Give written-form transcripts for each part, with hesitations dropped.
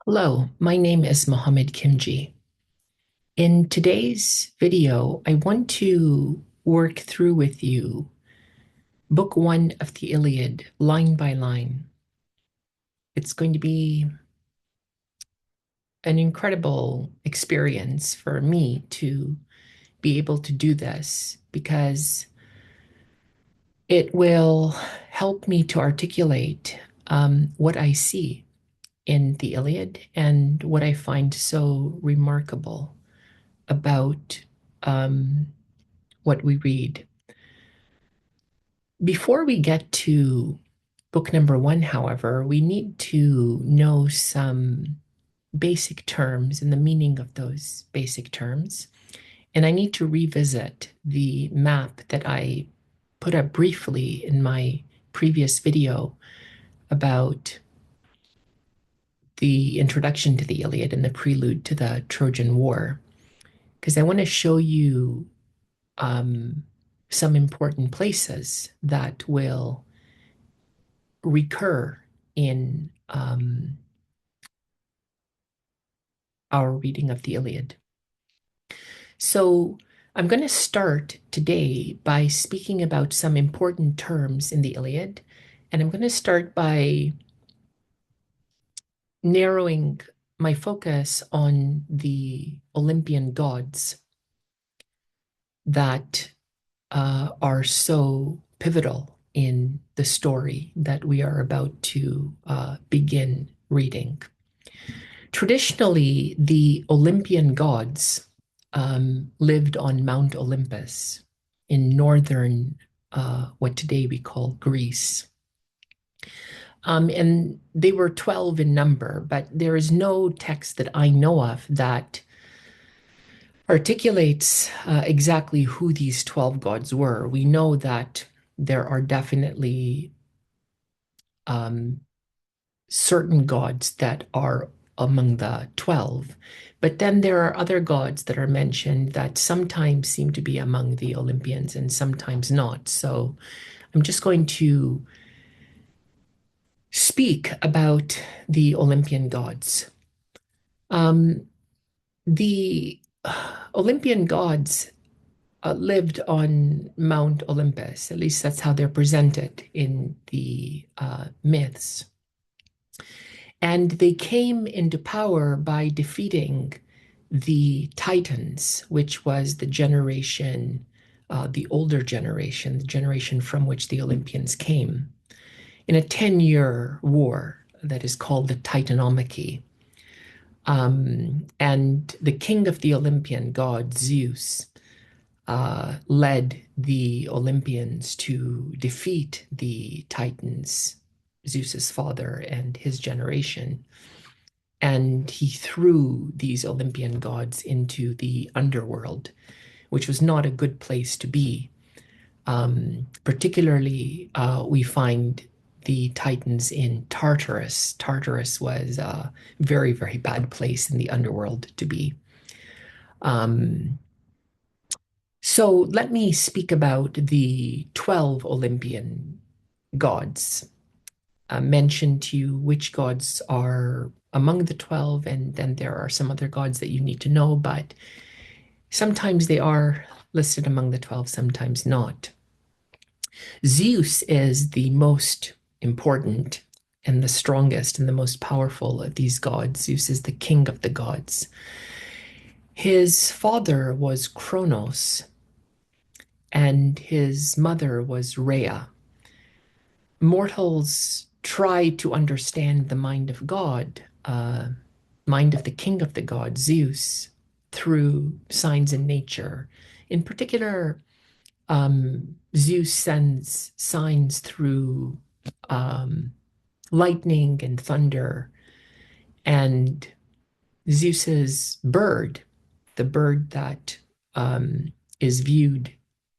Hello, my name is Mohammed Kimji. In today's video, I want to work through with you Book 1 of the Iliad, line by line. It's going to be an incredible experience for me to be able to do this because it will help me to articulate what I see in the Iliad and what I find so remarkable about um, what we read. Before we get to book number 1, however, we need to know some basic terms and the meaning of those basic terms. And I need to revisit the map that I put up briefly in my previous video about the introduction to the Iliad and the prelude to the Trojan War, because I want to show you um, some important places that will recur in our reading of the Iliad. So I'm going to start today by speaking about some important terms in the Iliad. And I'm going to start by narrowing my focus on the Olympian gods that are so pivotal in the story that we are about to begin reading. Traditionally, the Olympian gods lived on Mount Olympus in northern, what today we call Greece. And they were 12 in number, but there is no text that I know of that articulates exactly who these 12 gods were. We know that there are definitely um, certain gods that are among the 12, but then there are other gods that are mentioned that sometimes seem to be among the Olympians and sometimes not. So I'm just going to speak about the Olympian gods. Um, the Olympian gods lived on Mount Olympus. At least that's how they're presented in the myths. And they came into power by defeating the Titans, which was the generation, the older generation, the generation from which the Olympians came, in a 10-year war that is called the Titanomachy. And the king of the Olympian god, Zeus, led the Olympians to defeat the Titans, Zeus's father and his generation. And he threw these Olympian gods into the underworld, which was not a good place to be. Particularly, we find the Titans in Tartarus. Tartarus was a very, very bad place in the underworld to be. Um, so let me speak about the 12 Olympian gods. Mention to you which gods are among the 12, and then there are some other gods that you need to know, but sometimes they are listed among the 12, sometimes not. Zeus is the most important and the strongest and the most powerful of these gods. Zeus is the king of the gods. His father was Kronos, and his mother was Rhea. Mortals try to understand the mind of God, mind of the king of the gods, Zeus, through signs in nature. In particular, Zeus sends signs through lightning and thunder, and Zeus's bird, the bird that is viewed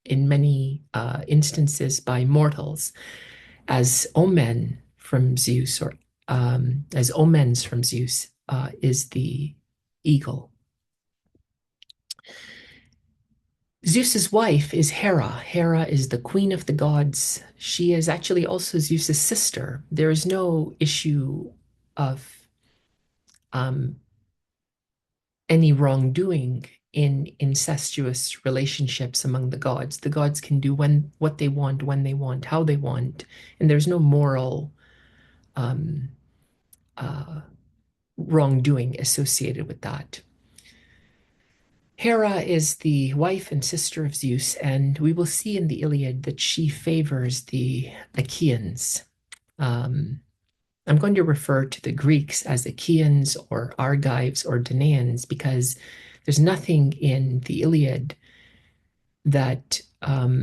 in many instances by mortals as omen from Zeus, or as omens from Zeus, is the eagle. Zeus's wife is Hera. Hera is the queen of the gods. She is actually also Zeus's sister. There is no issue of um, any wrongdoing in incestuous relationships among the gods. The gods can do what they want, when they want, how they want, and there's no moral um, uh, wrongdoing associated with that. Hera is the wife and sister of Zeus, and we will see in the Iliad that she favors the Achaeans. Um, I'm going to refer to the Greeks as Achaeans or Argives or Danaans because there's nothing in the Iliad that uh,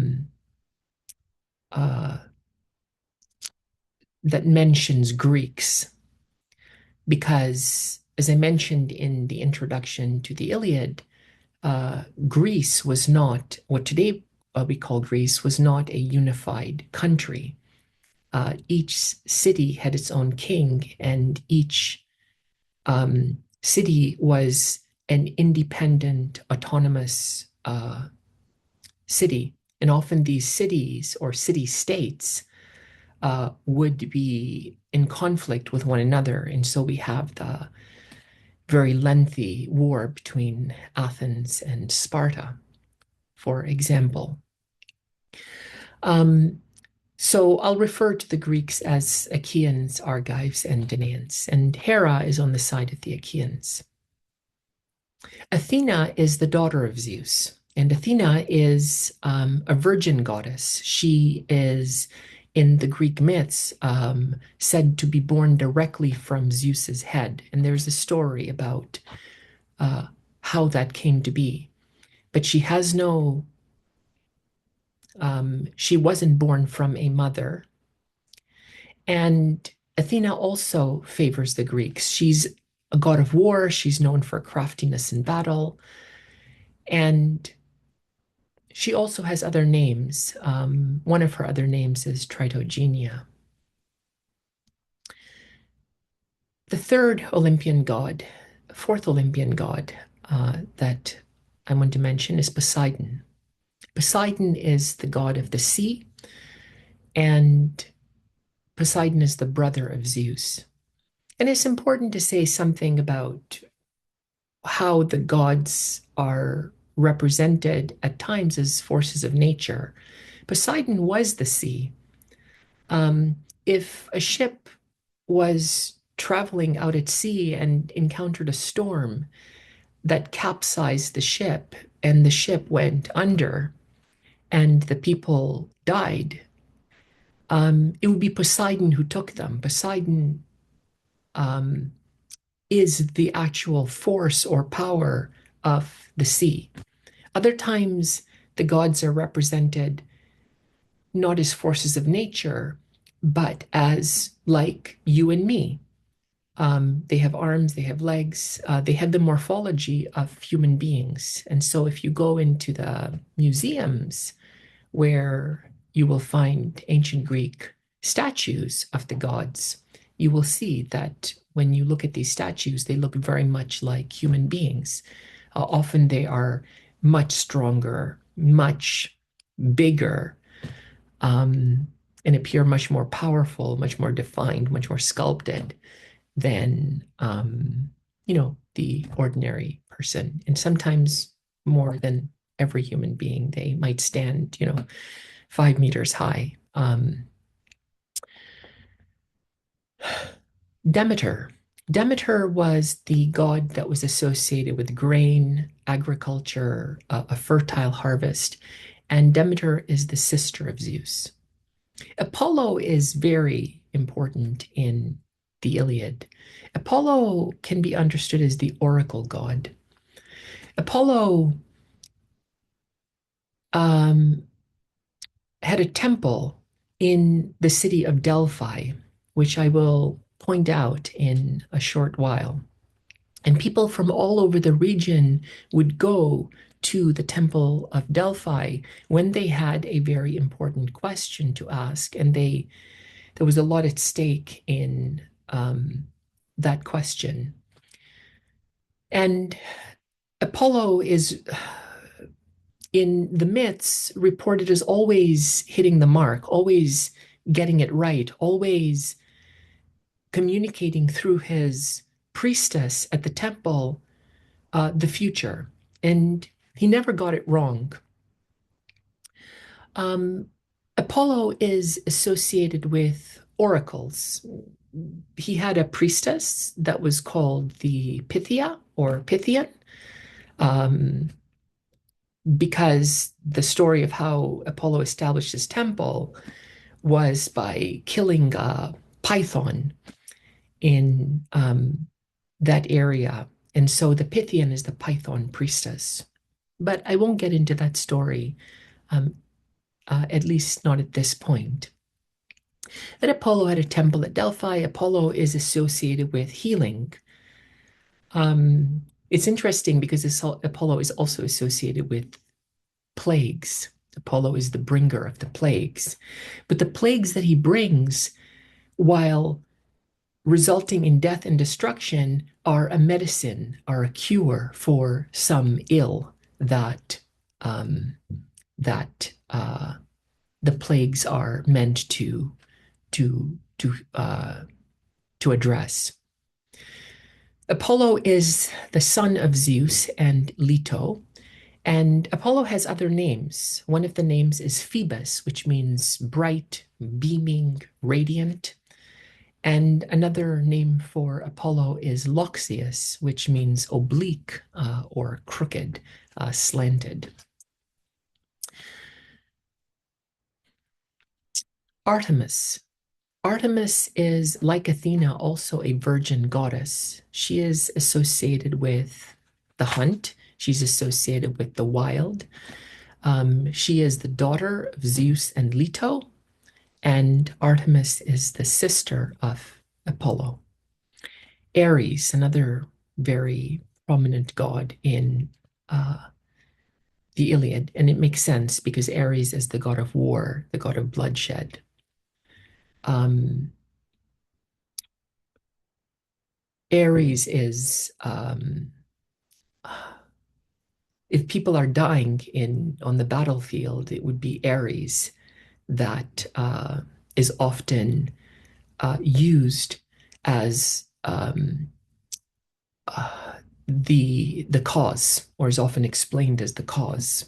that mentions Greeks, because, as I mentioned in the introduction to the Iliad, Greece was not what today we call Greece, was not a unified country. Each city had its own king, and each city was an independent, autonomous city. And often these cities or city states would be in conflict with one another. And so we have the very lengthy war between Athens and Sparta, for example. So I'll refer to the Greeks as Achaeans, Argives, and Danaans, and Hera is on the side of the Achaeans. Athena is the daughter of Zeus, and Athena is a virgin goddess. She is, in the Greek myths, said to be born directly from Zeus's head, and there's a story about how that came to be. But she has no, she wasn't born from a mother. And Athena also favors the Greeks. She's a god of war. She's known for craftiness in battle. And she also has other names. One of her other names is Tritogenia. The third Olympian god, fourth Olympian god that I want to mention is Poseidon. Poseidon is the god of the sea, and Poseidon is the brother of Zeus. And it's important to say something about how the gods are represented at times as forces of nature. Poseidon was the sea. If a ship was traveling out at sea and encountered a storm that capsized the ship and the ship went under and the people died, it would be Poseidon who took them. Poseidon is the actual force or power of the sea. Other times, the gods are represented not as forces of nature, but as like you and me. They have arms, they have legs, they have the morphology of human beings. And so if you go into the museums where you will find ancient Greek statues of the gods, you will see that when you look at these statues, they look very much like human beings. Often they are much stronger, much bigger, and appear much more powerful, much more defined, much more sculpted than the ordinary person. And sometimes more than every human being. They might stand 5 meters high. Demeter. Demeter was the god that was associated with grain, agriculture, a fertile harvest, and Demeter is the sister of Zeus. Apollo is very important in the Iliad. Apollo can be understood as the oracle god. Apollo had a temple in the city of Delphi, which I will point out in a short while. And people from all over the region would go to the Temple of Delphi when they had a very important question to ask. And there was a lot at stake in that question. And Apollo is, in the myths, reported as always hitting the mark, always getting it right, always communicating through his priestess at the temple the future, and he never got it wrong. Um, Apollo is associated with oracles. He had a priestess that was called the Pythia or Pythian, um, because the story of how Apollo established his temple was by killing a python in that area. And so the Pythian is the python priestess. But I won't get into that story, um, at least not at this point. Then Apollo had a temple at Delphi. Apollo is associated with healing. It's interesting because Apollo is also associated with plagues. Apollo is the bringer of the plagues. But the plagues that he brings, while resulting in death and destruction, are a medicine, are a cure for some ill that um, that the plagues are meant to to uh, to address. Apollo is the son of Zeus and Leto, and Apollo has other names. One of the names is Phoebus, which means bright, beaming, radiant. And another name for Apollo is Loxias, which means oblique or crooked, slanted. Artemis. Artemis is, like Athena, also a virgin goddess. She is associated with the hunt. She's associated with the wild. She is the daughter of Zeus and Leto, and Artemis is the sister of Apollo. Ares, another very prominent god in uh, the Iliad, and it makes sense because Ares is the god of war, the god of bloodshed. Um, Ares is if people are dying in on the battlefield, it would be Ares that is often used as the cause, or is often explained as the cause.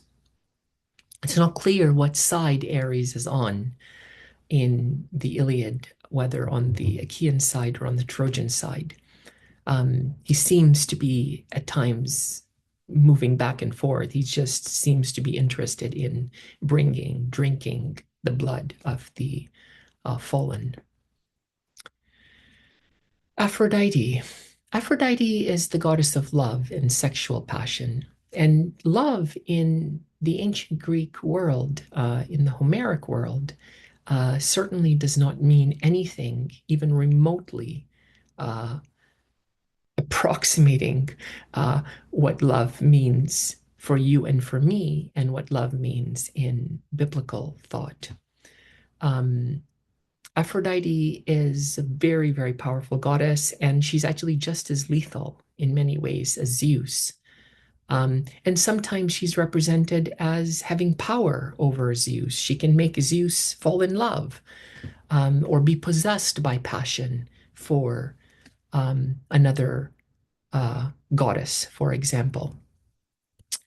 It's not clear what side Ares is on in the Iliad, whether on the Achaean side or on the Trojan side. He seems to be at times moving back and forth. He just seems to be interested in drinking the blood of the fallen. Aphrodite. Aphrodite is the goddess of love and sexual passion. And love in the ancient Greek world, in the Homeric world, certainly does not mean anything even remotely uh, approximating what love means for you and for me, and what love means in biblical thought. Um, Aphrodite is a very, very powerful goddess, and she's actually just as lethal in many ways as Zeus. And sometimes she's represented as having power over Zeus. She can make Zeus fall in love or be possessed by passion for another goddess, for example.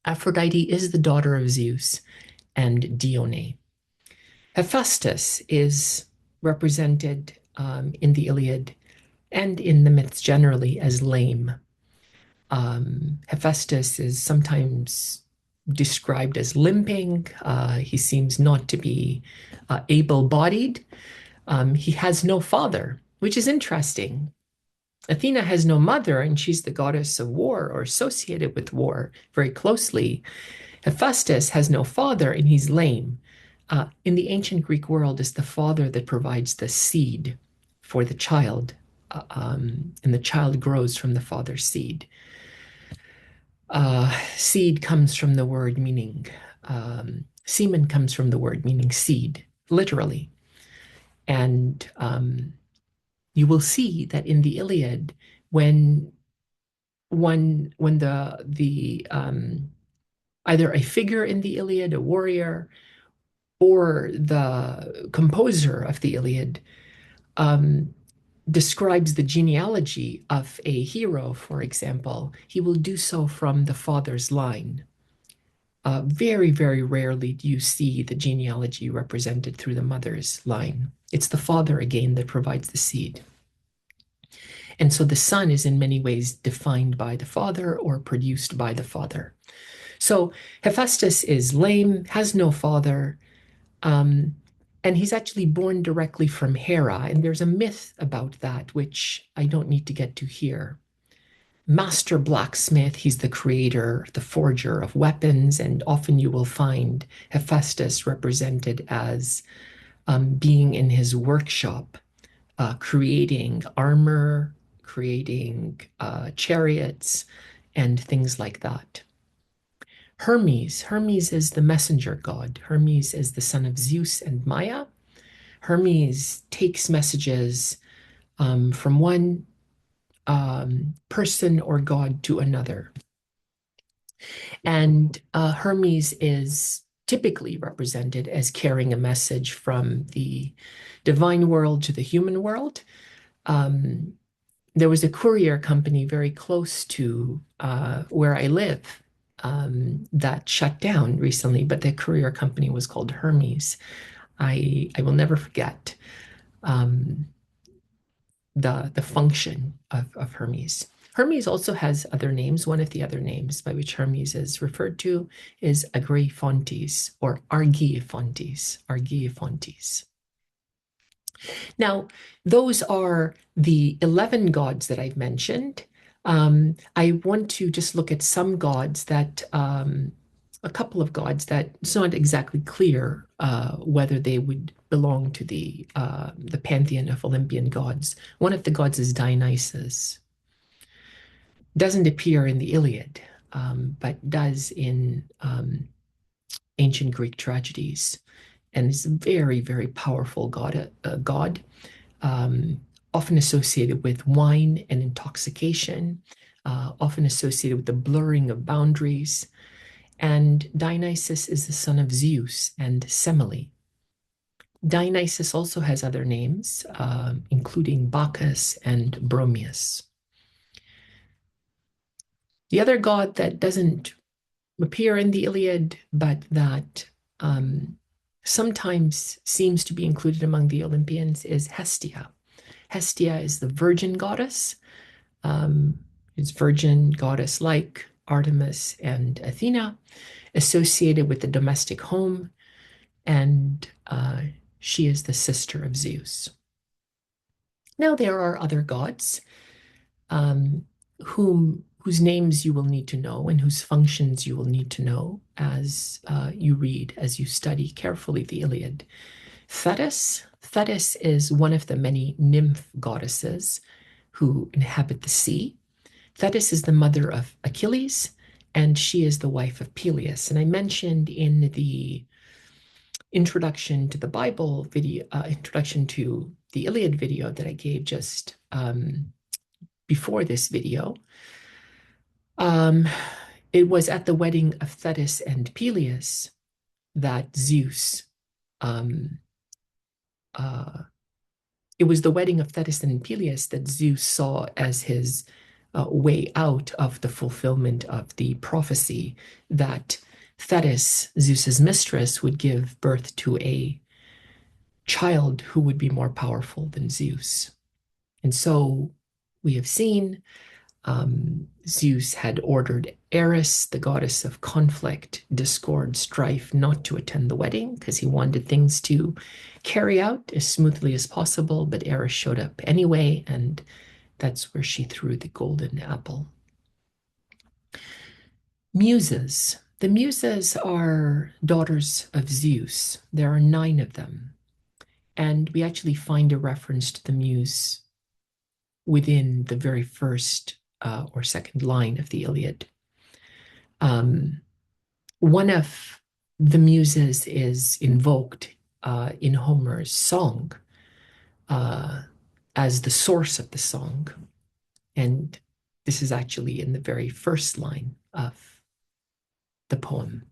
Aphrodite is the daughter of Zeus and Dione. Hephaestus is represented in the Iliad and in the myths generally as lame. Hephaestus is sometimes described as limping. He seems not to be able-bodied. He has no father, which is interesting. Athena has no mother, and she's the goddess of war or associated with war very closely. Hephaestus has no father, and he's lame. In the ancient Greek world, it's the father that provides the seed for the child, and the child grows from the father's seed. Seed comes from the word meaning, semen comes from the word meaning seed, literally. And you will see that in the Iliad, when the either a figure in the Iliad, a warrior, or the composer of the Iliad describes the genealogy of a hero, for example, he will do so from the father's line. Very, very rarely do you see the genealogy represented through the mother's line. It's the father again that provides the seed. And so the son is in many ways defined by the father or produced by the father. So Hephaestus is lame, has no father, um, and he's actually born directly from Hera. And there's a myth about that, which I don't need to get to here. Master blacksmith, he's the creator, the forger of weapons, and often you will find Hephaestus represented as being in his workshop, creating armor, creating chariots, and things like that. Hermes is the messenger god. Hermes is the son of Zeus and Maya. Hermes takes messages from one person or god to another. And Hermes is typically represented as carrying a message from the divine world to the human world. There was a courier company very close to where I live that shut down recently, but the courier company was called Hermes. I will never forget the function of Hermes. Hermes also has other names. One of the other names by which Hermes is referred to is Agriphantes or Argeiphontes. Argeiphontes. Now, those are the 11 gods that I've mentioned. I want to just look at some gods that, a couple of gods that it's not exactly clear whether they would belong to the pantheon of Olympian gods. One of the gods is Dionysus. Doesn't appear in the Iliad, but does in ancient Greek tragedies, and is a very, very powerful god, often associated with wine and intoxication, often associated with the blurring of boundaries. And Dionysus is the son of Zeus and Semele. Dionysus also has other names, including Bacchus and Bromius. The other god that doesn't appear in the Iliad, but that sometimes seems to be included among the Olympians is Hestia. Hestia is the virgin goddess. It's virgin goddess like Artemis and Athena, associated with the domestic home, and she is the sister of Zeus. Now there are other gods whose names you will need to know and whose functions you will need to know as you read, as you study carefully the Iliad. Thetis is one of the many nymph goddesses who inhabit the sea. Thetis is the mother of Achilles, and she is the wife of Peleus. And I mentioned in the introduction to the Bible video, introduction to the Iliad video that I gave just before this video, it was at the wedding of Thetis and Peleus that Zeus, it was the wedding of Thetis and Peleus that Zeus saw as his way out of the fulfillment of the prophecy that Thetis, Zeus's mistress, would give birth to a child who would be more powerful than Zeus. And so we have seen Zeus had ordered Eris, the goddess of conflict, discord, strife, not to attend the wedding because he wanted things to carry out as smoothly as possible. But Eris showed up anyway, and that's where she threw the golden apple. Muses. The Muses are daughters of Zeus. There are 9 of them. And we actually find a reference to the muse within the very first or second line of the Iliad. One of the muses is invoked in Homer's song as the source of the song. And this is actually in the very first line of the poem.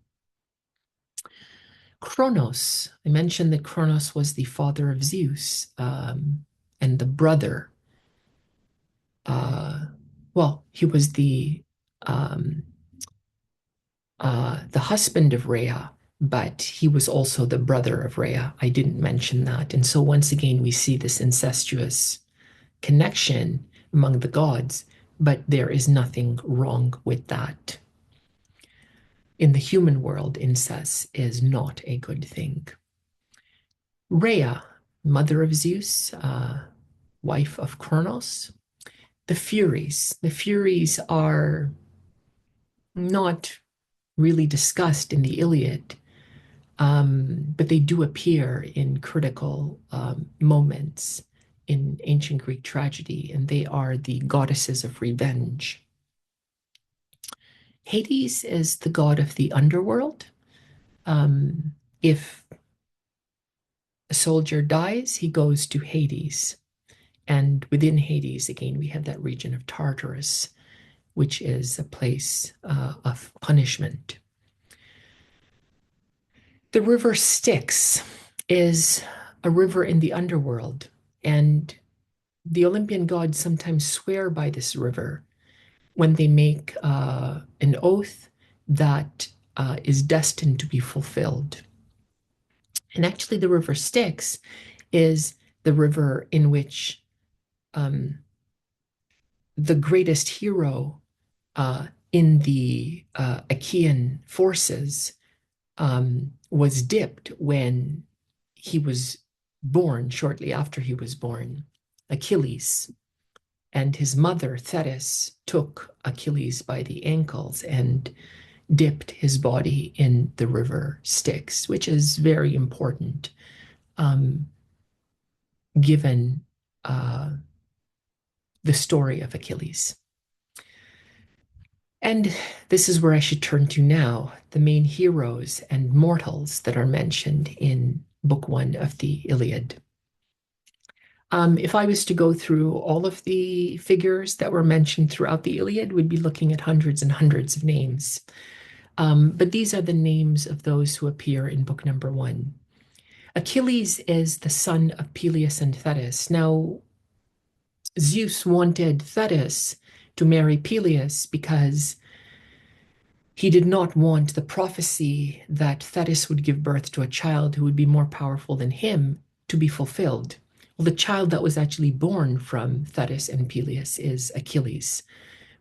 Kronos. I mentioned that Kronos was the father of Zeus and the brother uh, well, he was um, the husband of Rhea, but he was also the brother of Rhea. I didn't mention that. And so once again, we see this incestuous connection among the gods, but there is nothing wrong with that. In the human world, incest is not a good thing. Rhea, mother of Zeus, wife of Kronos. The Furies. The Furies are not really discussed in the Iliad, but they do appear in critical moments in ancient Greek tragedy, and they are the goddesses of revenge. Hades is the god of the underworld. If a soldier dies, he goes to Hades. And within Hades, again, we have that region of Tartarus, which is a place of punishment. The river Styx is a river in the underworld, and the Olympian gods sometimes swear by this river when they make an oath that is destined to be fulfilled. And actually, the river Styx is the river in which um, the greatest hero in the Achaean forces was dipped when he was born, shortly after he was born, Achilles. And his mother, Thetis, took Achilles by the ankles and dipped his body in the river Styx, which is very important um, given the story of Achilles. And this is where I should turn to now, the main heroes and mortals that are mentioned in Book One of the Iliad. If I was to go through all of the figures that were mentioned throughout the Iliad, we'd be looking at hundreds and hundreds of names. But these are the names of those who appear in book number one. Achilles is the son of Peleus and Thetis. Now, Zeus wanted Thetis to marry Peleus because he did not want the prophecy that Thetis would give birth to a child who would be more powerful than him to be fulfilled. Well, the child that was actually born from Thetis and Peleus is Achilles,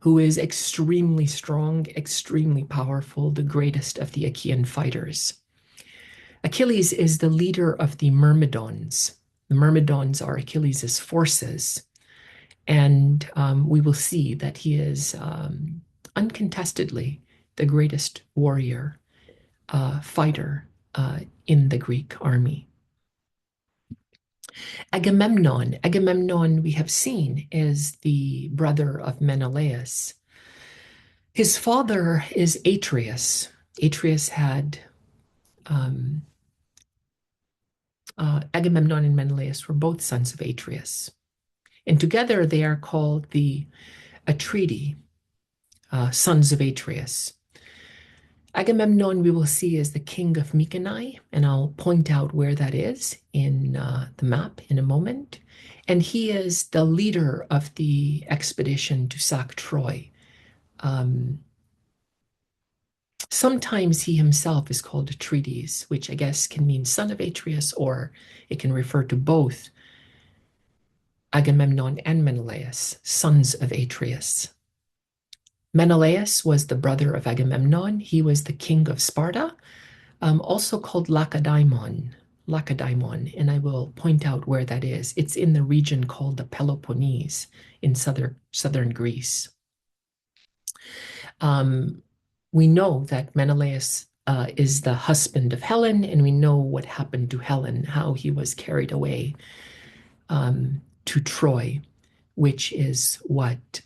who is extremely strong, extremely powerful, the greatest of the Achaean fighters. Achilles is the leader of the Myrmidons. The Myrmidons are Achilles' forces. And we will see that he is uncontestedly the greatest warrior, fighter in the Greek army. Agamemnon. Agamemnon, we have seen, is the brother of Menelaus. His father is Atreus. Atreus had Agamemnon and Menelaus were both sons of Atreus. And together they are called the Atridae, sons of Atreus. Agamemnon, we will see, is the king of Mycenae, and I'll point out where that is in the map in a moment. And he is the leader of the expedition to sack Troy. Sometimes he himself is called Atrides, which I guess can mean son of Atreus, or it can refer to both Agamemnon and Menelaus, sons of Atreus. Menelaus was the brother of Agamemnon. He was the king of Sparta, also called Lacedaemon, and I will point out where that is. It's in the region called the Peloponnese in southern Greece. We know that Menelaus is the husband of Helen, and we know what happened to Helen, how he was carried away to Troy, which is what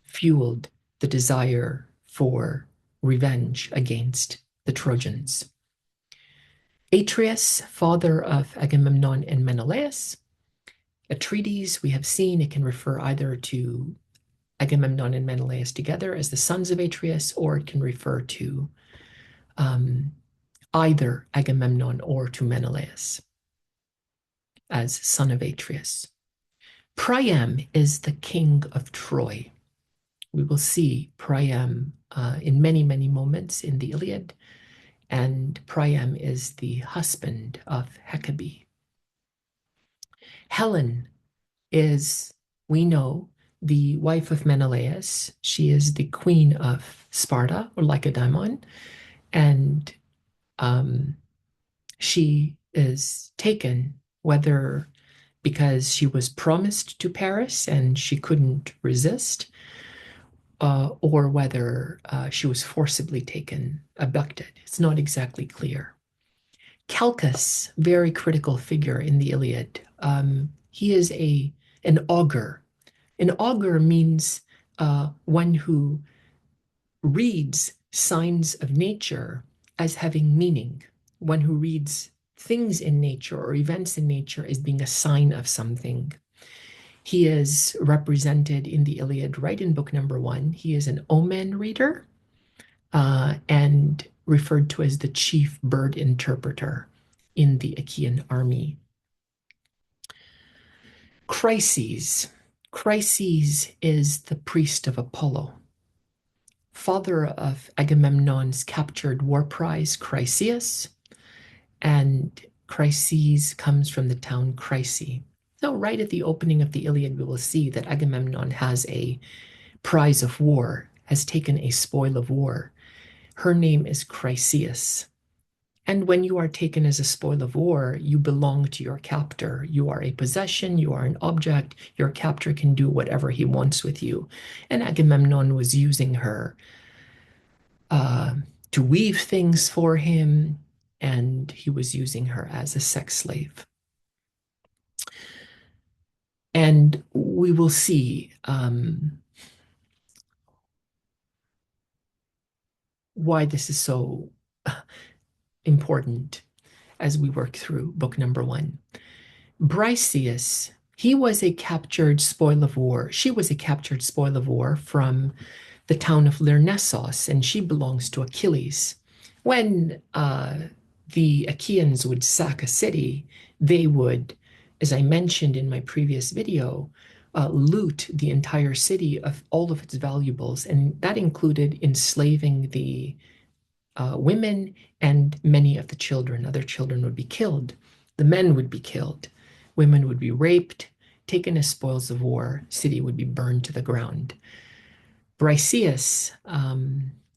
fueled the desire for revenge against the Trojans. Atreus, father of Agamemnon and Menelaus. Atrides, we have seen, it can refer either to Agamemnon and Menelaus together as the sons of Atreus, or it can refer to either Agamemnon or to Menelaus as son of Atreus. Priam is the king of Troy. We will see Priam in many, many moments in the Iliad, and Priam is the husband of Hecabe. Helen is, we know, the wife of Menelaus. She is the queen of Sparta, or Lacedaemon, and um, she is taken, whether because she was promised to Paris and she couldn't resist, or whether she was forcibly taken, abducted. It's not exactly clear. Calchas, very critical figure in the Iliad. He is an augur. An augur means one who reads signs of nature as having meaning, one who reads things in nature or events in nature as being a sign of something. He is represented in the Iliad right in book number 1. He is an omen reader and referred to as the chief bird interpreter in the Achaean army. Chryses. Chryses is the priest of Apollo, father of Agamemnon's captured war prize, Chryseis, and Chryses comes from the town Chryse. So, right at the opening of the Iliad, we will see that Agamemnon has a prize of war, has taken a spoil of war. Her name is Chryseis. And when you are taken as a spoil of war, you belong to your captor. You are a possession, you are an object. Your captor can do whatever he wants with you. And Agamemnon was using her uh, to weave things for him, and he was using her as a sex slave. And we will see why this is so important as we work through book number 1. Briseis, he was a captured spoil of war. She was a captured spoil of war from the town of Lyrnessos, and she belongs to Achilles. When the Achaeans would sack a city, they would, as I mentioned in my previous video, loot the entire city of all of its valuables, and that included enslaving the women and many of the children. Other children would be killed. The men would be killed. Women would be raped, taken as spoils of war. City would be burned to the ground. Briseis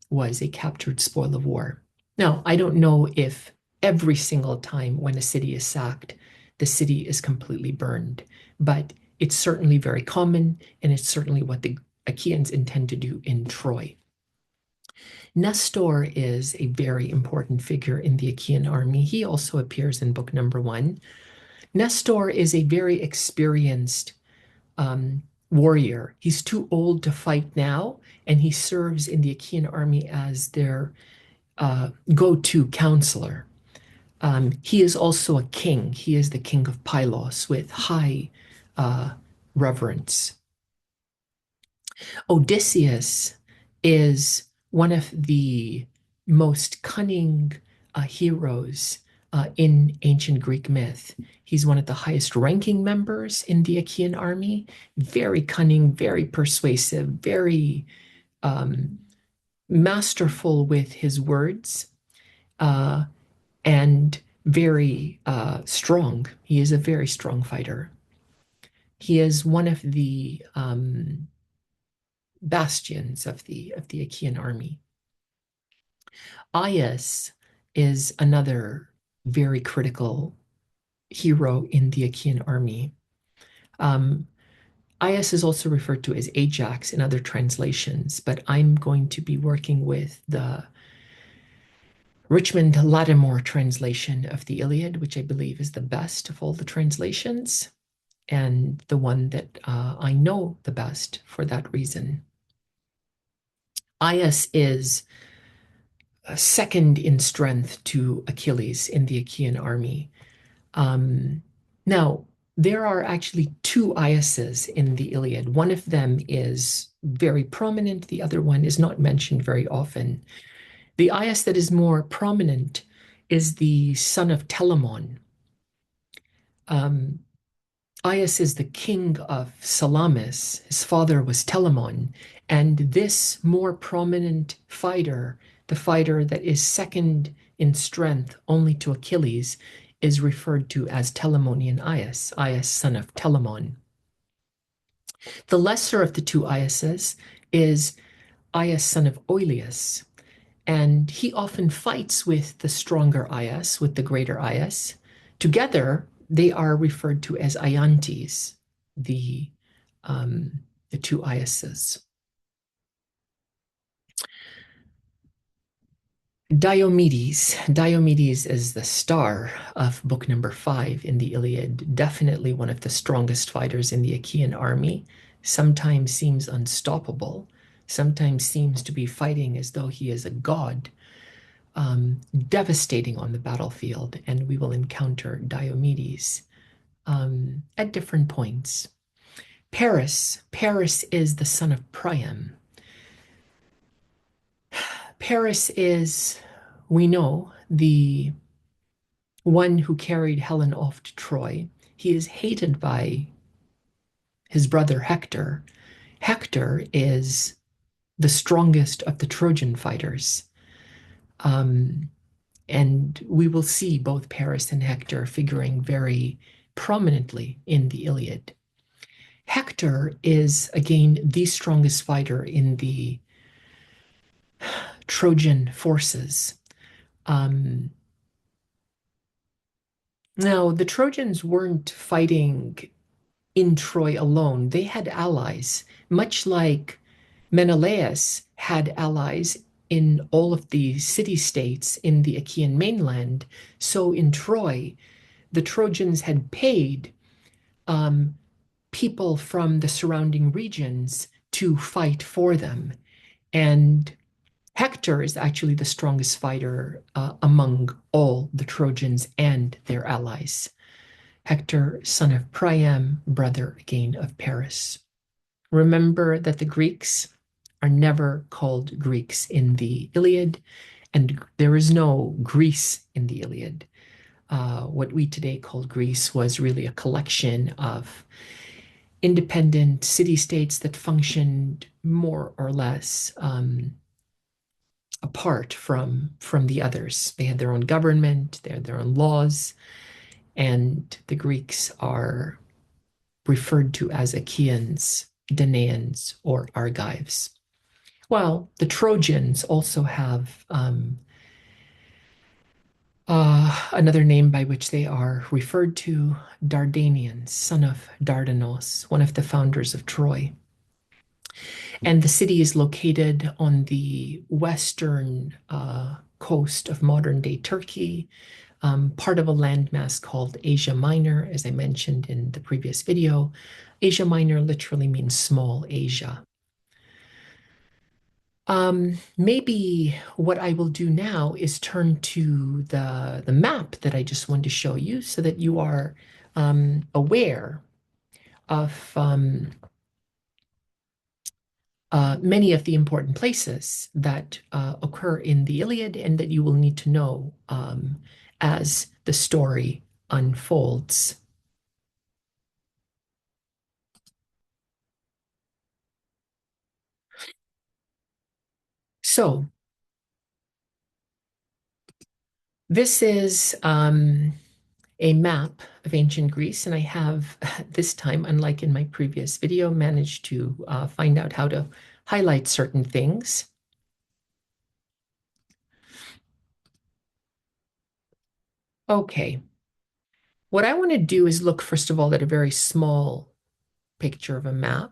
was a captured spoil of war. Now, I don't know if every single time when a city is sacked, the city is completely burned, but it's certainly very common, and it's certainly what the Achaeans intend to do in Troy. Nestor is a very important figure in the Achaean army. He also appears in book number 1. Nestor is a very experienced warrior. He's too old to fight now, and he serves in the Achaean army as their go-to counselor. He is also a king. He is the king of Pylos with high reverence. Odysseus is one of the most cunning heroes in ancient Greek myth. He's one of the highest ranking members in the Achaean army, very cunning, very persuasive, very masterful with his words, and very strong. He is a very strong fighter. He is one of the bastions of the Achaean army. Aias is another very critical hero in the Achaean army. Aias is also referred to as Ajax in other translations, but I'm going to be working with the Richmond Lattimore translation of the Iliad, which I believe is the best of all the translations, and the one that I know the best for that reason. Aias is second in strength to Achilles in the Achaean army. Now, there are actually 2 Aiases in the Iliad. One of them is very prominent. The other one is not mentioned very often. The Aias that is more prominent is the son of Telamon. Aias is the king of Salamis. His father was Telamon. And this more prominent fighter, the fighter that is second in strength only to Achilles, is referred to as Telamonian Aias, Aias son of Telamon. The lesser of the two Aiases is Aias son of Oileus, and he often fights with the stronger Aias, with the greater Aias. Together, they are referred to as Aiantes, the, the two Aiases. Diomedes is the star of book number 5 in the Iliad, definitely one of the strongest fighters in the Achaean army, sometimes seems unstoppable, sometimes seems to be fighting as though he is a god, devastating on the battlefield, and we will encounter Diomedes at different points. Paris is the son of Priam. Paris is, we know, the one who carried Helen off to Troy. He is hated by his brother Hector. Hector is the strongest of the Trojan fighters. And we will see both Paris and Hector figuring very prominently in the Iliad. Hector is, again, the strongest fighter in the Trojan forces. Now, the Trojans weren't fighting in Troy alone. They had allies, much like Menelaus had allies in all of the city-states in the Achaean mainland. So in Troy, the Trojans had paid people from the surrounding regions to fight for them. And Hector is actually the strongest fighter among all the Trojans and their allies. Hector, son of Priam, brother again of Paris. Remember that the Greeks are never called Greeks in the Iliad, and there is no Greece in the Iliad. What we today call Greece was really a collection of independent city-states that functioned more or less apart from the others. They had their own government, they had their own laws, and the Greeks are referred to as Achaeans, Danaans, or Argives. Well, the Trojans also have another name by which they are referred to, Dardanians, son of Dardanos, one of the founders of Troy. And the city is located on the western coast of modern-day Turkey, part of a landmass called Asia Minor, as I mentioned in the previous video. Asia Minor literally means small Asia. Maybe what I will do now is turn to the map that I just wanted to show you so that you are aware of many of the important places that occur in the Iliad and that you will need to know as the story unfolds. So, this is a map of ancient Greece, and I have this time, unlike in my previous video, managed to find out how to highlight certain things. Okay. What I want to do is look, first of all, at a very small picture of a map.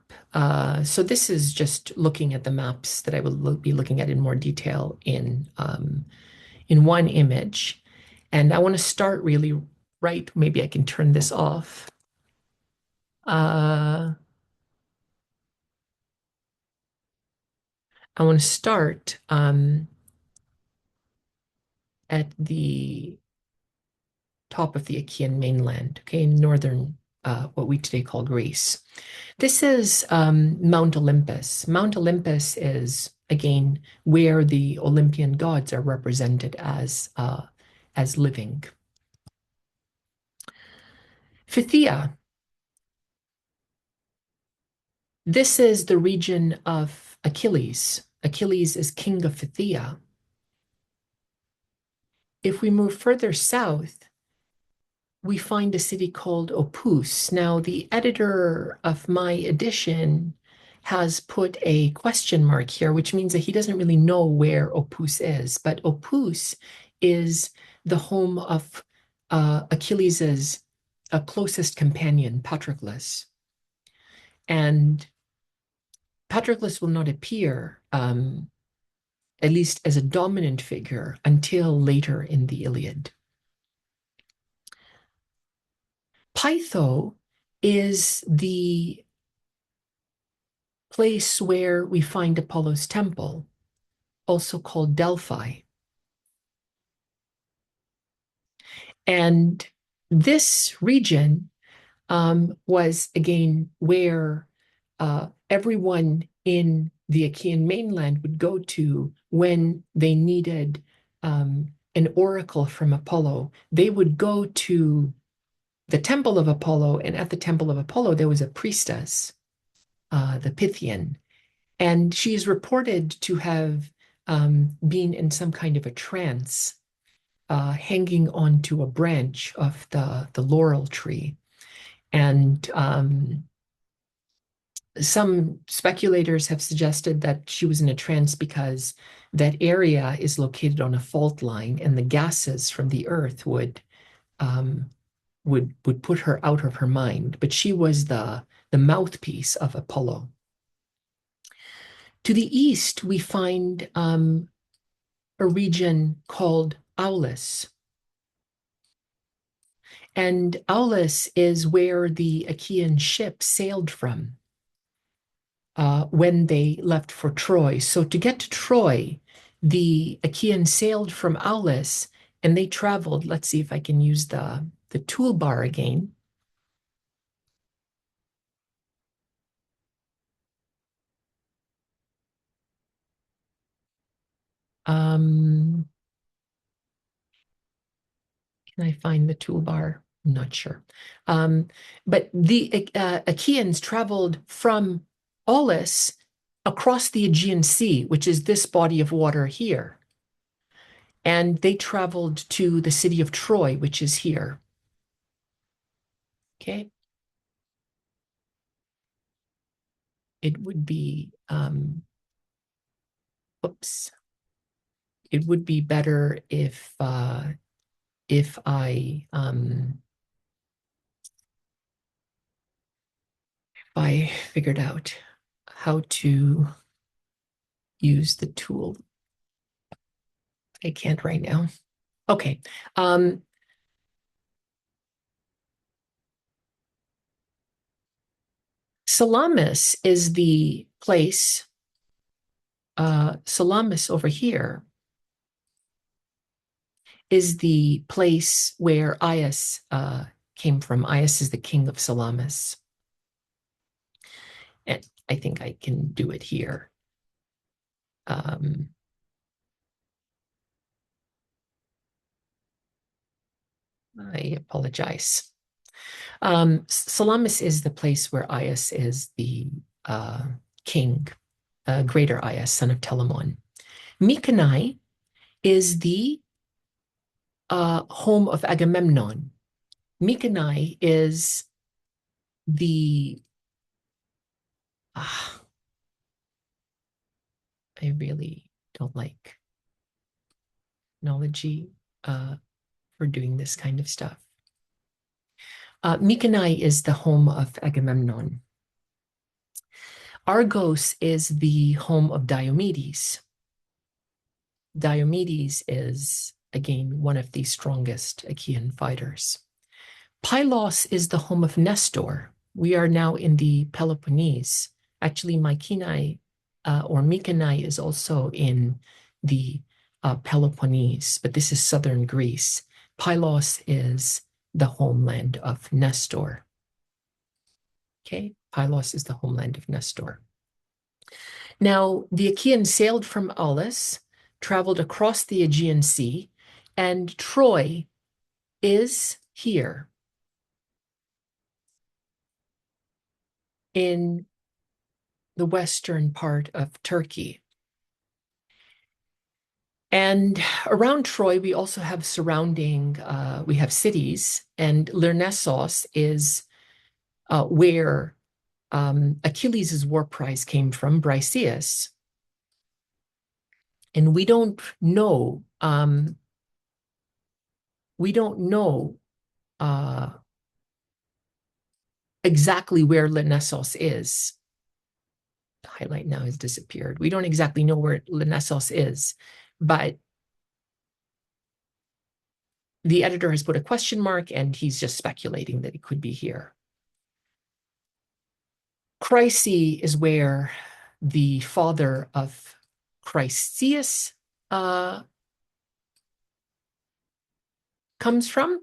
So this is just looking at the maps that I will be looking at in more detail in one image. And I want to start really right. Maybe I can turn this off. I want to start at the top of the Achaean mainland, okay, in northern, what we today call Greece. This is Mount Olympus. Mount Olympus is, again, where the Olympian gods are represented as living. Phthia This is the region of Achilles. Achilles is king of Phthia. If we move further south, we find a city called Opus. Now, the editor of my edition has put a question mark here, which means that he doesn't really know where Opus is. But Opus is the home of Achilles's closest companion, Patroclus. And Patroclus will not appear, at least as a dominant figure, until later in the Iliad. Pytho is the place where we find Apollo's temple, also called Delphi. And this region was again where everyone in the Achaean mainland would go to when they needed an oracle from Apollo. They would go to the temple of Apollo, and at the temple of Apollo, there was a priestess, the Pythian, and she is reported to have been in some kind of a trance, hanging onto a branch of the laurel tree. And some speculators have suggested that she was in a trance because that area is located on a fault line, and the gases from the earth would put her out of her mind. But she was the mouthpiece of Apollo. To the east, we find a region called Aulis. And Aulis is where the Achaean ship sailed from when they left for Troy. So to get to Troy, the Achaeans sailed from Aulis and they traveled. Let's see if I can use the toolbar again. Can I find the toolbar? I'm not sure. But the Achaeans traveled from Aulis across the Aegean Sea, which is this body of water here. And they traveled to the city of Troy, which is here. Okay. It would be, oops. It would be better if I figured out how to use the tool. I can't right now. Okay. Salamis is the place, Salamis over here is the place where Aias came from. Aias is the king of Salamis. And I think I can do it here. I apologize. Salamis is the place where Aias is the king, greater Aias, son of Telamon. Mycenae is the home of Agamemnon. Mycenae is the I really don't like technology for doing this kind of stuff. Mycenae is the home of Agamemnon. Argos is the home of Diomedes. Diomedes is, again, one of the strongest Achaean fighters. Pylos is the home of Nestor. We are now in the Peloponnese. Actually, Mycenae or Mycenae is also in the Peloponnese, but this is southern Greece. Pylos is the homeland of Nestor. Okay, Pylos is the homeland of Nestor. Now, the Achaeans sailed from Aulis, traveled across the Aegean Sea, and Troy is here in the western part of Turkey. And around Troy, we also have surrounding, we have cities, and Lyrnessos is where Achilles' war prize came from, Briseis. And we don't know exactly where Lyrnessos is. The highlight now has disappeared. We don't exactly know where Lyrnessos is, but the editor has put a question mark and he's just speculating that it could be here. Chryse is where the father of Chryseus comes from,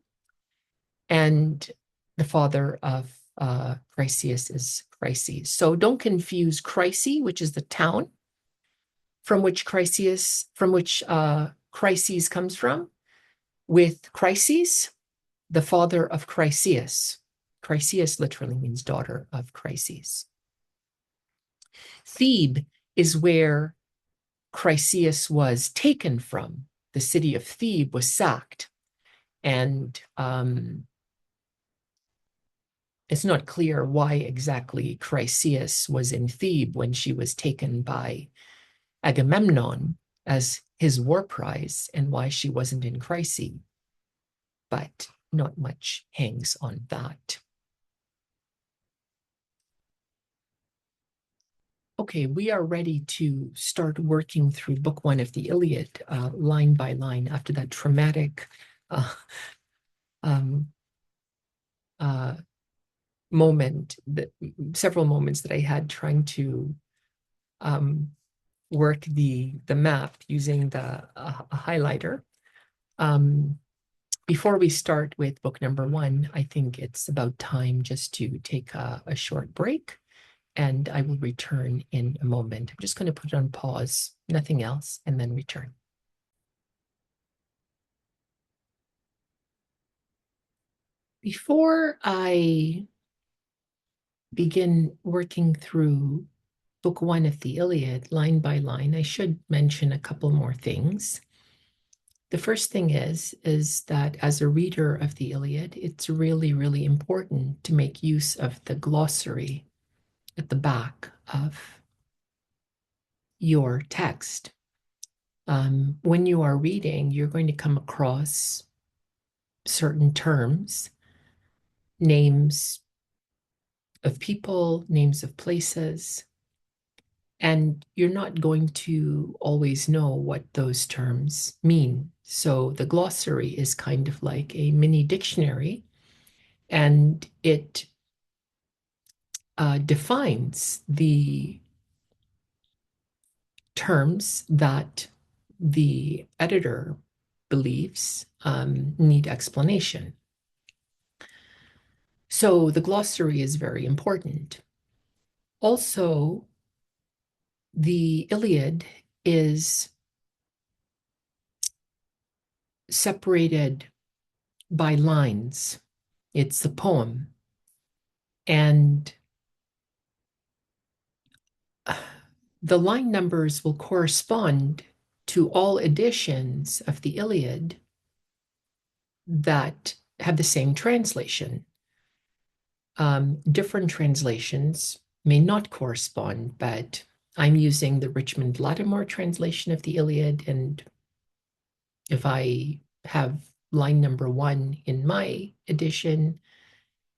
and the father of Chryseus is Chryses. So don't confuse Chryse, which is the town from which Chryses comes from, with Chryses, the father of Chryseus. Chryseus literally means daughter of Chryses. Thebe is where Chryseus was taken from. The city of Thebe was sacked, and it's not clear why exactly Chryseus was in Thebe when she was taken by Agamemnon as his war prize, and why she wasn't in Chryse. But not much hangs on that. Okay, we are ready to start working through book one of the Iliad, line by line, after that traumatic moment, several moments that I had trying to work the map using the highlighter. Before we start with book number one, I think it's about time just to take a short break, and I will return in a moment. I'm just going to put it on pause, nothing else, and then return. Before I begin working through book one of the Iliad, line by line, I should mention a couple more things. The first thing is that as a reader of the Iliad, it's really, really important to make use of the glossary at the back of your text. When you are reading, you're going to come across certain terms, names of people, names of places, and you're not going to always know what those terms mean. So the glossary is kind of like a mini dictionary, and it defines the terms that the editor believes need explanation. So the glossary is very important. Also, the Iliad is separated by lines. It's a poem. And the line numbers will correspond to all editions of the Iliad that have the same translation. Different translations may not correspond, but I'm using the Richmond Lattimore translation of the Iliad, and if I have line number one in my edition,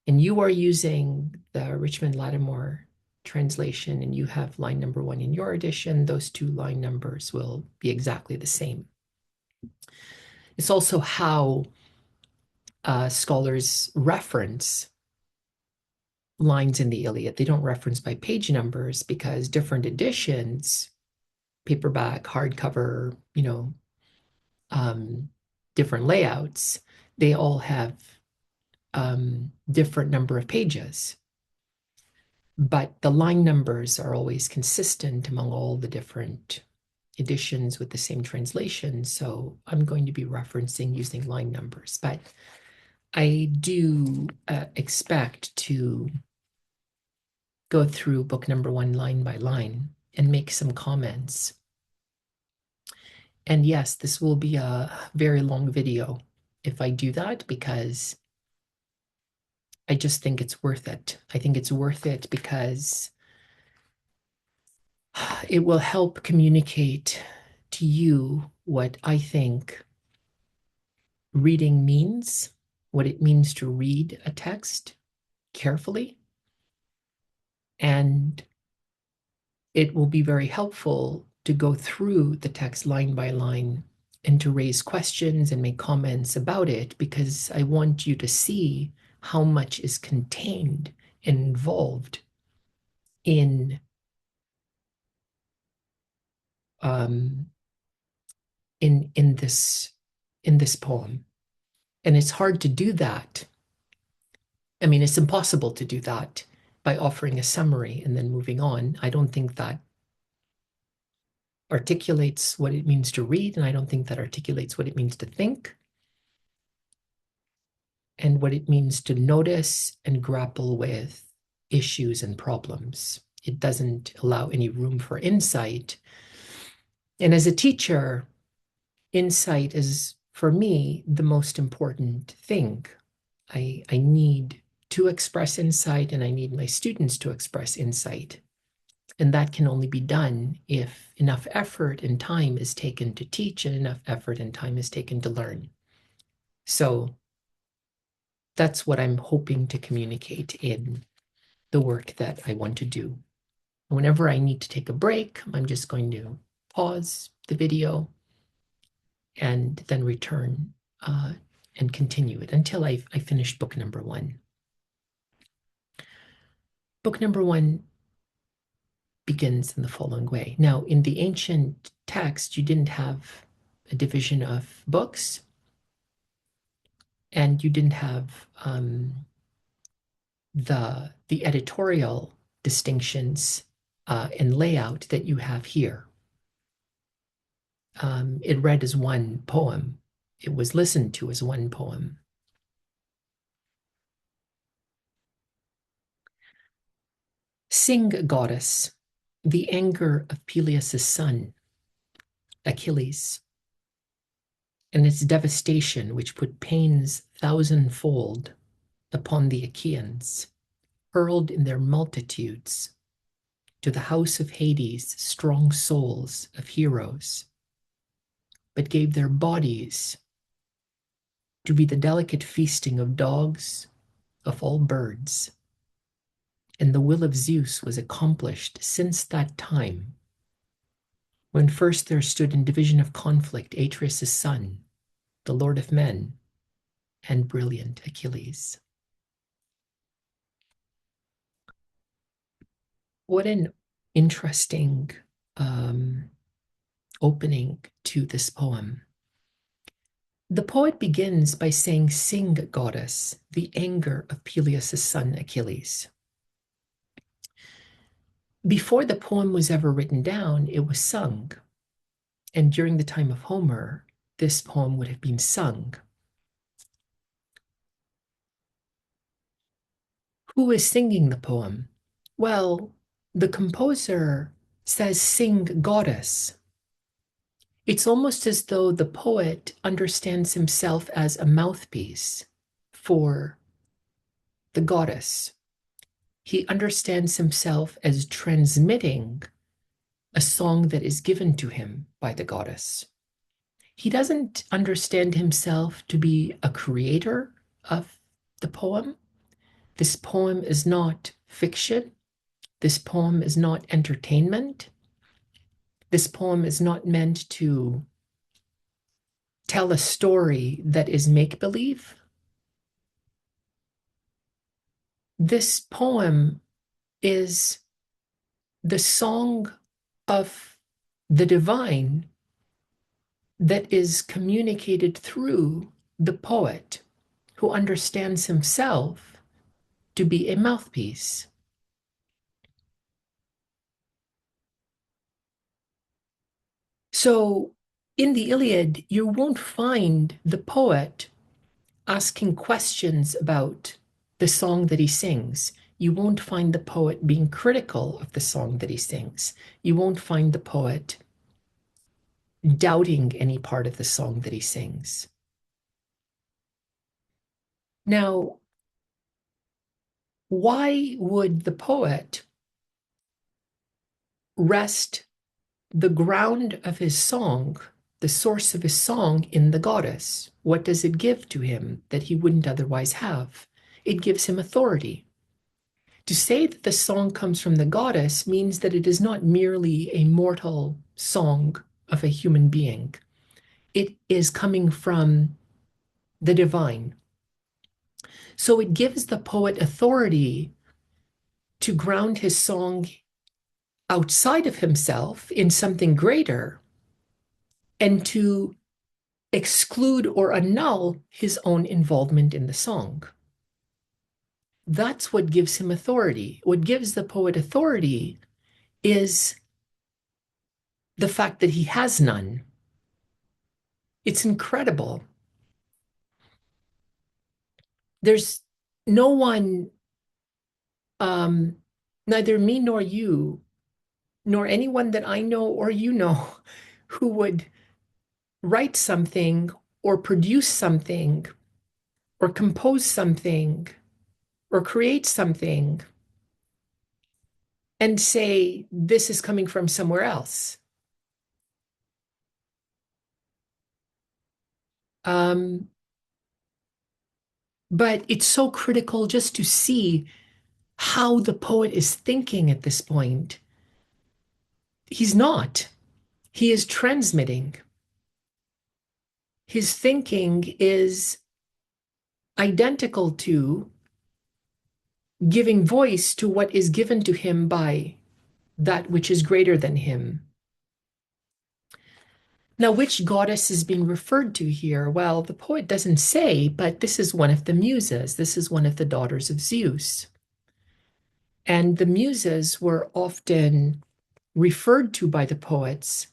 and you are using the Richmond Lattimore translation, and you have line number one in your edition, those two line numbers will be exactly the same. It's also how scholars reference lines in the Iliad. They don't reference by page numbers because different editions, paperback, hardcover, different layouts, they all have different number of pages. But the line numbers are always consistent among all the different editions with the same translation. So I'm going to be referencing using line numbers, but I do expect to go through book number one line by line and make some comments. And yes, this will be a very long video if I do that, because I just think it's worth it. I think it's worth it because it will help communicate to you what I think reading means, what it means to read a text carefully. And it will be very helpful to go through the text line by line and to raise questions and make comments about it, because I want you to see how much is contained and involved in um, in this poem. And it's hard to do that. I mean, it's impossible to do that by offering a summary and then moving on. I don't think that articulates what it means to read, and I don't think that articulates what it means to think, and what it means to notice and grapple with issues and problems. It doesn't allow any room for insight. And as a teacher, insight is, for me, the most important thing. I need to express insight, and I need my students to express insight. And that can only be done if enough effort and time is taken to teach and enough effort and time is taken to learn. So that's what I'm hoping to communicate in the work that I want to do. Whenever I need to take a break, I'm just going to pause the video and then return and continue it until I finish book number one. Book number one begins in the following way. Now, in the ancient text, you didn't have a division of books, and you didn't have the editorial distinctions and layout that you have here. It read as one poem. It was listened to as one poem. Sing, goddess, the anger of Peleus' son, Achilles, and its devastation which put pains thousandfold upon the Achaians, hurled in their multitudes to the house of Hades strong souls of heroes, but gave their bodies to be the delicate feasting of dogs, of all birds. And the will of Zeus was accomplished since that time, when first there stood in division of conflict Atreus' son, the lord of men, and brilliant Achilles. What an interesting opening to this poem. The poet begins by saying, "Sing, goddess, the anger of Peleus' son Achilles." Before the poem was ever written down, it was sung. And during the time of Homer, this poem would have been sung. Who is singing the poem? Well, the composer says, "Sing, goddess." It's almost as though the poet understands himself as a mouthpiece for the goddess. He understands himself as transmitting a song that is given to him by the goddess. He doesn't understand himself to be a creator of the poem. This poem is not fiction. This poem is not entertainment. This poem is not meant to tell a story that is make-believe. This poem is the song of the divine that is communicated through the poet, who understands himself to be a mouthpiece. So in the Iliad, you won't find the poet asking questions about the song that he sings. you won't find the poet being critical of the song that he sings. You won't find the poet doubting any part of the song that he sings. Now, why would the poet rest the ground of his song, the source of his song, in the goddess? What does it give to him that he wouldn't otherwise have? It gives him authority. To say that the song comes from the goddess means that it is not merely a mortal song of a human being. It is coming from the divine. So it gives the poet authority to ground his song outside of himself in something greater and to exclude or annul his own involvement in the song. That's what gives him authority. What gives the poet authority is the fact that he has none. It's incredible. There's no one, um, neither me nor you, nor anyone that I know or you know, who would write something or produce something or compose something or create something and say, this is coming from somewhere else. Um, but it's so critical just to see how the poet is thinking at this point. He's not. He is transmitting. His thinking is identical to giving voice to what is given to him by that which is greater than him. Now, which goddess is being referred to here? Well, the poet doesn't say, but this is one of the muses. This is one of the daughters of Zeus. And the muses were often referred to by the poets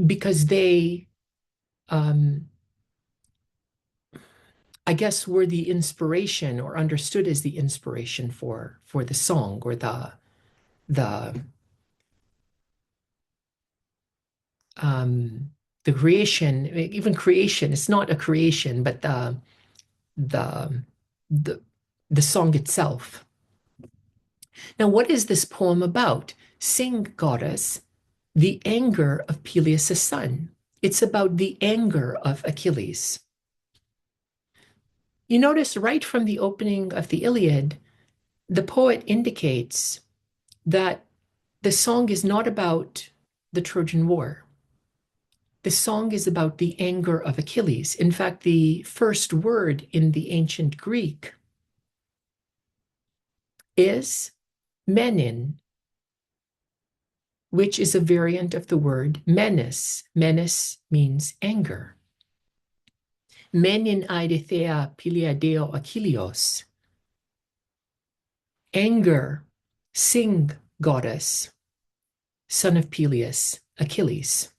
because they, I guess, were the inspiration or understood as the inspiration for the song or the the creation, even creation. It's not a creation, but the the the song itself. Now, what is this poem about? Sing, goddess, the anger of Peleus' son. It's about the anger of Achilles. You notice right from the opening of the Iliad, the poet indicates that the song is not about the Trojan War. The song is about the anger of Achilles. In fact, the first word in the ancient Greek is menin, which is a variant of the word menis. Menis means anger. Menin aidethea Piliadeo Achilleos. Anger, sing, goddess, son of Peleus, Achilles.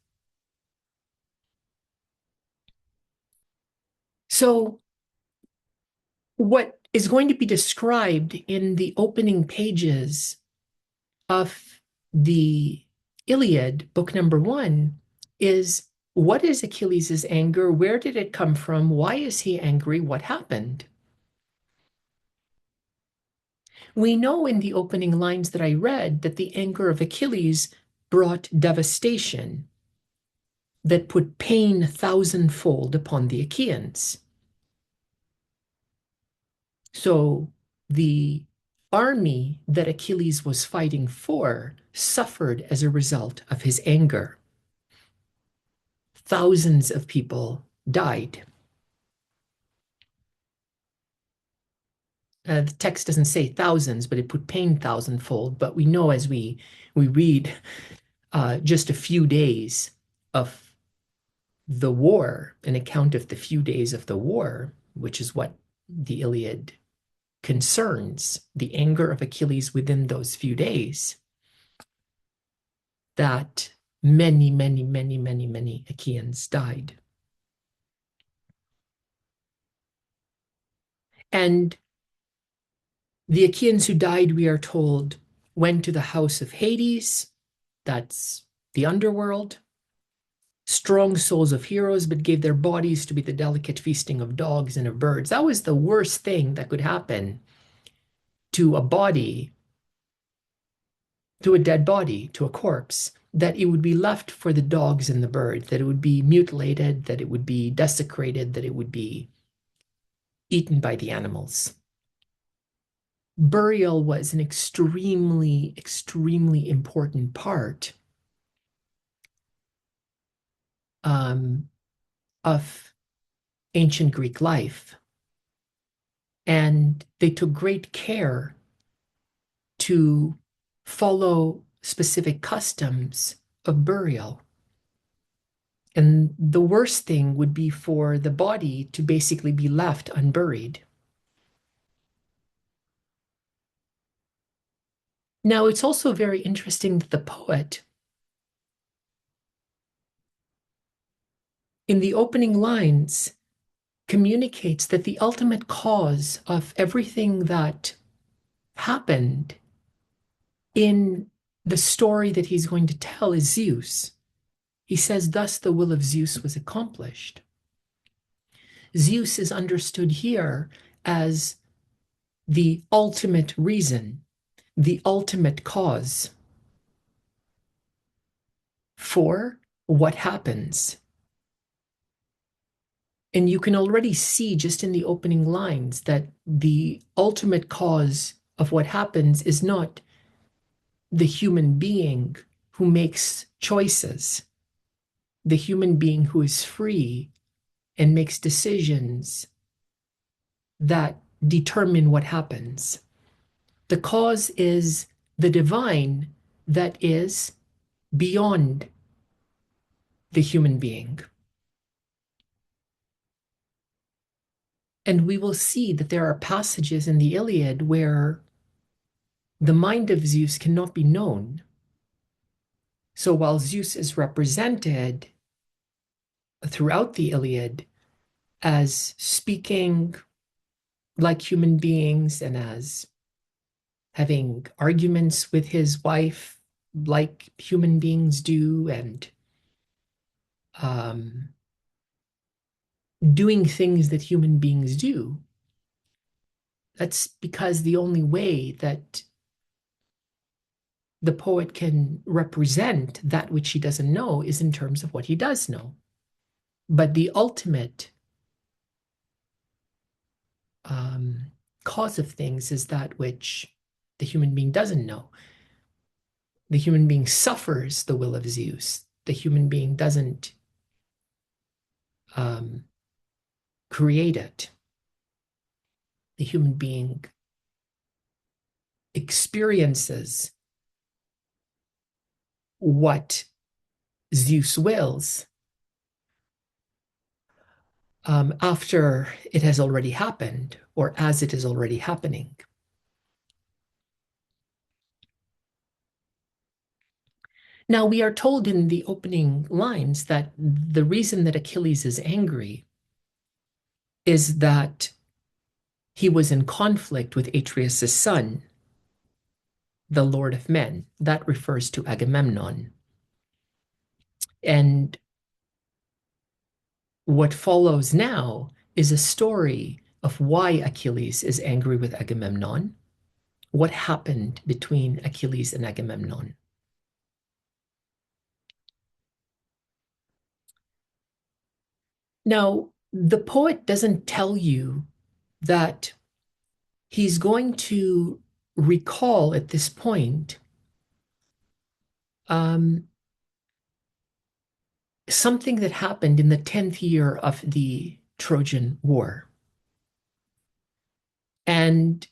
So, what is going to be described in the opening pages of the Iliad, book number 1, is what is Achilles' anger? Where did it come from? Why is he angry? What happened? We know in the opening lines that I read that the anger of Achilles brought devastation that put pain thousandfold upon the Achaeans. So the army that Achilles was fighting for suffered as a result of his anger. Thousands of people died. The text doesn't say thousands, but it put pain thousandfold. But we know as we read just a few days of the war, an account of the few days of the war, which is what the Iliad concerns, the anger of Achilles within those few days, that many, many, many, many, many Achaeans died. And The Achaians who died, we are told, went to the house of Hades, that's the underworld, strong souls of heroes, but gave their bodies to be the delicate feasting of dogs and of birds. That was the worst thing that could happen to a body, to a dead body, to a corpse, that it would be left for the dogs and the birds, that it would be mutilated, that it would be desecrated, that it would be eaten by the animals. Burial was an extremely, extremely important part um, of ancient Greek life. And they took great care to follow specific customs of burial. And the worst thing would be for the body to basically be left unburied. Now, it's also very interesting that the poet, in the opening lines, communicates that the ultimate cause of everything that happened in the story that he's going to tell is Zeus. He says, thus the will of Zeus was accomplished. Zeus is understood here as the ultimate reason, the ultimate cause for what happens. And you can already see just in the opening lines that the ultimate cause of what happens is not the human being who makes choices, the human being who is free and makes decisions that determine what happens. The cause is the divine that is beyond the human being. And we will see that there are passages in the Iliad where the mind of Zeus cannot be known. So while Zeus is represented throughout the Iliad as speaking like human beings and as having arguments with his wife like human beings do, and um, doing things that human beings do, that's because the only way that the poet can represent that which he doesn't know is in terms of what he does know. But the ultimate um, cause of things is that which the human being doesn't know. The human being suffers the will of Zeus. The human being doesn't um, create it. The human being experiences what Zeus wills after it has already happened or as it is already happening. Now, we are told in the opening lines that the reason that Achilles is angry is that he was in conflict with Atreus' son, the Lord of Men. That refers to Agamemnon. And what follows now is a story of why Achilles is angry with Agamemnon, what happened between Achilles and Agamemnon. Now, the poet doesn't tell you that he's going to recall at this point um, something that happened in the 10th year of the Trojan War. And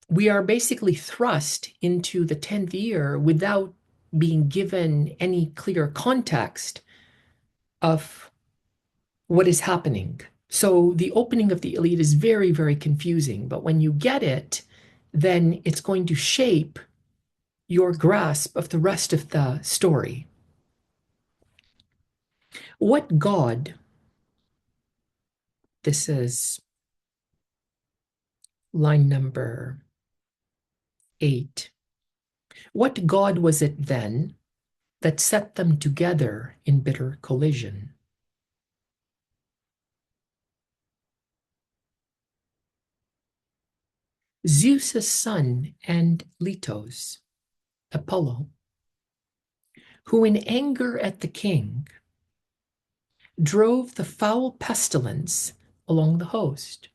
we are basically thrust into the 10th year without being given any clear context of what is happening. So the opening of the Iliad is very, very confusing. But when you get it, then it's going to shape your grasp of the rest of the story. What god, this is line number 8. What god was it then that set them together in bitter collision? Zeus's son and Letos, Apollo, who in anger at the king drove the foul pestilence along the host.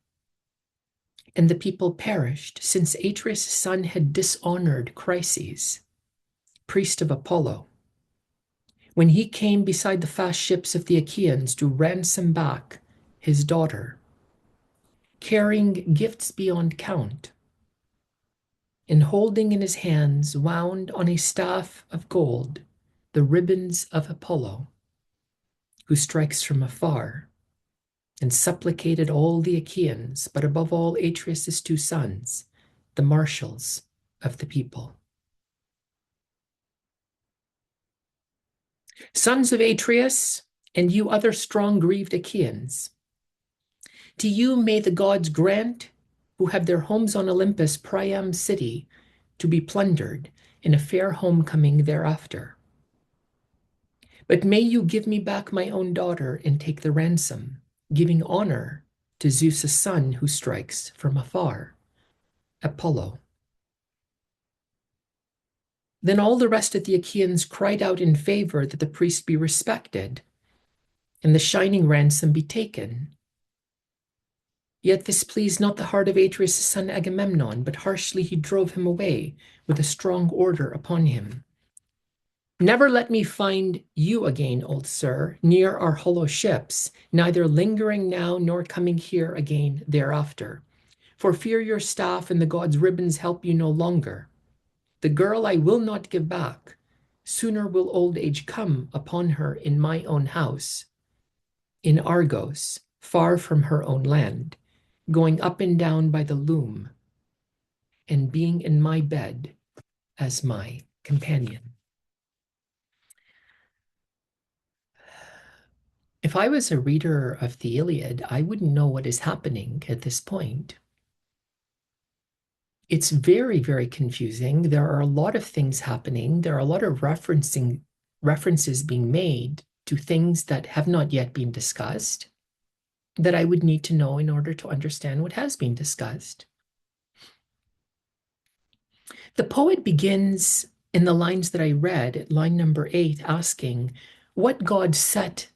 And the people perished, since Atreus' son had dishonored Chryses, priest of Apollo, when he came beside the fast ships of the Achaeans to ransom back his daughter, carrying gifts beyond count, and holding in his hands, wound on a staff of gold, the ribbons of Apollo, who strikes from afar, and supplicated all the Achaeans, but above all Atreus' two sons, the marshals of the people. Sons of Atreus, and you other strong grieved Achaeans, to you may the gods grant, who have their homes on Olympus, Priam's city, to be plundered, in a fair homecoming thereafter. But may you give me back my own daughter and take the ransom, giving honor to Zeus' son who strikes from afar, Apollo. Then all the rest of the Achaeans cried out in favor that the priest be respected and the shining ransom be taken. Yet this pleased not the heart of Atreus' son Agamemnon, but harshly he drove him away with a strong order upon him. Never let me find you again, old sir, near our hollow ships, neither lingering now nor coming here again thereafter. For fear your staff and the gods' ribbons help you no longer. The girl I will not give back. Sooner will old age come upon her in my own house, in Argos, far from her own land, going up and down by the loom, and being in my bed as my companion. If I was a reader of the Iliad, I wouldn't know what is happening at this point. It's very, very confusing. There are a lot of things happening. There are a lot of references being made to things that have not yet been discussed that I would need to know in order to understand what has been discussed. The poet begins in the lines that I read at line number 8, asking, what god set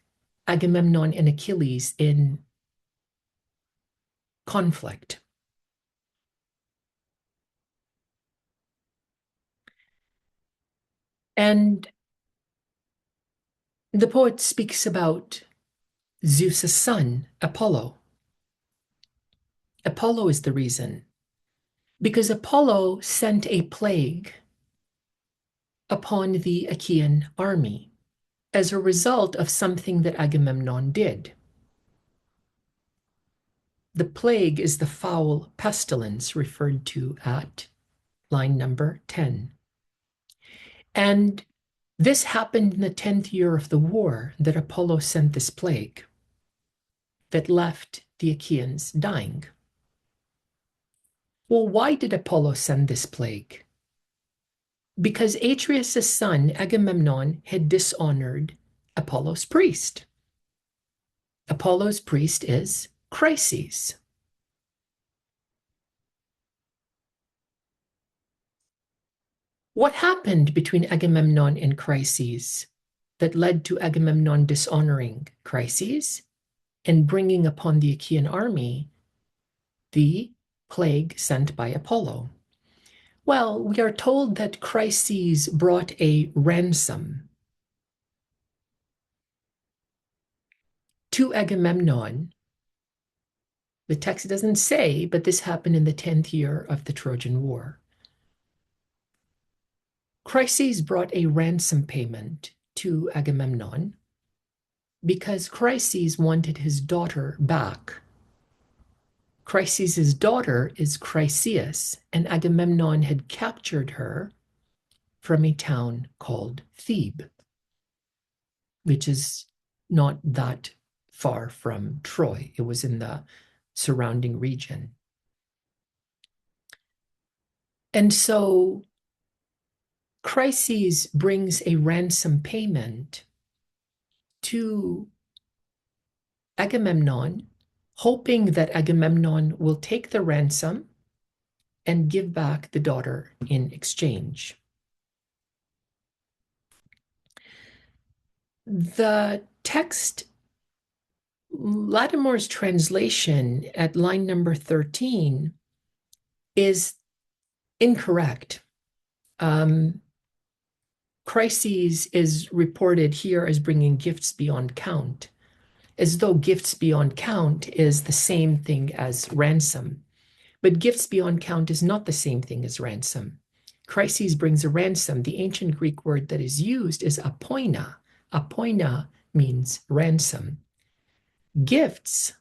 Agamemnon and Achilles in conflict? And the poet speaks about Zeus' son, Apollo. Apollo is the reason, because Apollo sent a plague upon the Achaean army as a result of something that Agamemnon did. The plague is the foul pestilence referred to at line number 10. And this happened in the 10th year of the war that Apollo sent this plague that left the Achaeans dying. Well, why did Apollo send this plague? Because Atreus' son, Agamemnon, had dishonored Apollo's priest. Apollo's priest is Chryses. What happened between Agamemnon and Chryses that led to Agamemnon dishonoring Chryses and bringing upon the Achaean army the plague sent by Apollo? Well, we are told that Chryses brought a ransom to Agamemnon. The text doesn't say, but this happened in the 10th year of the Trojan War. Chryses brought a ransom payment to Agamemnon because Chryses wanted his daughter back. Chryses' daughter is Chryseis, and Agamemnon had captured her from a town called Thebe, which is not that far from Troy. It was in the surrounding region. And so Chryses brings a ransom payment to Agamemnon, hoping that Agamemnon will take the ransom and give back the daughter in exchange. The text, Latimore's translation at line number 13, is incorrect. Chryses is reported here as bringing gifts beyond count, as though gifts beyond count is the same thing as ransom. But gifts beyond count is not the same thing as ransom. Chryses brings a ransom. The ancient Greek word that is used is apoina. Apoina means ransom. Gifts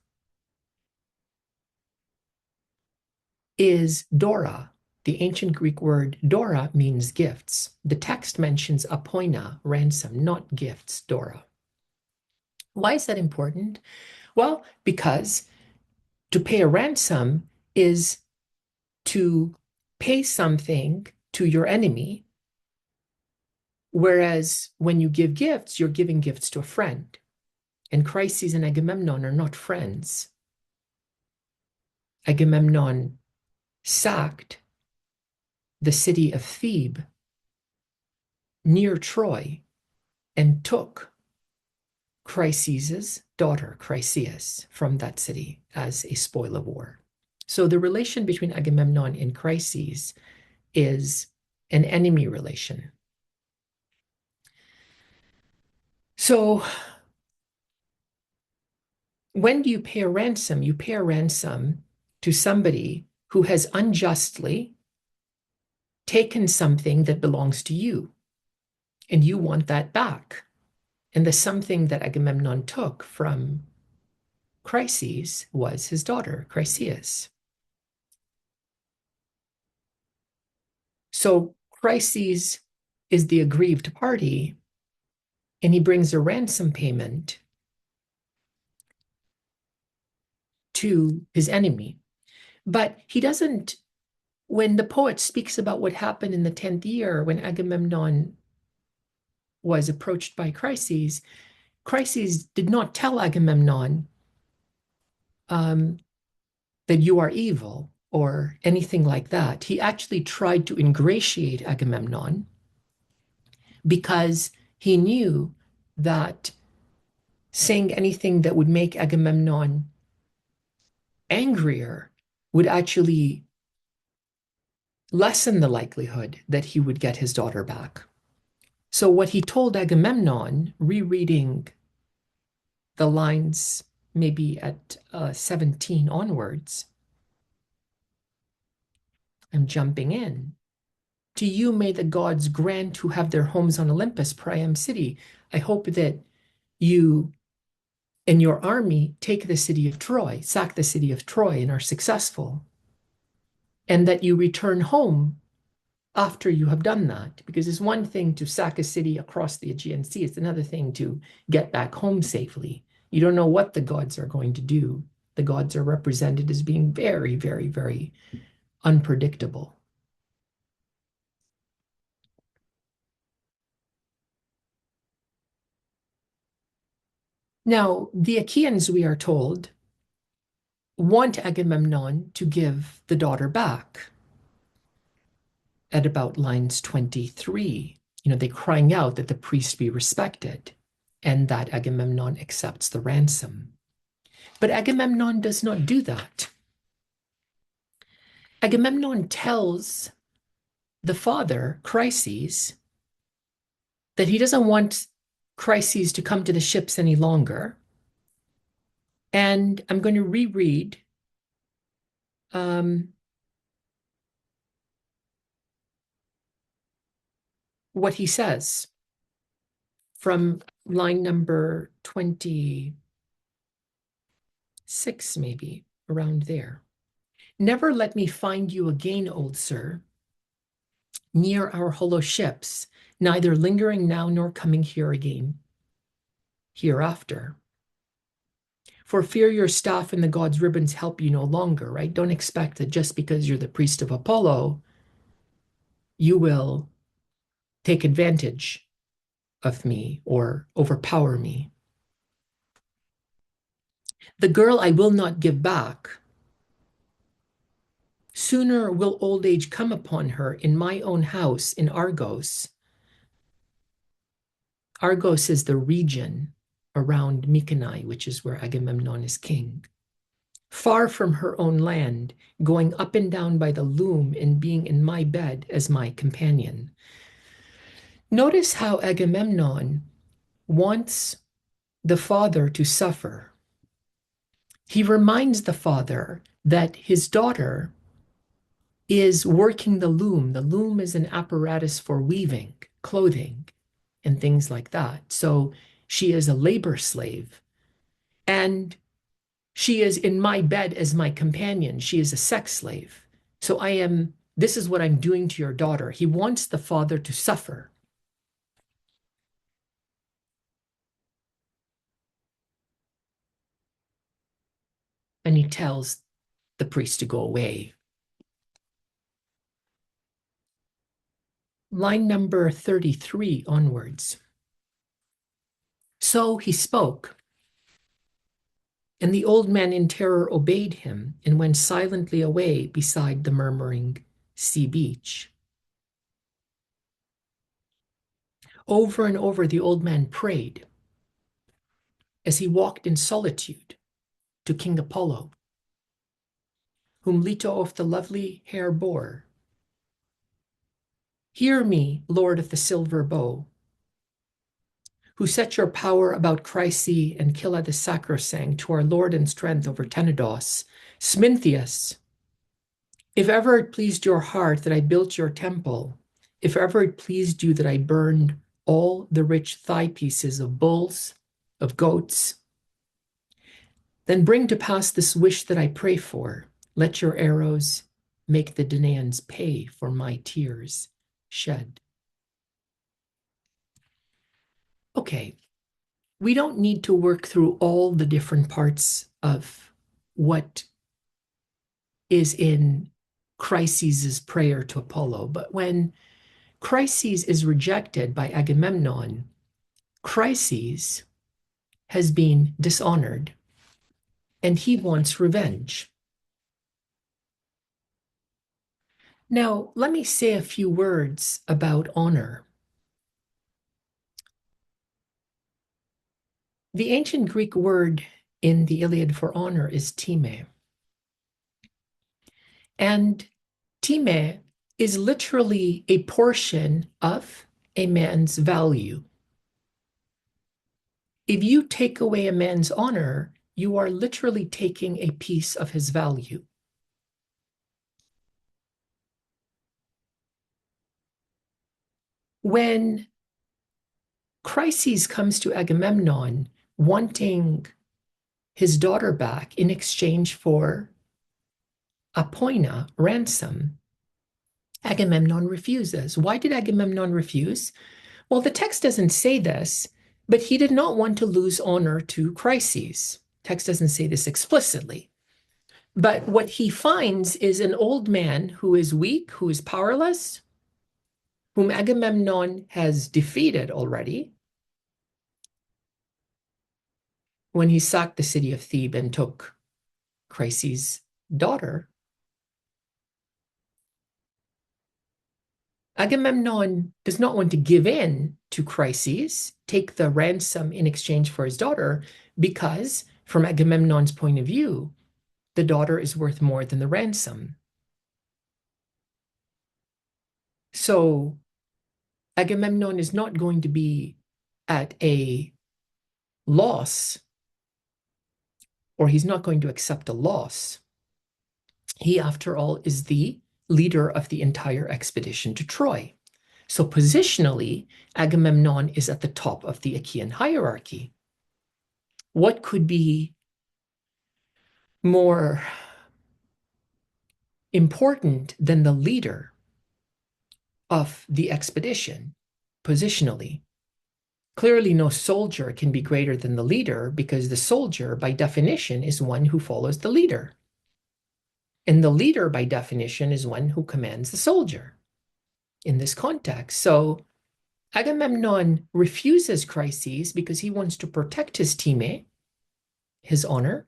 is dora. The ancient Greek word dora means gifts. The text mentions apoina, ransom, not gifts, dora. Why is that important? Well, because to pay a ransom is to pay something to your enemy, whereas when you give gifts, you're giving gifts to a friend. And Chryses and Agamemnon are not friends. Agamemnon sacked the city of Thebes near Troy and took Chryses' daughter, Chryseis, from that city as a spoil of war. So the relation between Agamemnon and Chryses is an enemy relation. So when do you pay a ransom? You pay a ransom to somebody who has unjustly taken something that belongs to you, and you want that back. And the something that Agamemnon took from Chryses was his daughter, Chryseis. So Chryses is the aggrieved party, and he brings a ransom payment to his enemy. But he doesn't, when the poet speaks about what happened in the 10th year, when Agamemnon was approached by Chryses, Chryses did not tell Agamemnon that you are evil or anything like that. He actually tried to ingratiate Agamemnon because he knew that saying anything that would make Agamemnon angrier would actually lessen the likelihood that he would get his daughter back. So what he told Agamemnon, rereading the lines maybe at 17 onwards, I'm jumping in. To you may the gods grant who have their homes on Olympus, Priam city. I hope that you and your army take the city of Troy, sack the city of Troy, and are successful, and that you return home after you have done that. Because it's one thing to sack a city across the Aegean Sea, it's another thing to get back home safely. You don't know what the gods are going to do. The gods are represented as being very, very, very unpredictable. Now, the Achaeans, we are told, want Agamemnon to give the daughter back at about lines 23. They're crying out that the priest be respected and that Agamemnon accepts the ransom. But Agamemnon does not do that. Agamemnon tells the father, Chryses, that he doesn't want Chryses to come to the ships any longer. And I'm going to reread what he says from line number 26, maybe, around there. Never let me find you again, old sir, near our hollow ships, neither lingering now nor coming here again hereafter. For fear your staff and the gods' ribbons help you no longer, right? Don't expect that just because you're the priest of Apollo, you will take advantage of me or overpower me. The girl I will not give back. Sooner will old age come upon her in my own house in Argos. Argos is the region around Mycenae, which is where Agamemnon is king. Far from her own land, going up and down by the loom and being in my bed as my companion. Notice how Agamemnon wants the father to suffer. He reminds the father that his daughter is working the loom. The loom is an apparatus for weaving clothing and things like that. So she is a labor slave. And she is in my bed as my companion. She is a sex slave. So this is what I'm doing to your daughter. He wants the father to suffer. And he tells the priest to go away. Line number 33 onwards. So he spoke, and the old man in terror obeyed him and went silently away beside the murmuring sea beach. Over and over the old man prayed as he walked in solitude to King Apollo, whom Leto of the lovely hair bore. Hear me, Lord of the silver bow, who set your power about Chryse and Killa the sacrosanct, to our Lord and strength over Tenedos, Smintheus. If ever it pleased your heart that I built your temple, if ever it pleased you that I burned all the rich thigh pieces of bulls, of goats, then bring to pass this wish that I pray for. Let your arrows make the Danaans pay for my tears shed. Okay, we don't need to work through all the different parts of what is in Chryses' prayer to Apollo, but when Chryses is rejected by Agamemnon, Chryses has been dishonored and he wants revenge. Now, let me say a few words about honor. The ancient Greek word in the Iliad for honor is time. And time is literally a portion of a man's value. If you take away a man's honor, you are literally taking a piece of his value. When Chryses comes to Agamemnon wanting his daughter back in exchange for a poina, ransom, Agamemnon refuses. Why did Agamemnon refuse? Well, the text doesn't say this, but he did not want to lose honor to Chryses. Text doesn't say this explicitly. But what he finds is an old man who is weak, who is powerless, whom Agamemnon has defeated already when he sacked the city of Thebes and took Chryses' daughter. Agamemnon does not want to give in to Chryses, take the ransom in exchange for his daughter, because from Agamemnon's point of view, the daughter is worth more than the ransom. So Agamemnon is not going to be at a loss, or he's not going to accept a loss. He, after all, is the leader of the entire expedition to Troy. So positionally, Agamemnon is at the top of the Achaean hierarchy. What could be more important than the leader of the expedition, positionally? Clearly, no soldier can be greater than the leader, because the soldier, by definition, is one who follows the leader. And the leader, by definition, is one who commands the soldier. in this context. So Agamemnon refuses Chryses because he wants to protect his teammate, his honor.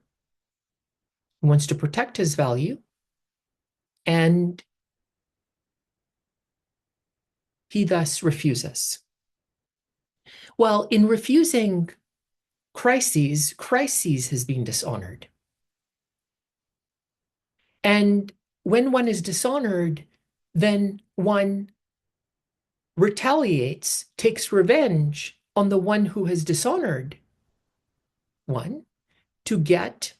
He wants to protect his value. And he thus refuses. Well, in refusing Chryses, Chryses has been dishonored. And when one is dishonored, then one retaliates, takes revenge on the one who has dishonored one to get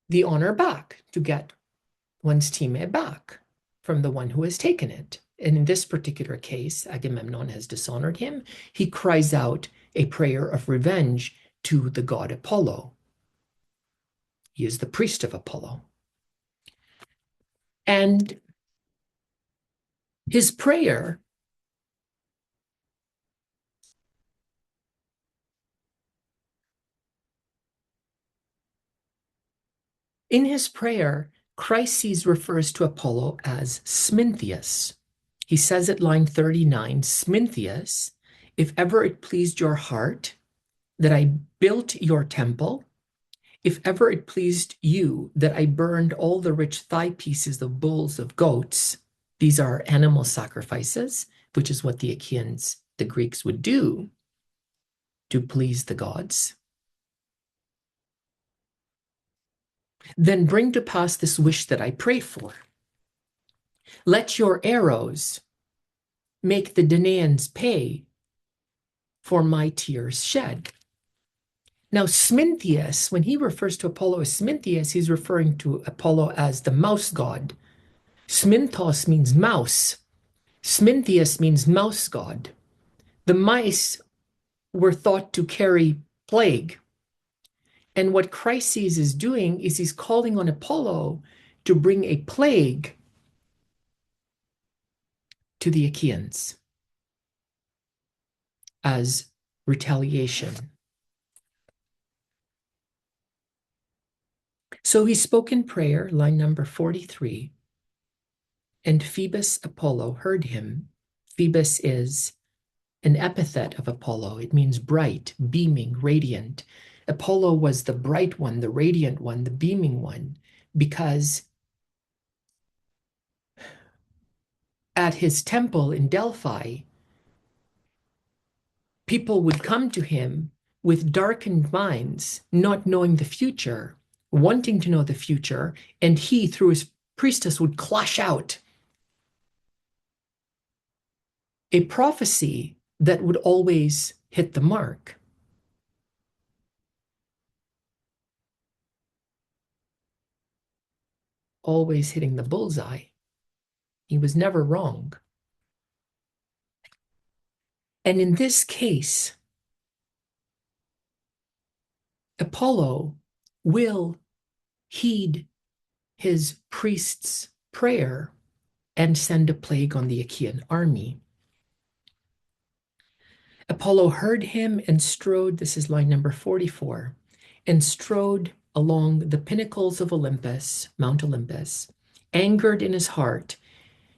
the honor back, to get one's teammate back from the one who has taken it. And in this particular case, Agamemnon has dishonored him. He cries out a prayer of revenge to the god Apollo. He is the priest of Apollo. And his prayer in his prayer, Chryses refers to Apollo as Smintheus. He says at line 39, Smintheus, if ever it pleased your heart that I built your temple, if ever it pleased you that I burned all the rich thigh pieces of bulls of goats, these are animal sacrifices, which is what the Achaeans, the Greeks, would do to please the gods, then bring to pass this wish that I pray for. Let your arrows make the Danaans pay for my tears shed. Now, Smintheus, when he refers to Apollo as Smintheus, he's referring to Apollo as the mouse god. Sminthos means mouse. Smintheus means mouse god. The mice were thought to carry plague. And what Chryses is doing is he's calling on Apollo to bring a plague to the Achaeans as retaliation. So he spoke in prayer, line number 43, and Phoebus Apollo heard him. Phoebus is an epithet of Apollo. It means bright, beaming, radiant. Apollo was the bright one, the radiant one, the beaming one, because at his temple in Delphi, people would come to him with darkened minds, not knowing the future, wanting to know the future, and he, through his priestess, would clash out a prophecy that would always hit the mark. Always hitting the bullseye. He was never wrong. And in this case, Apollo will heed his priest's prayer and send a plague on the Achaean army. Apollo heard him and strode, this is line number 44, and strode along the pinnacles of Olympus, Mount Olympus, angered in his heart,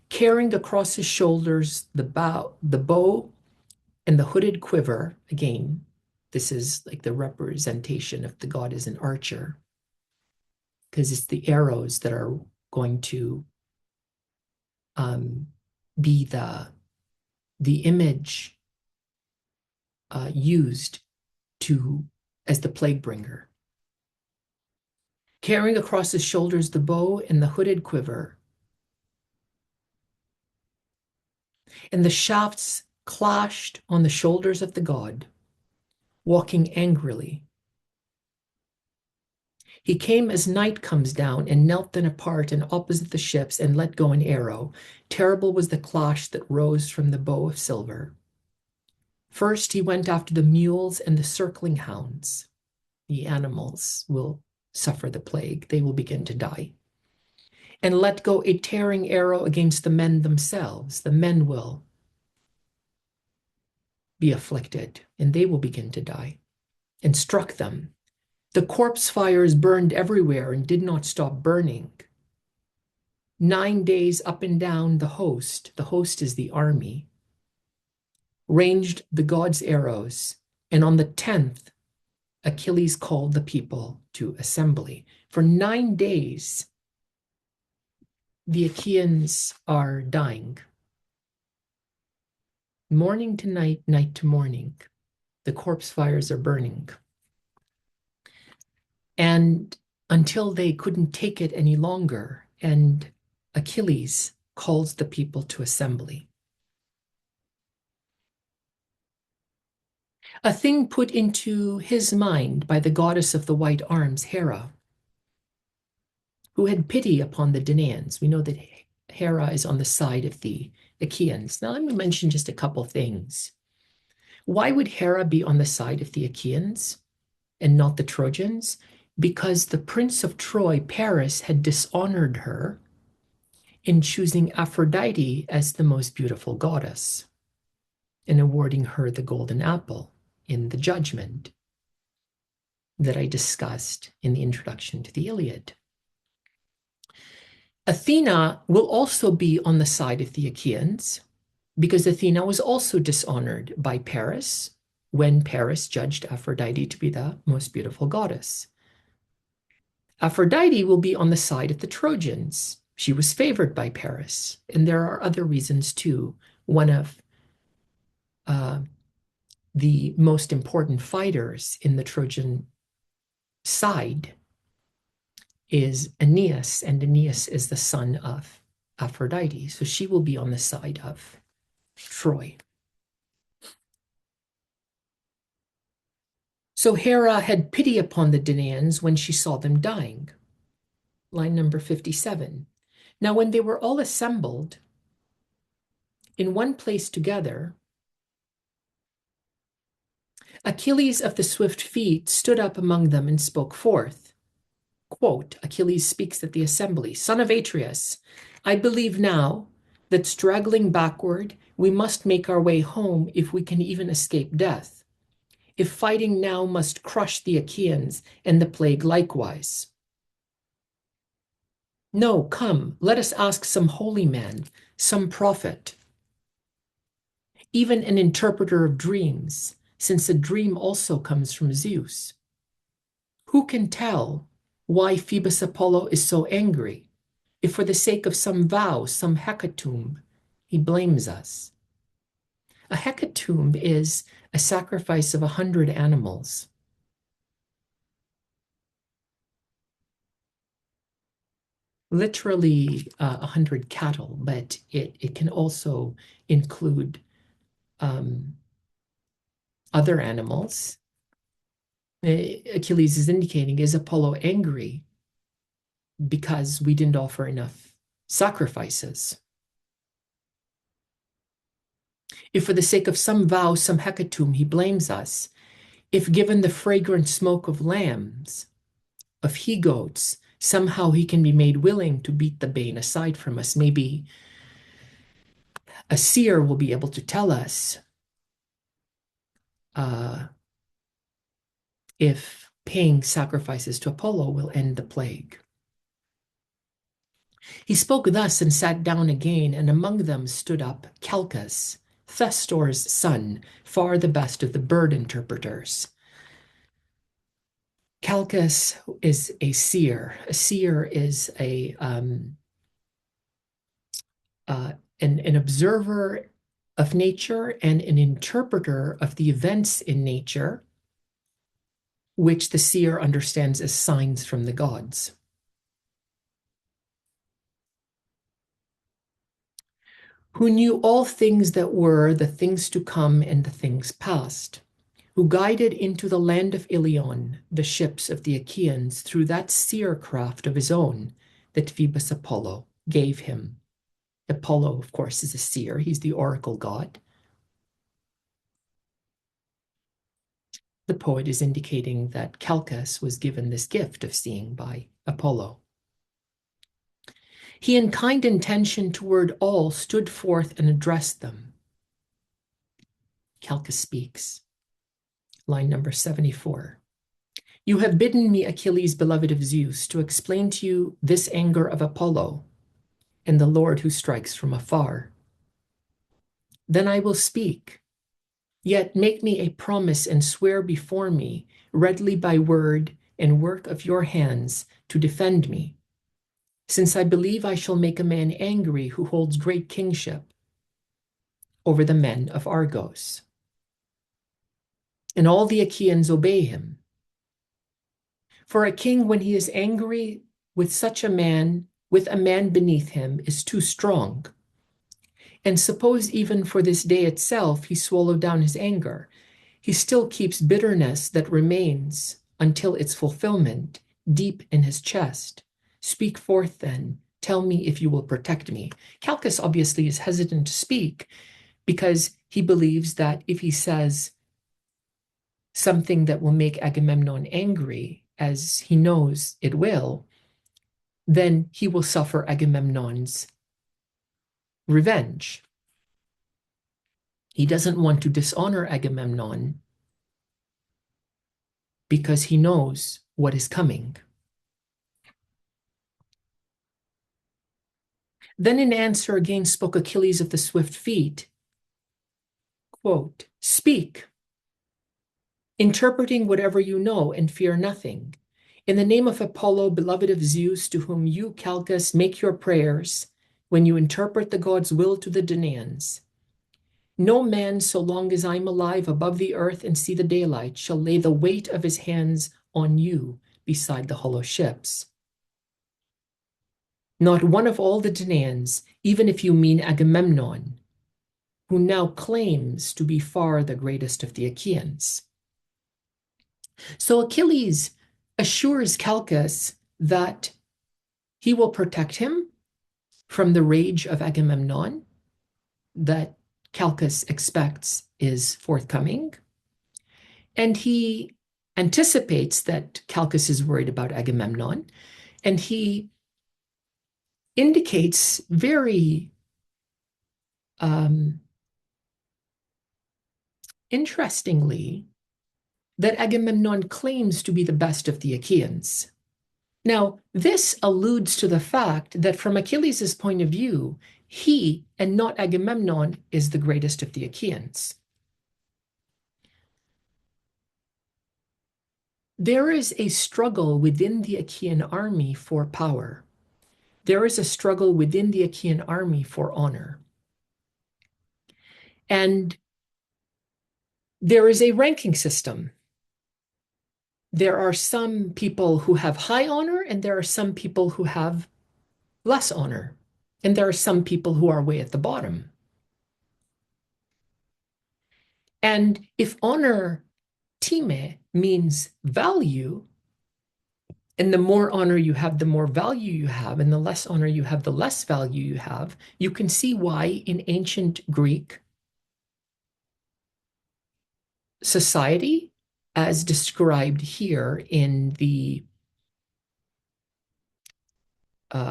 carrying across his shoulders the bow and the hooded quiver. Again, this is like the representation of the god as an archer, because it's the arrows that are going to be the image used as the plague bringer. Carrying across his shoulders the bow and the hooded quiver, and the shafts clashed on the shoulders of the god, walking angrily. He came as night comes down and knelt then apart and opposite the ships and let go an arrow. Terrible was the clash that rose from the bow of silver. First he went after the mules and the circling hounds. The animals will suffer the plague. They will begin to die. And let go a tearing arrow against the men themselves. The men will be afflicted, and they will begin to die, and struck them. The corpse fires burned everywhere and did not stop burning. 9 days up and down the host is the army, ranged the gods' arrows, and on the 10th, Achilles called the people to assembly. For 9 days, the Achaeans are dying. Morning to night, night to morning, the corpse fires are burning. And until they couldn't take it any longer, and Achilles calls the people to assembly. A thing put into his mind by the goddess of the white arms, Hera, who had pity upon the Danaans. We know that Hera is on the side of the Achaeans. Now, let me mention just a couple things. Why would Hera be on the side of the Achaeans and not the Trojans? Because the prince of Troy, Paris, had dishonored her in choosing Aphrodite as the most beautiful goddess and awarding her the golden apple in the judgment that I discussed in the introduction to the Iliad. Athena will also be on the side of the Achaeans because Athena was also dishonored by Paris when Paris judged Aphrodite to be the most beautiful goddess. Aphrodite will be on the side of the Trojans. She was favored by Paris, and there are other reasons too. One of the most important fighters in the Trojan side is Aeneas, and Aeneas is the son of Aphrodite, so she will be on the side of Troy. So Hera had pity upon the Danaans when she saw them dying. Line number 57. Now, when they were all assembled in one place together, Achilles of the swift feet stood up among them and spoke forth. Quote, Achilles speaks at the assembly, Son of Atreus, I believe now that straggling backward, we must make our way home if we can even escape death. If fighting now must crush the Achaeans and the plague likewise. No, come, let us ask some holy man, some prophet, even an interpreter of dreams, since a dream also comes from Zeus. Who can tell why Phoebus Apollo is so angry, if for the sake of some vow, some hecatomb, he blames us? A hecatomb is a sacrifice of 100 animals. Literally 100 cattle, but it can also include other animals. Achilles is indicating, is Apollo angry because we didn't offer enough sacrifices? If for the sake of some vow, some hecatomb, he blames us, if given the fragrant smoke of lambs, of he-goats, somehow he can be made willing to beat the bane aside from us. Maybe a seer will be able to tell us if paying sacrifices to Apollo will end the plague. He spoke thus and sat down again, and among them stood up Calchas, Thestor's son, far the best of the bird interpreters. Calchas is a seer. A seer is an observer of nature and an interpreter of the events in nature, which the seer understands as signs from the gods. Who knew all things that were, the things to come, and the things past, who guided into the land of Ilion the ships of the Achaeans through that seer craft of his own that Phoebus Apollo gave him. Apollo, of course, is a seer. He's the oracle god. The poet is indicating that Calchas was given this gift of seeing by Apollo. He in kind intention toward all stood forth and addressed them. Calchas speaks. Line number 74. You have bidden me, Achilles, beloved of Zeus, to explain to you this anger of Apollo, and the Lord who strikes from afar. Then I will speak. Yet make me a promise and swear before me, readily by word and work of your hands, to defend me. Since I believe I shall make a man angry who holds great kingship over the men of Argos. And all the Achaeans obey him. For a king, when he is angry with such a man, with a man beneath him, is too strong. And suppose even for this day itself he swallowed down his anger, he still keeps bitterness that remains until its fulfillment deep in his chest. Speak forth then, tell me if you will protect me. Calchas obviously is hesitant to speak because he believes that if he says something that will make Agamemnon angry, as he knows it will, then he will suffer Agamemnon's revenge. He doesn't want to dishonor Agamemnon because he knows what is coming. Then in answer again spoke Achilles of the swift feet, quote, "Speak, interpreting whatever you know, and fear nothing. In the name of Apollo, beloved of Zeus, to whom you, Calchas, make your prayers, when you interpret the god's will to the Danaans, no man, so long as I'm alive above the earth and see the daylight, shall lay the weight of his hands on you beside the hollow ships. Not one of all the Danaans, even if you mean Agamemnon, who now claims to be far the greatest of the Achaeans." So Achilles assures Calchas that he will protect him from the rage of Agamemnon that Calchas expects is forthcoming. And he anticipates that Calchas is worried about Agamemnon, and he indicates very interestingly that Agamemnon claims to be the best of the Achaeans. Now, this alludes to the fact that from Achilles' point of view, he and not Agamemnon is the greatest of the Achaeans. There is a struggle within the Achaean army for power. There is a struggle within the Achaean army for honor. And there is a ranking system. There are some people who have high honor, and there are some people who have less honor. And there are some people who are way at the bottom. And if honor, time, means value, and the more honor you have, the more value you have, and the less honor you have, the less value you have, you can see why in ancient Greek society, as described here in the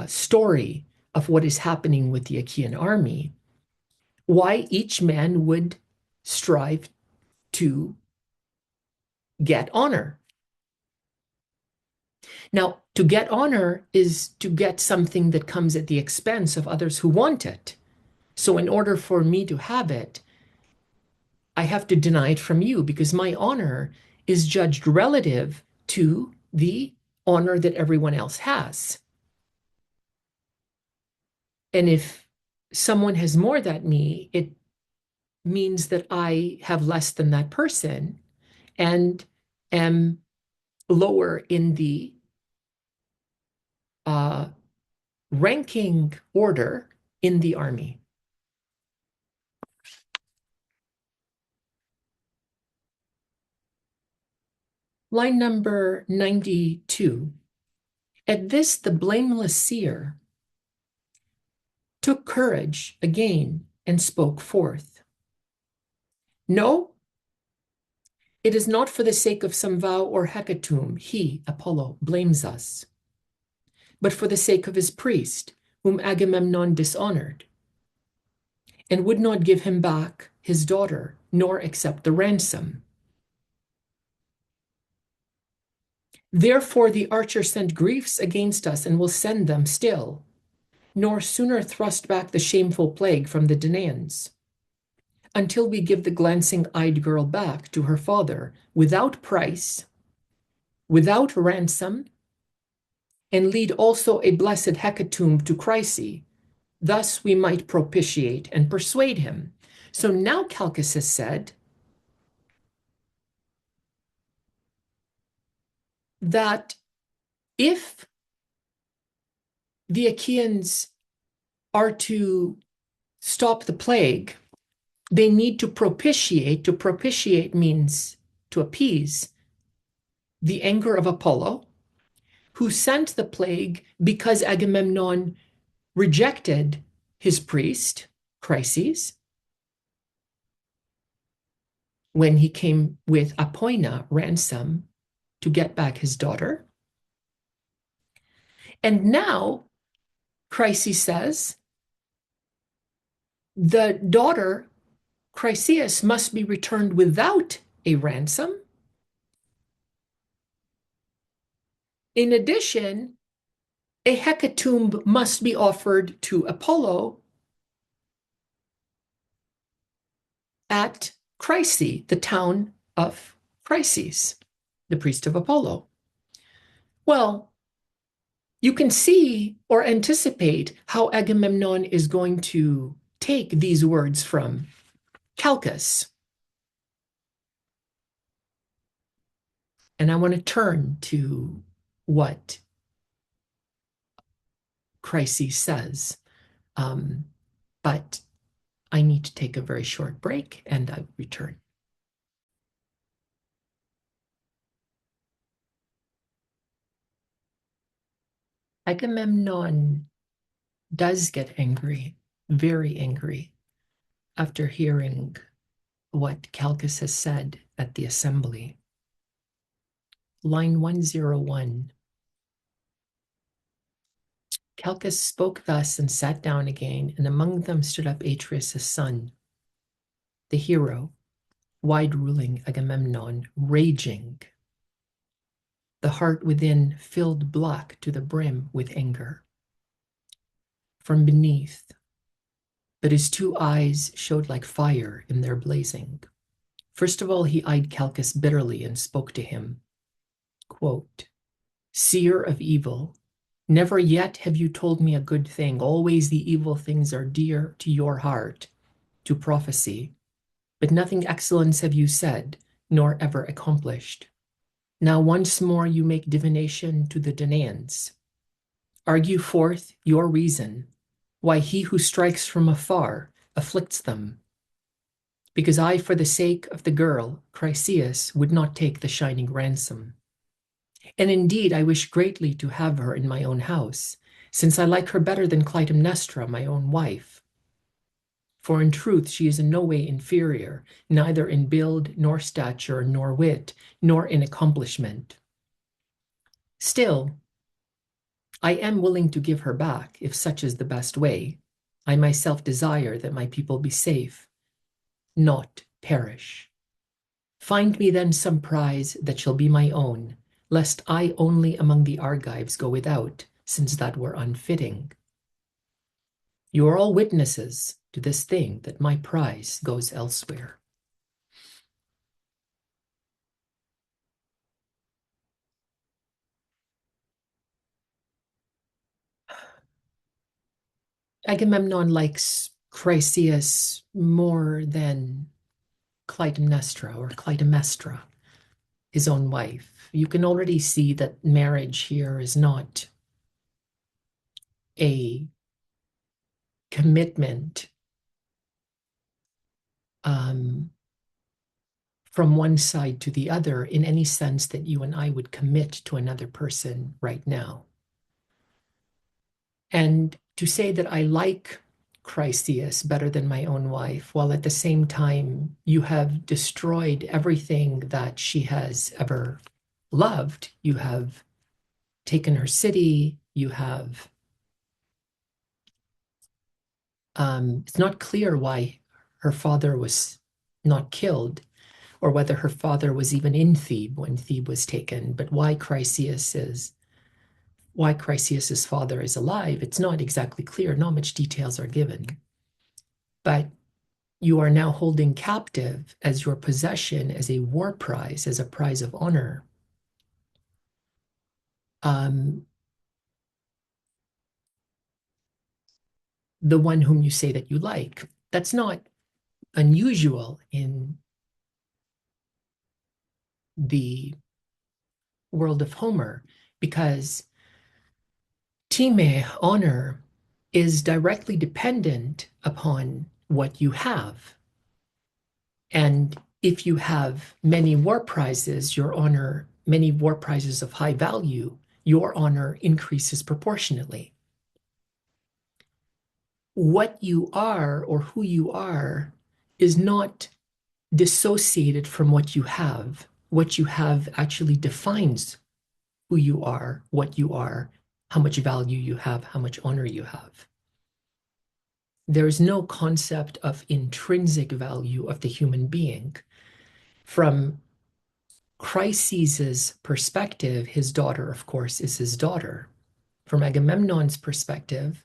story of what is happening with the Achaean army, why each man would strive to get honor. Now, to get honor is to get something that comes at the expense of others who want it. So in order for me to have it, I have to deny it from you, because my honor is judged relative to the honor that everyone else has. And if someone has more than me, it means that I have less than that person and am lower in the ranking order in the army. Line number 92. At this, the blameless seer took courage again and spoke forth. No, it is not for the sake of some vow or hecatomb he, Apollo, blames us, but for the sake of his priest, whom Agamemnon dishonored, and would not give him back his daughter, nor accept the ransom. Therefore the archer sent griefs against us, and will send them still. nor sooner thrust back the shameful plague from the Danaans, until we give the glancing-eyed girl back to her father without price, without ransom, and lead also a blessed hecatomb to Chryse. Thus we might propitiate and persuade him. So now Calchas has said that if the Achaeans are to stop the plague, they need to propitiate. To propitiate means to appease the anger of Apollo, who sent the plague because Agamemnon rejected his priest, Chryses, when he came with Apoina ransom to get back his daughter. And now Chryses says the daughter, Chryseis, must be returned without a ransom. In addition, a hecatomb must be offered to Apollo at Chryse, the town of Chryses, the priest of Apollo. Well, you can see or anticipate how Agamemnon is going to take these words from Calchas. And I want to turn to what Chryses says. But I need to take a very short break and I will return. Agamemnon does get angry, very angry, after hearing what Calchas has said at the assembly. Line 101. Calchas spoke thus and sat down again, and among them stood up Atreus' son, the hero, wide-ruling Agamemnon, raging, the heart within filled black to the brim with anger. From beneath, but his two eyes showed like fire in their blazing. First of all, he eyed Calchas bitterly and spoke to him, quote, "Seer of evil, never yet have you told me a good thing. Always the evil things are dear to your heart, to prophecy. But nothing excellent have you said, nor ever accomplished. Now once more you make divination to the Danaans. Argue forth your reason, why he who strikes from afar afflicts them. Because I, for the sake of the girl, Chryseis, would not take the shining ransom. And indeed, I wish greatly to have her in my own house, since I like her better than Clytemnestra, my own wife. For in truth, she is in no way inferior, neither in build, nor stature, nor wit, nor in accomplishment. Still, I am willing to give her back, if such is the best way. I myself desire that my people be safe, not perish. Find me then some prize that shall be my own, lest I only among the Argives go without, since that were unfitting. You are all witnesses to this thing, that my prize goes elsewhere." Agamemnon likes Chryseis more than Clytemnestra or Clytemnestra, his own wife. You can already see that marriage here is not a commitment from one side to the other in any sense that you and I would commit to another person right now. And to say that I like Chryseis better than my own wife, while at the same time you have destroyed everything that she has ever loved. You have taken her city, you have it's not clear why her father was not killed, or whether her father was even in Thebe when Thebe was taken, but why Chryseis is why Chryseis's father is alive, it's not exactly clear. Not much details are given. But you are now holding captive as your possession, as a war prize, as a prize of honor, the one whom you say that you like. That's not unusual in the world of Homer, because time, honor, is directly dependent upon what you have. And if you have many war prizes, your honor, many war prizes of high value, your honor increases proportionately. What you are or who you are is not dissociated from what you have. What you have actually defines who you are, what you are, how much value you have, how much honor you have. There is no concept of intrinsic value of the human being. From Chryseis's perspective, his daughter, of course, is his daughter. From Agamemnon's perspective,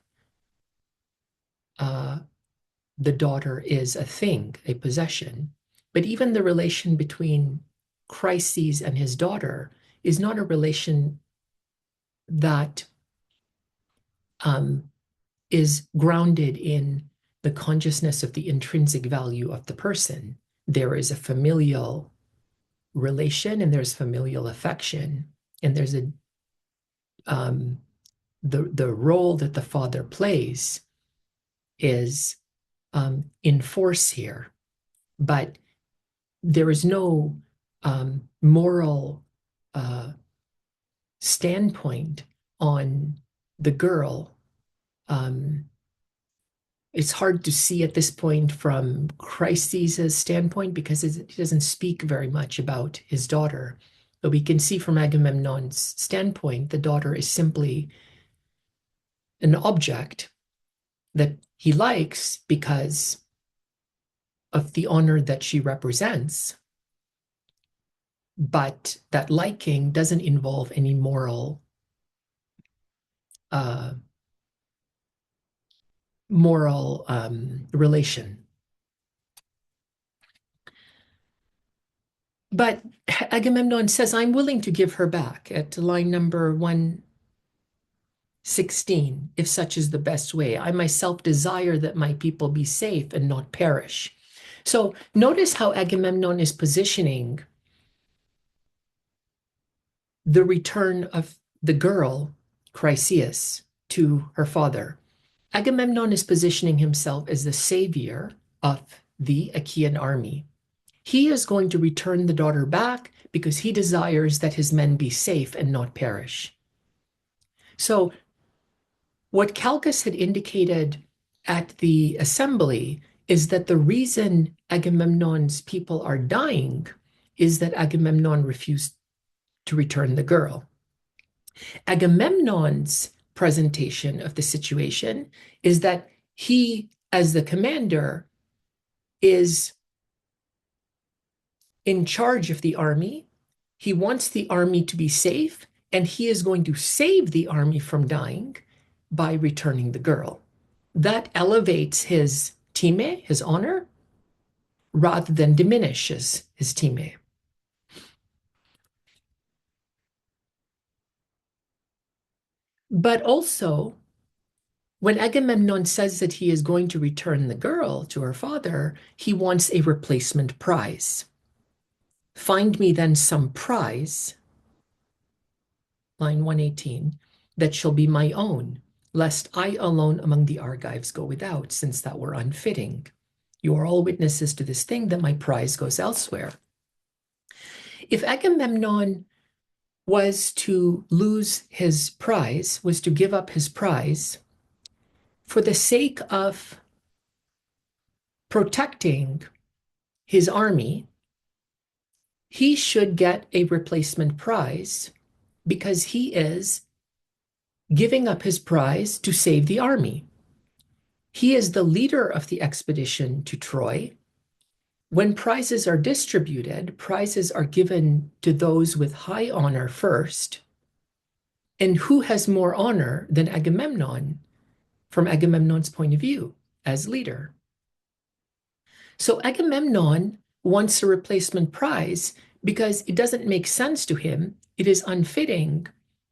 the daughter is a thing, a possession. But even the relation between Chryses and his daughter is not a relation that is grounded in the consciousness of the intrinsic value of the person. There is a familial relation, and there's familial affection, and there's the role that the father plays is in force here, but there is no moral standpoint on the girl. It's hard to see at this point from Chryses' standpoint, because he doesn't speak very much about his daughter. But we can see from Agamemnon's standpoint, the daughter is simply an object that he likes because of the honor that she represents. But that liking doesn't involve any moral relation. But Agamemnon says, I'm willing to give her back, at line number 116, if such is the best way. I myself desire that my people be safe and not perish. So notice how Agamemnon is positioning the return of the girl, Chryseis, to her father. Agamemnon is positioning himself as the savior of the Achaean army. He is going to return the daughter back because he desires that his men be safe and not perish. So what Calchas had indicated at the assembly is that the reason Agamemnon's people are dying is that Agamemnon refused to return the girl. Agamemnon's presentation of the situation is that he, as the commander, is in charge of the army. He wants the army to be safe, and he is going to save the army from dying by returning the girl. That elevates his time, his honor, rather than diminishes his time. But also, when Agamemnon says that he is going to return the girl to her father, he wants a replacement prize. Find me then some prize, line 118, that shall be my own, lest I alone among the Argives go without, since that were unfitting. You are all witnesses to this thing, that my prize goes elsewhere. If Agamemnon was to lose his prize, was to give up his prize, for the sake of protecting his army, he should get a replacement prize, because he is giving up his prize to save the army. He is the leader of the expedition to Troy. When prizes are distributed, prizes are given to those with high honor first, And who has more honor than Agamemnon from Agamemnon's point of view as leader? So Agamemnon wants a replacement prize because it doesn't make sense to him. It is unfitting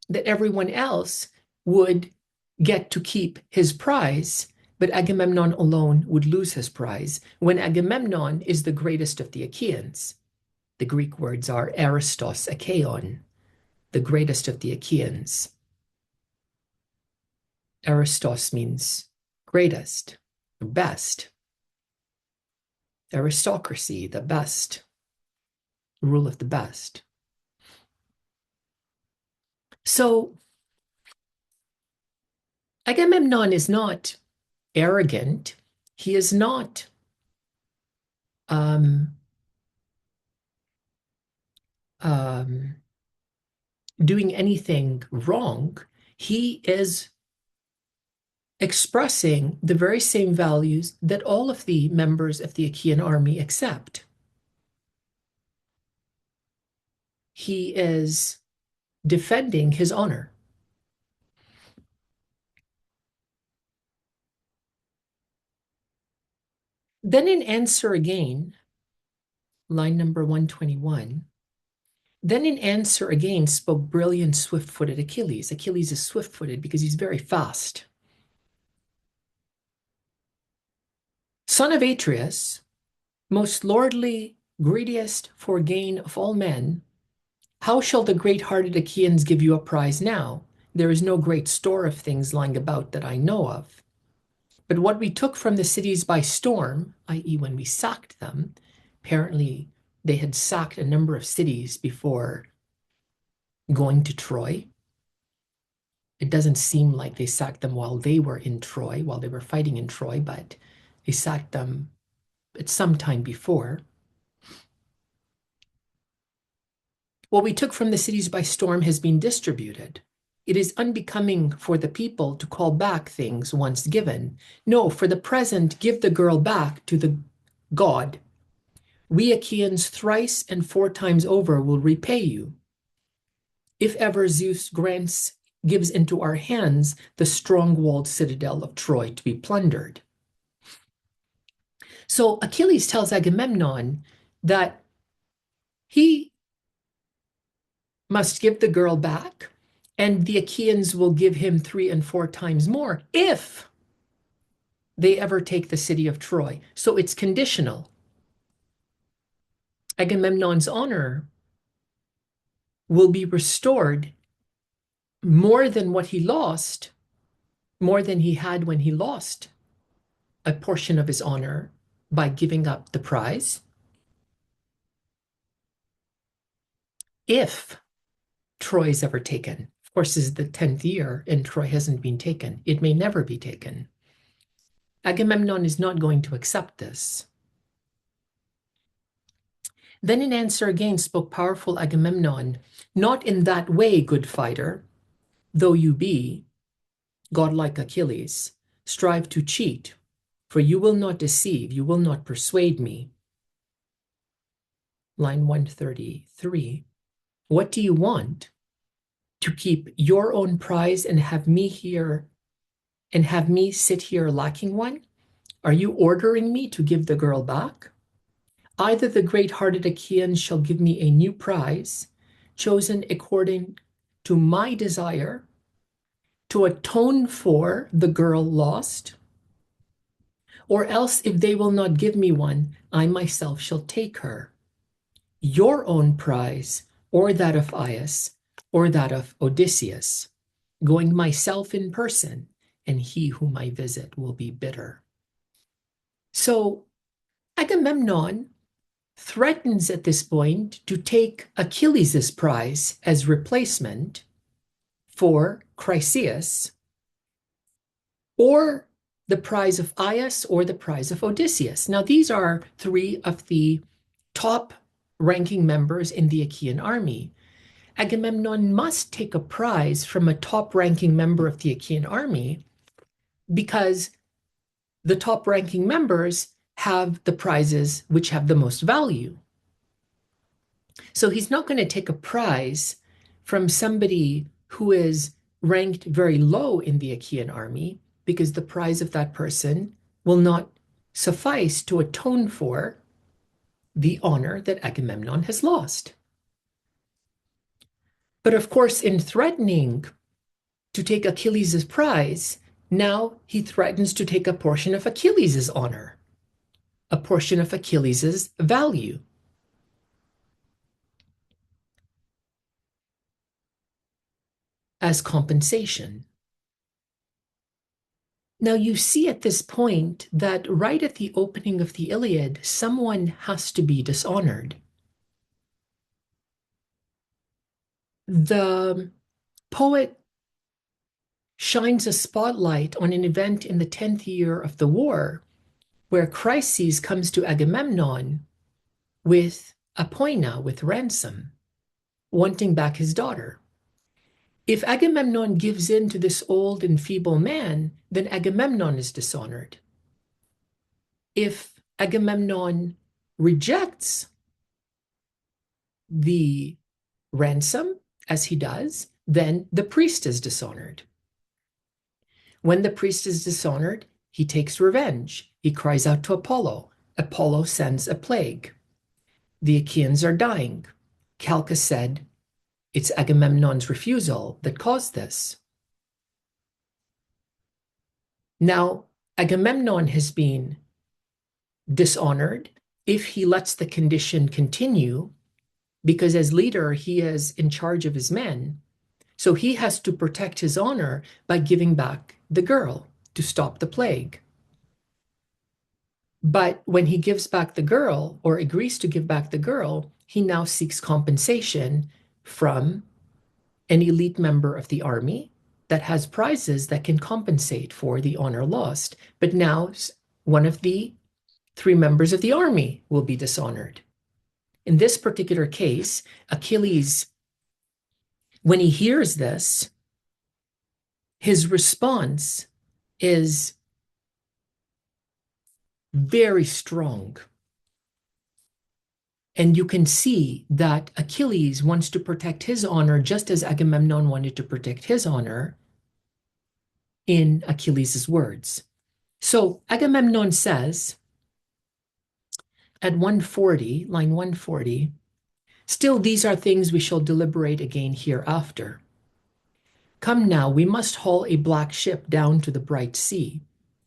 that everyone else would get to keep his prize, but Agamemnon alone would lose his prize when Agamemnon is the greatest of the Achaeans. The Greek words are Aristos, Achaion, the greatest of the Achaeans. Aristos means greatest, best. Aristocracy, the best, rule of the best. So Agamemnon is not arrogant. He is not um, um, doing anything wrong. He is expressing the very same values that all of the members of the Achaean army accept. He is defending his honor. Then in answer again, line number 121, then in answer again spoke brilliant, swift-footed Achilles. Achilles is swift-footed because he's very fast. Son of Atreus, most lordly, greediest for gain of all men, how shall the great-hearted Achaeans give you a prize now? There is no great store of things lying about that I know of. But what we took from the cities by storm, i.e., when we sacked them, apparently they had sacked a number of cities before going to Troy. It doesn't seem like they sacked them while they were in Troy, while they were fighting in Troy, but they sacked them at some time before. What we took from the cities by storm has been distributed. It is unbecoming for the people to call back things once given. No, for the present, give the girl back to the god. We Achaeans thrice and 4 times over will repay you. If ever Zeus gives into our hands the strong-walled citadel of Troy to be plundered. So Achilles tells Agamemnon that he must give the girl back, and the Achaeans will give him 3 and 4 times more if they ever take the city of Troy. So it's conditional. Agamemnon's honor will be restored more than what he lost, more than he had when he lost a portion of his honor by giving up the prize, if Troy is ever taken. Of course, this is the 10th year and Troy hasn't been taken. It may never be taken. Agamemnon is not going to accept this. Then in answer again spoke powerful Agamemnon, not in that way, good fighter, though you be, godlike Achilles, strive to cheat, for you will not deceive, you will not persuade me. Line 133. What do you want? To keep your own prize and have me sit here lacking one? Are you ordering me to give the girl back? Either the great-hearted Achaeans shall give me a new prize, chosen according to my desire, to atone for the girl lost, or else if they will not give me one, I myself shall take her. Your own prize, or that of Aias, or that of Odysseus, going myself in person, and he whom I visit will be bitter. So Agamemnon threatens at this point to take Achilles' prize as replacement for Chryseis, or the prize of Aias, or the prize of Odysseus. Now, these are 3 of the top ranking members in the Achaean army. Agamemnon must take a prize from a top ranking member of the Achaean army because the top ranking members have the prizes which have the most value. So he's not going to take a prize from somebody who is ranked very low in the Achaean army because the prize of that person will not suffice to atone for the honor that Agamemnon has lost. But of course, in threatening to take Achilles' prize, now he threatens to take a portion of Achilles' honor, a portion of Achilles' value. As compensation. Now you see at this point that right at the opening of the Iliad, someone has to be dishonored. The poet shines a spotlight on an event in the 10th year of the war where Chryses comes to Agamemnon with a poina, with ransom, wanting back his daughter. If Agamemnon gives in to this old and feeble man, then Agamemnon is dishonored. If Agamemnon rejects the ransom, as he does, then the priest is dishonored. When the priest is dishonored, he takes revenge. He cries out to Apollo. Apollo sends a plague. The Achaeans are dying. Calchas said, it's Agamemnon's refusal that caused this. Now, Agamemnon has been dishonored if he lets the condition continue, because as leader, he is in charge of his men. So he has to protect his honor by giving back the girl to stop the plague. But when he gives back the girl, or agrees to give back the girl, he now seeks compensation from an elite member of the army that has prizes that can compensate for the honor lost. But now one of the 3 members of the army will be dishonored. In this particular case, Achilles, when he hears this, his response is very strong. And you can see that Achilles wants to protect his honor just as Agamemnon wanted to protect his honor in Achilles' words. So Agamemnon says at 140, line 140, still these are things we shall deliberate again hereafter. Come now, we must haul a black ship down to the bright sea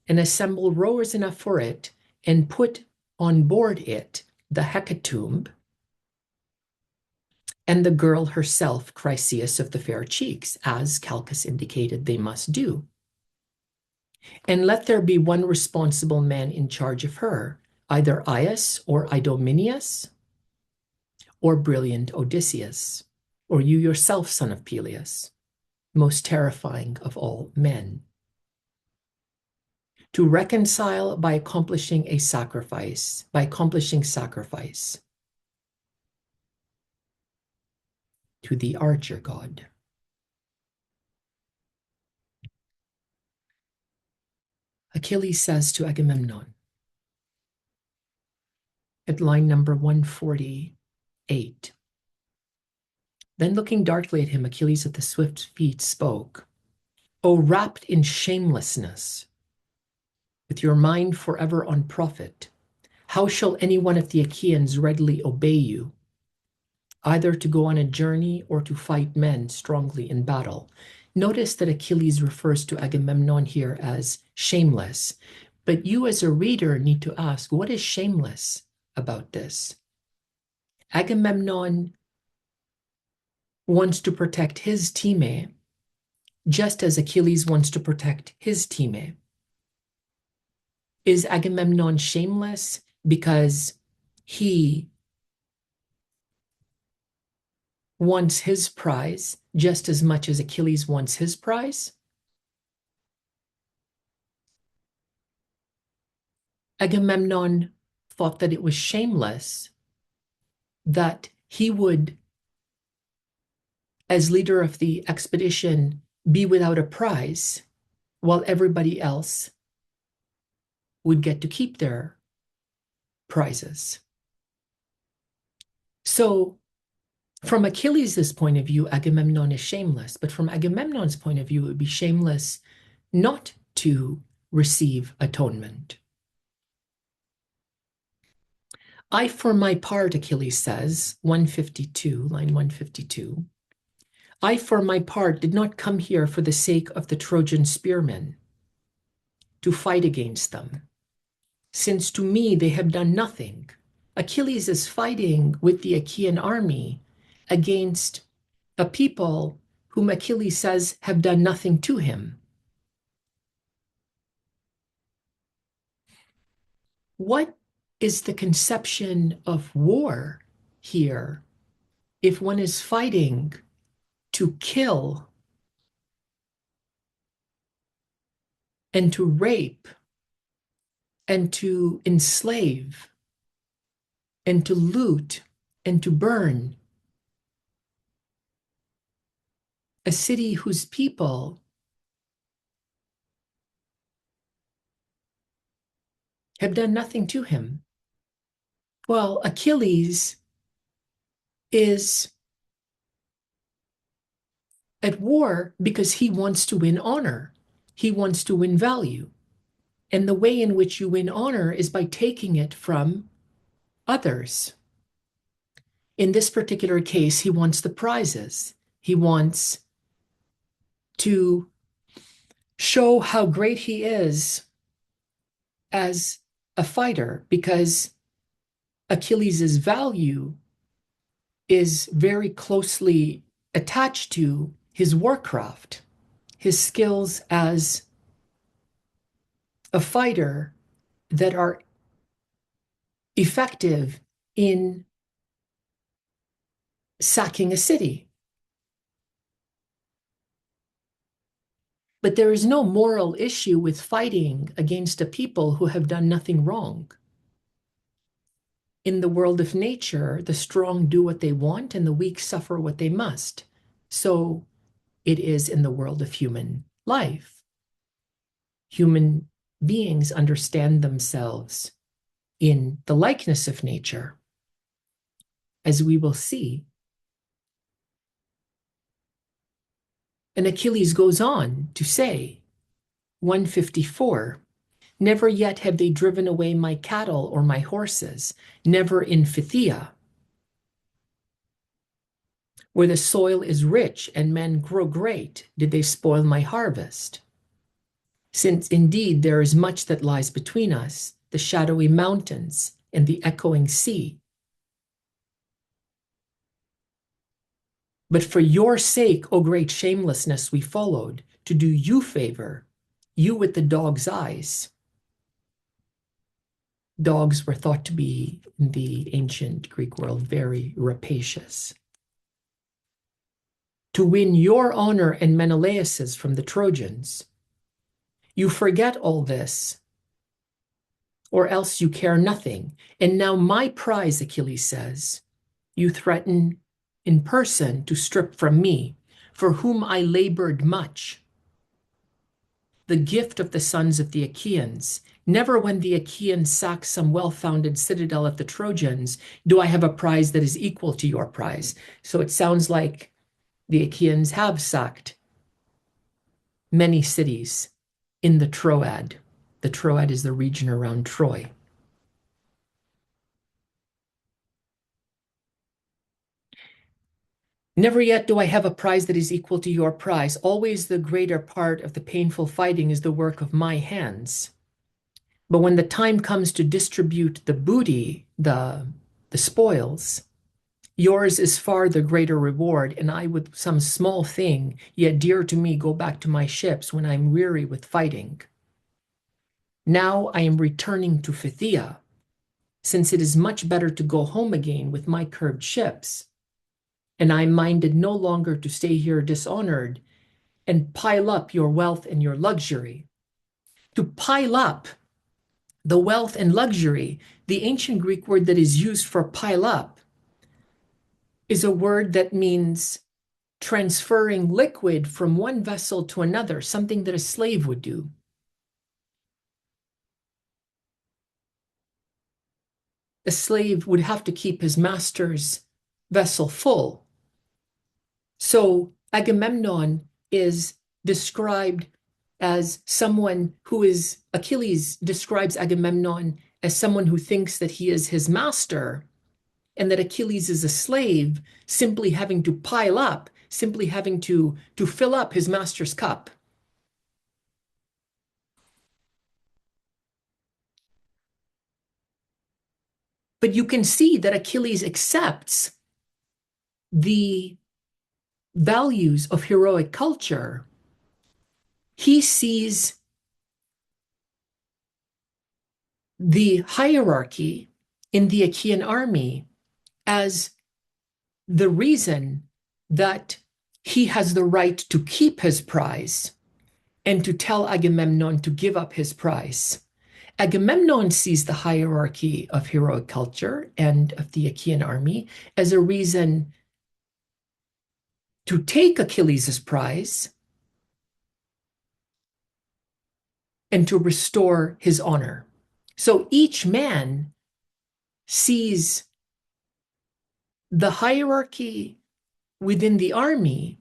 and assemble rowers enough for it and put on board it the hecatomb and the girl herself, Chryseis of the fair cheeks, as Calchas indicated they must do. And let there be one responsible man in charge of her, either Aias or Idomeneus, or brilliant Odysseus, or you yourself, son of Peleus, most terrifying of all men. To reconcile by accomplishing sacrifice to the archer god. Achilles says to Agamemnon at line number 148, then looking darkly at him, Achilles of the swift feet spoke, O wrapped in shamelessness, with your mind forever on profit, how shall any one of the Achaeans readily obey you, either to go on a journey or to fight men strongly in battle? Notice that Achilles refers to Agamemnon here as shameless, but you as a reader need to ask, what is shameless about this? Agamemnon wants to protect his time, just as Achilles wants to protect his time. Is Agamemnon shameless because he wants his prize just as much as Achilles wants his prize? Agamemnon thought that it was shameless that he would, as leader of the expedition, be without a prize while everybody else would get to keep their prizes. So From Achilles' point of view, Agamemnon is shameless, but from Agamemnon's point of view, it would be shameless not to receive atonement. I, for my part, Achilles says, 152, line 152, I, for my part, did not come here for the sake of the Trojan spearmen, to fight against them, since to me they have done nothing. Achilles is fighting with the Achaean army against a people whom Achilles says have done nothing to him. What is the conception of war here if one is fighting to kill and to rape and to enslave and to loot and to burn a city whose people have done nothing to him? Well, Achilles is at war because he wants to win honor. He wants to win value. And the way in which you win honor is by taking it from others. In this particular case, he wants the prizes. He wants to show how great he is as a fighter, because Achilles' value is very closely attached to his warcraft, his skills as a fighter that are effective in sacking a city. But there is no moral issue with fighting against a people who have done nothing wrong. In the world of nature, the strong do what they want and the weak suffer what they must. So it is in the world of human life. Human beings understand themselves in the likeness of nature, as we will see. And Achilles goes on to say, 154, never yet have they driven away my cattle or my horses, never in Phthia, where the soil is rich and men grow great, did they spoil my harvest. Since indeed there is much that lies between us, the shadowy mountains and the echoing sea. But for your sake, O great shamelessness, we followed, to do you favor, you with the dog's eyes. Dogs were thought to be, in the ancient Greek world, very rapacious. To win your honor and Menelaus's from the Trojans. You forget all this, or else you care nothing. And now my prize, Achilles says, you threaten in person to strip from me, for whom I labored much. The gift of the sons of the Achaians. Never when the Achaians sack some well-founded citadel of the Trojans do I have a prize that is equal to your prize. So it sounds like the Achaians have sacked many cities in the Troad. The Troad is the region around Troy. Never yet do I have a prize that is equal to your prize. Always the greater part of the painful fighting is the work of my hands. But when the time comes to distribute the booty, the spoils, yours is far the greater reward, and I with some small thing, yet dear to me, go back to my ships when I'm weary with fighting. Now I am returning to Phthia, since it is much better to go home again with my curbed ships. And I'm minded no longer to stay here dishonored and pile up your wealth and your luxury. To pile up the wealth and luxury, the ancient Greek word that is used for pile up is a word that means transferring liquid from one vessel to another, something that a slave would do. A slave would have to keep his master's vessel full So Agamemnon is described as someone who is, Achilles describes Agamemnon as someone who thinks that he is his master and that Achilles is a slave, simply having to pile up, simply having to fill up his master's cup. But you can see that Achilles accepts the values of heroic culture. He sees the hierarchy in the Achaean army as the reason that he has the right to keep his prize and to tell Agamemnon to give up his prize. Agamemnon sees the hierarchy of heroic culture and of the Achaean army as a reason to take Achilles' prize and to restore his honor. So each man sees the hierarchy within the army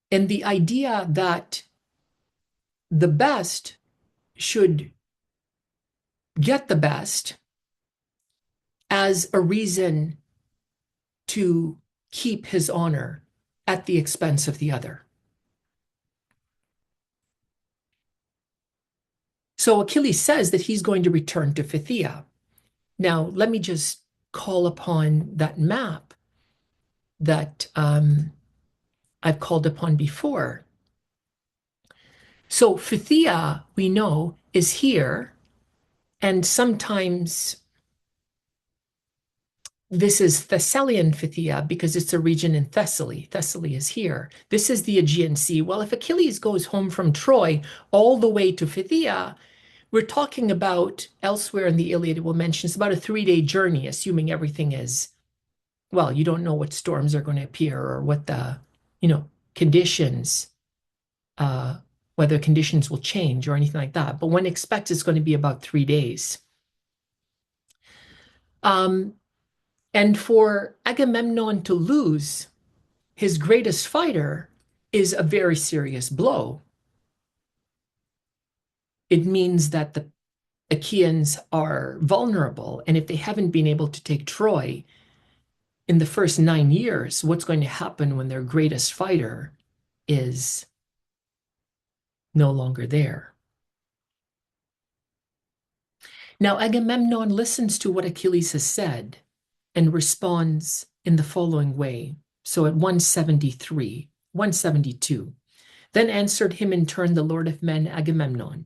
and the idea that the best should get the best as a reason to keep his honor at the expense of the other. So Achilles says that he's going to return to Phthia. Now, let me just call upon that map that I've called upon before. So Phthia, we know, is here, and sometimes this is Thessalian Phthia because it's a region in Thessaly. Thessaly is here. This is the Aegean Sea. Well, if Achilles goes home from Troy all the way to Phthia, we're talking about, elsewhere in the Iliad, it will mention it's about a 3-day journey, assuming everything is, well, you don't know what storms are going to appear or what the, conditions, whether conditions will change or anything like that. But one expects it's going to be about 3 days. And for Agamemnon to lose his greatest fighter is a very serious blow. It means that the Achaeans are vulnerable, and if they haven't been able to take Troy in the first 9 years, what's going to happen when their greatest fighter is no longer there? Now, Agamemnon listens to what Achilles has said and responds in the following way. So at 172, then answered him in turn the Lord of men, Agamemnon.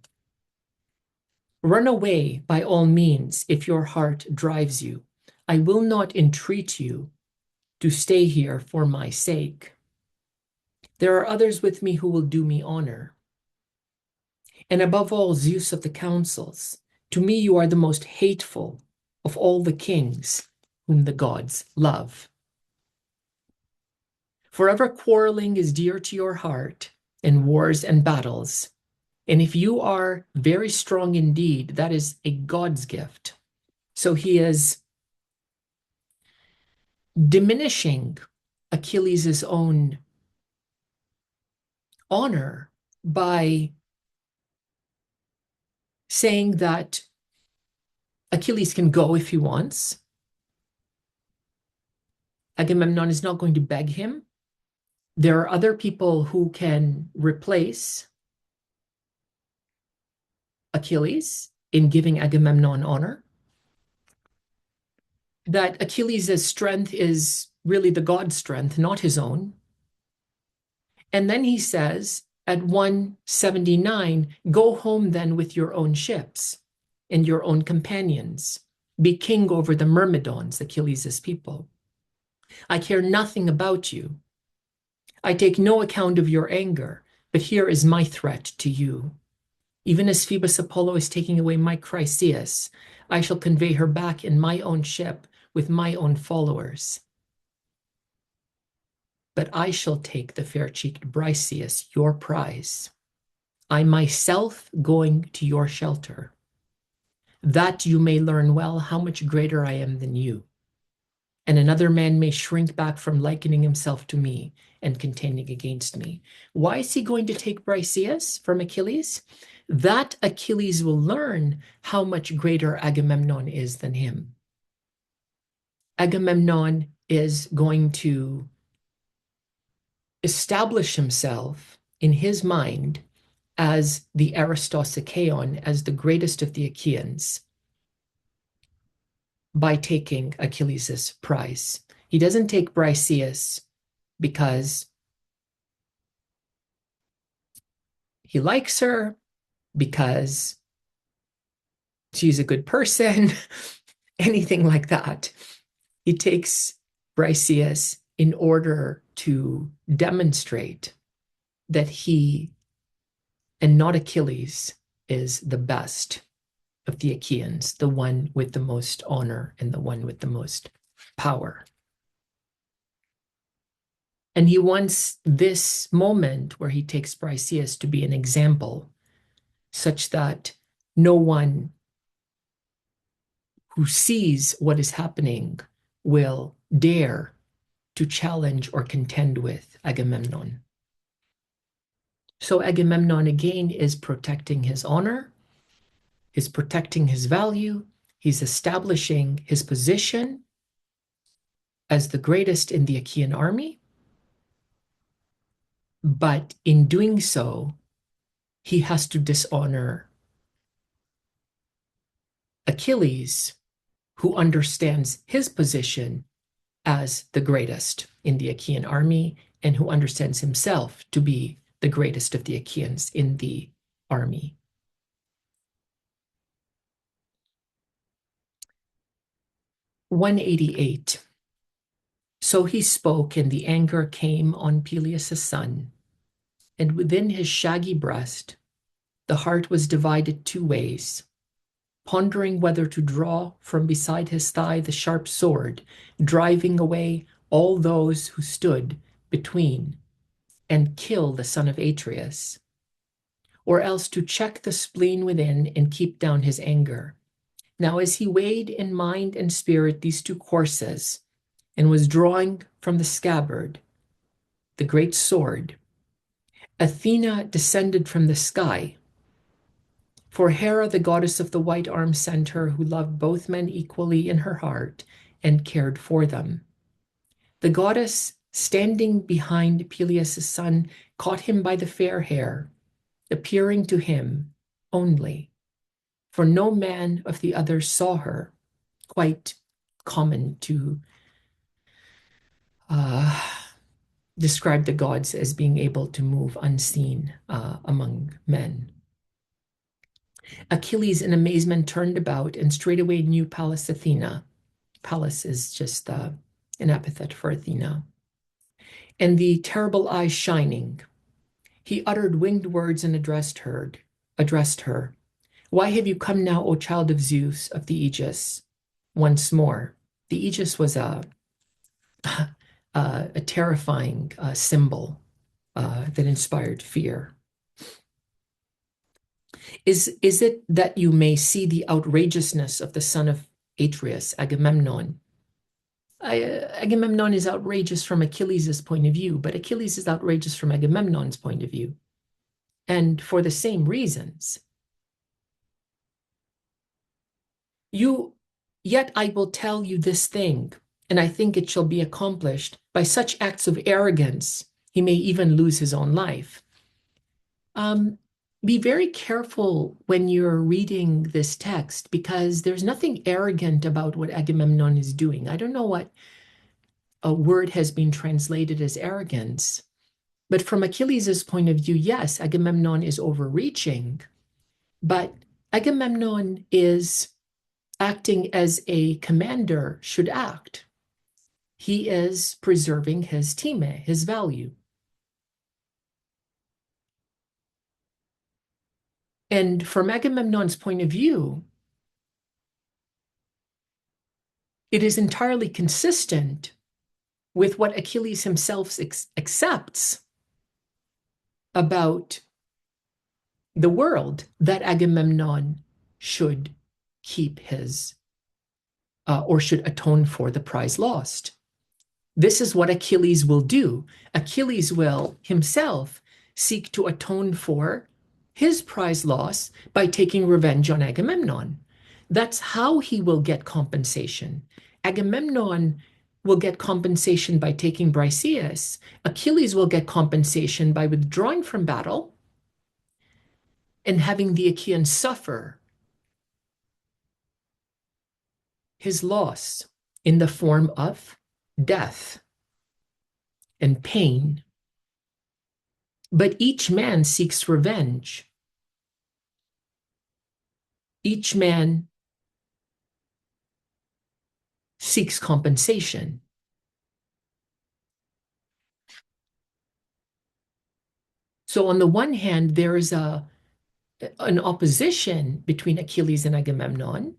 Run away by all means if your heart drives you. I will not entreat you to stay here for my sake. There are others with me who will do me honor. And above all, Zeus of the councils, to me you are the most hateful of all the kings whom the gods love. Forever quarreling is dear to your heart, and wars and battles. And if you are very strong indeed, that is a God's gift. So he is diminishing Achilles' own honor by saying that Achilles can go if he wants. Agamemnon is not going to beg him. There are other people who can replace Achilles in giving Agamemnon honor. That Achilles' strength is really the God's strength, not his own. And then he says at 179, go home then with your own ships and your own companions. Be king over the Myrmidons, Achilles' people. I care nothing about you. I take no account of your anger, but here is my threat to you. Even as Phoebus Apollo is taking away my Chryseis, I shall convey her back in my own ship with my own followers. But I shall take the fair-cheeked Briseis, your prize. I myself going to your shelter, that you may learn well how much greater I am than you. and another man may shrink back from likening himself to me and contending against me. Why is he going to take Briseis from Achilles? That Achilles will learn how much greater Agamemnon is than him. Agamemnon is going to establish himself in his mind as the Aristos Achaeon, as the greatest of the Achaeans, by taking Achilles' prize. He doesn't take Briseis because he likes her, because she's a good person, anything like that. He takes Briseis in order to demonstrate that he, and not Achilles, is the best of the Achaeans, the one with the most honor and the one with the most power. And he wants this moment where he takes Briseis to be an example, such that no one who sees what is happening will dare to challenge or contend with Agamemnon. So Agamemnon again is protecting his honor, is protecting his value, he's establishing his position as the greatest in the Achaean army. But in doing so, he has to dishonor Achilles, who understands his position as the greatest in the Achaean army and who understands himself to be the greatest of the Achaeans in the army. "188. So he spoke, and the anger came on Peleus' son, and within his shaggy breast the heart was divided two ways, pondering whether to draw from beside his thigh the sharp sword, driving away all those who stood between, and kill the son of Atreus, or else to check the spleen within and keep down his anger. Now as he weighed in mind and spirit these two courses, and was drawing from the scabbard the great sword, Athena descended from the sky. For Hera, the goddess of the white arm, sent her, who loved both men equally in her heart and cared for them. The goddess, standing behind Peleus' son, caught him by the fair hair, appearing to him only, for no man of the others saw her, quite common to describe the gods as being able to move unseen among men. Achilles, in amazement, turned about and straightway knew Pallas Athena. Pallas is just an epithet for Athena. And the terrible eyes shining, he uttered winged words and addressed her. Why have you come now, O child of Zeus of the Aegis? Once more. The Aegis was a terrifying symbol that inspired fear. Is it that you may see the outrageousness of the son of Atreus, Agamemnon? Agamemnon is outrageous from Achilles' point of view, but Achilles is outrageous from Agamemnon's point of view, and for the same reasons. Yet I will tell you this thing, and I think it shall be accomplished. By such acts of arrogance, he may even lose his own life. Be very careful when you're reading this text, because there's nothing arrogant about what Agamemnon is doing. I don't know what a word has been translated as arrogance, but from Achilles' point of view, yes, Agamemnon is overreaching, but Agamemnon is acting as a commander should act. He is preserving his time, his value. And from Agamemnon's point of view, it is entirely consistent with what Achilles himself accepts about the world, that Agamemnon should keep his or should atone for the prize lost. This is what Achilles will do. Achilles will himself seek to atone for his prize loss by taking revenge on Agamemnon. That's how he will get compensation. Agamemnon will get compensation by taking Briseis. Achilles will get compensation by withdrawing from battle and having the Achaeans suffer his loss in the form of death and pain. But each man seeks revenge. Each man seeks compensation. So on the one hand, there is an opposition between Achilles and Agamemnon.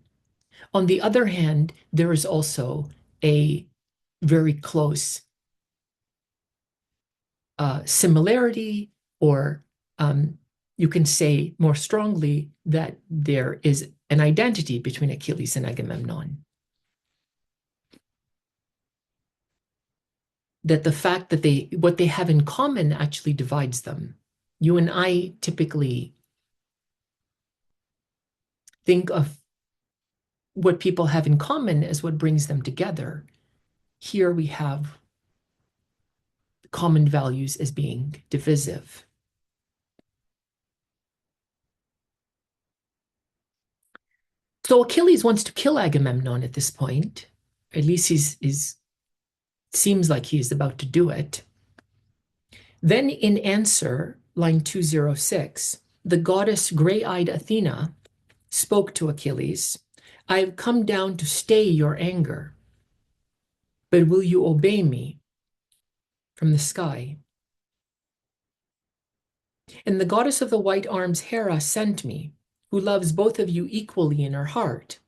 On the other hand, there is also a very close similarity, or you can say more strongly that there is an identity between Achilles and Agamemnon. That the fact that what they have in common actually divides them. You and I typically think of what people have in common as what brings them together. Here we have common values as being divisive. So Achilles wants to kill Agamemnon at this point. At least he's seems like he's about to do it. Then in answer, line 206, the goddess gray-eyed Athena spoke to Achilles, I have come down to stay your anger, but will you obey me from the sky? And the goddess of the white arms, Hera, sent me, who loves both of you equally in her heart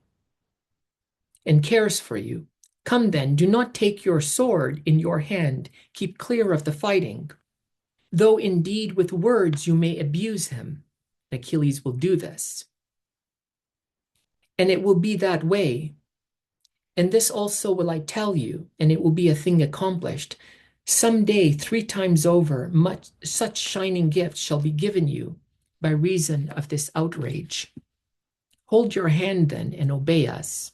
and cares for you. Come then, do not take your sword in your hand. Keep clear of the fighting. Though indeed with words you may abuse him, Achilles will do this. And it will be that way. And this also will I tell you, and it will be a thing accomplished. Someday, 3 times over, such shining gifts shall be given you by reason of this outrage. Hold your hand then and obey us.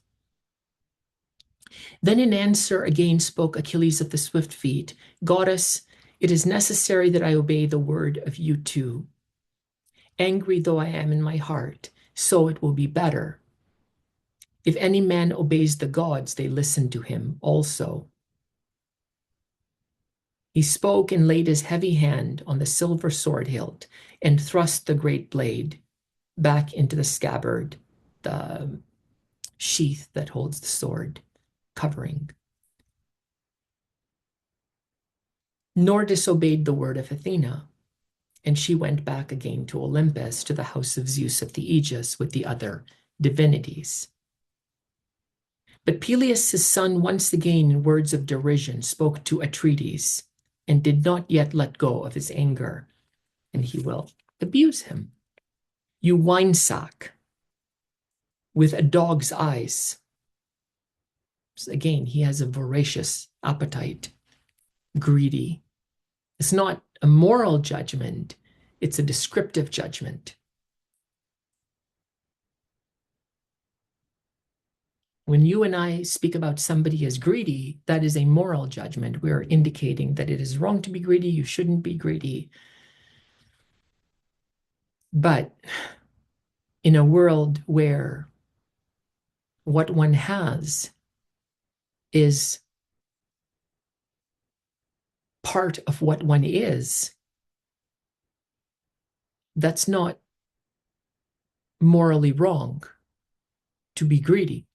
Then in answer again spoke Achilles of the swift feet, Goddess, it is necessary that I obey the word of you two. Angry though I am in my heart, so it will be better. If any man obeys the gods, they listen to him also. He spoke and laid his heavy hand on the silver sword hilt and thrust the great blade back into the scabbard, the sheath that holds the sword covering. Nor disobeyed the word of Athena, and she went back again to Olympus, to the house of Zeus of the Aegis with the other divinities. But Peleus, his son, once again in words of derision spoke to Atrides and did not yet let go of his anger, and he will abuse him. You winesack with a dog's eyes. So again, he has a voracious appetite, greedy. It's not a moral judgment, it's a descriptive judgment. When you and I speak about somebody as greedy, that is a moral judgment. We're indicating that it is wrong to be greedy, you shouldn't be greedy. But in a world where what one has is part of what one is, that's not morally wrong to be greedy.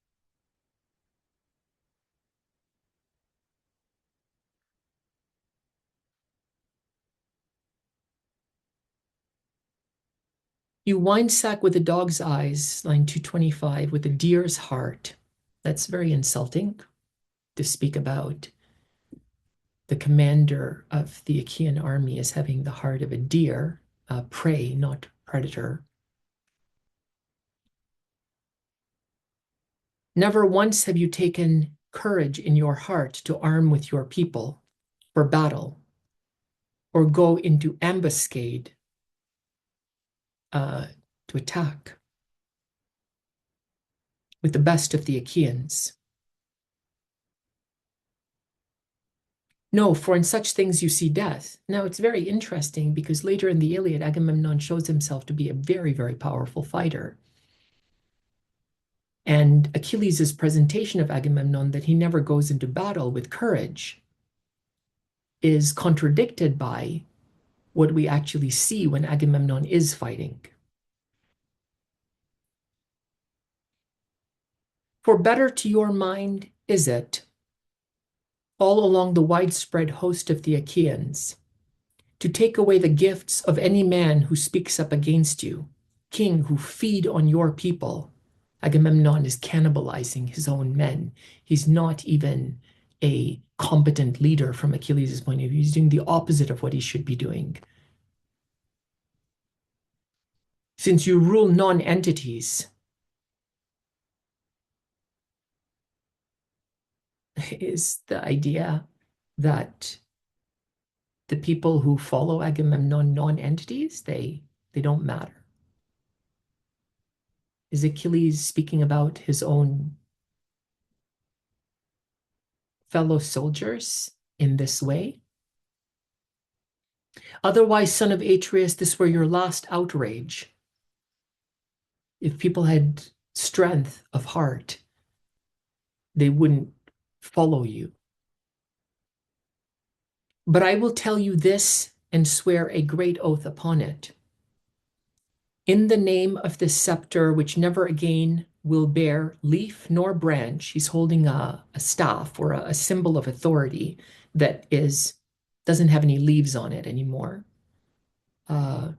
You winesack with a dog's eyes, line 225, with a deer's heart. That's very insulting to speak about the commander of the Achaean army as having the heart of a deer, prey, not predator. Never once have you taken courage in your heart to arm with your people for battle or go into ambuscade to attack with the best of the Achaeans. No, for in such things you see death. Now, it's very interesting because later in the Iliad, Agamemnon shows himself to be a very, very powerful fighter. And Achilles' presentation of Agamemnon, that he never goes into battle with courage, is contradicted by what we actually see when Agamemnon is fighting. For better to your mind is it, all along the widespread host of the Achaeans, to take away the gifts of any man who speaks up against you, king who feed on your people. Agamemnon is cannibalizing his own men. He's not even a competent leader from Achilles' point of view. He's doing the opposite of what he should be doing. Since you rule non-entities, is the idea that the people who follow Agamemnon non-entities, they don't matter. Is Achilles speaking about his own fellow soldiers in this way? Otherwise, son of Atreus, this were your last outrage. If people had strength of heart, they wouldn't follow you. But I will tell you this and swear a great oath upon it. In the name of this scepter, which never again will bear leaf nor branch, he's holding a staff or a symbol of authority that doesn't have any leaves on it anymore. Now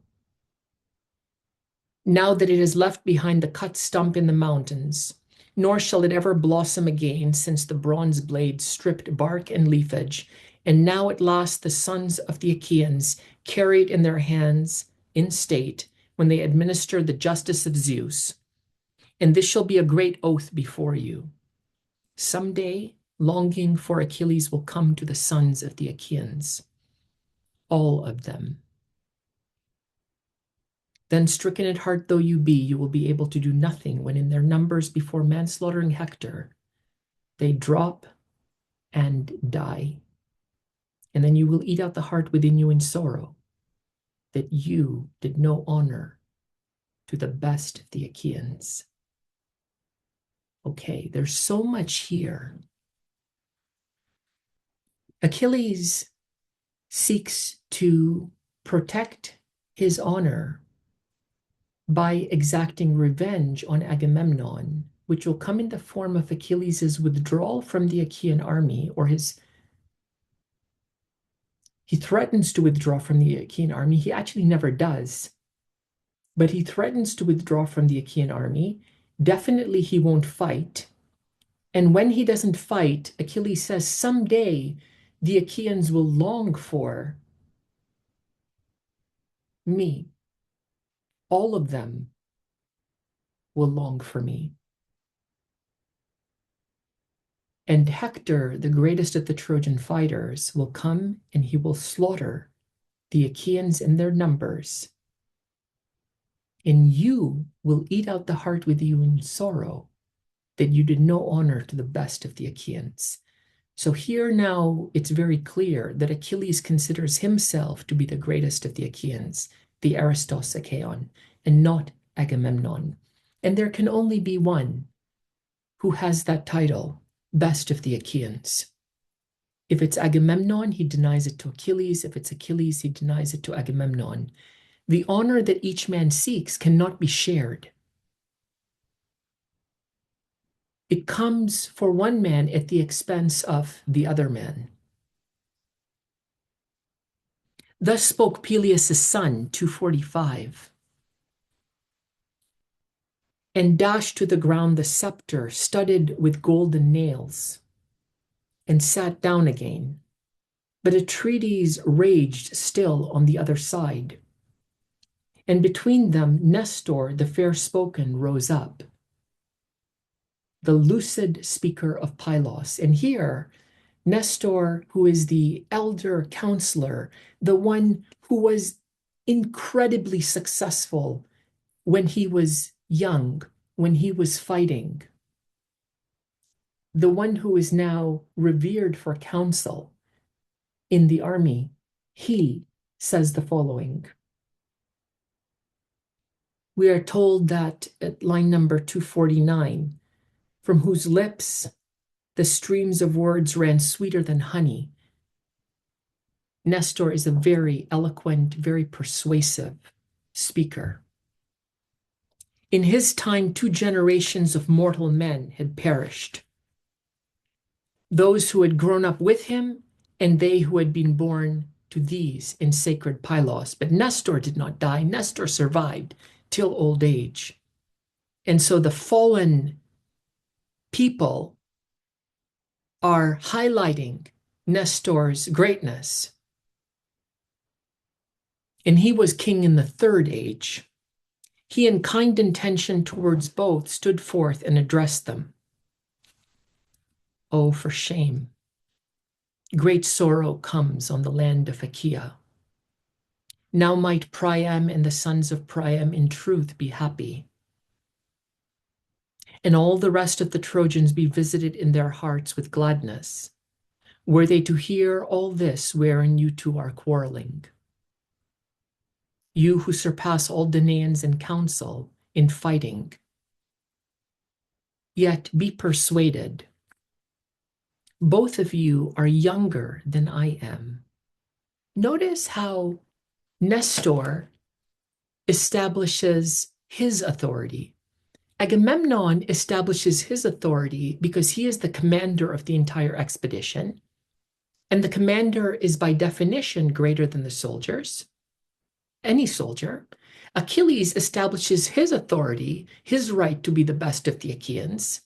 that it has left behind the cut stump in the mountains, nor shall it ever blossom again, since the bronze blade stripped bark and leafage, and now at last the sons of the Achaeans carry it in their hands in state when they administer the justice of Zeus. And this shall be a great oath before you. Someday, longing for Achilles will come to the sons of the Achaeans, all of them. Then, stricken at heart though you be, you will be able to do nothing when in their numbers before manslaughtering Hector, they drop and die. And then you will eat out the heart within you in sorrow, that you did no honor to the best of the Achaeans. Okay, there's so much here. Achilles seeks to protect his honor by exacting revenge on Agamemnon, which will come in the form of Achilles' withdrawal from the Achaean army, or he threatens to withdraw from the Achaean army. He actually never does, but he threatens to withdraw from the Achaean army. Definitely he won't fight. And when he doesn't fight, Achilles says someday the Achaeans will long for me. All of them will long for me. And Hector, the greatest of the Trojan fighters, will come and he will slaughter the Achaeans in their numbers. And you will eat out the heart with you in sorrow that you did no honor to the best of the Achaeans. So here now it's very clear that Achilles considers himself to be the greatest of the Achaeans, the Aristos Achaeon, and not Agamemnon. And there can only be one who has that title, best of the Achaeans. If it's Agamemnon, he denies it to Achilles. If it's Achilles, he denies it to Agamemnon. The honor that each man seeks cannot be shared. It comes for one man at the expense of the other man. Thus spoke Peleus' son, 245, and dashed to the ground the scepter studded with golden nails, and sat down again. But Atrides raged still on the other side. And between them Nestor, the fair-spoken, rose up. the lucid speaker of Pylos. And here, Nestor, who is the elder counselor, the one who was incredibly successful when he was young, when he was fighting, the one who is now revered for counsel in the army, he says the following. We are told that at line number 249, from whose lips the streams of words ran sweeter than honey. Nestor is a very eloquent, very persuasive speaker. In his time, 2 generations of mortal men had perished. Those who had grown up with him and they who had been born to these in sacred Pylos. But Nestor did not die. Nestor survived till old age. And so the fallen people are highlighting Nestor's greatness. And he was king in the 3rd age. He, in kind intention towards both, stood forth and addressed them. Oh, for shame. Great sorrow comes on the land of Achaia. Now might Priam and the sons of Priam in truth be happy, and all the rest of the Trojans be visited in their hearts with gladness, were they to hear all this wherein you two are quarreling. You who surpass all Danaans in counsel, in fighting. Yet be persuaded, both of you are younger than I am. Notice how Nestor establishes his authority. Agamemnon establishes his authority because he is the commander of the entire expedition. And the commander is by definition greater than the soldiers, any soldier. Achilles establishes his authority, his right to be the best of the Achaeans,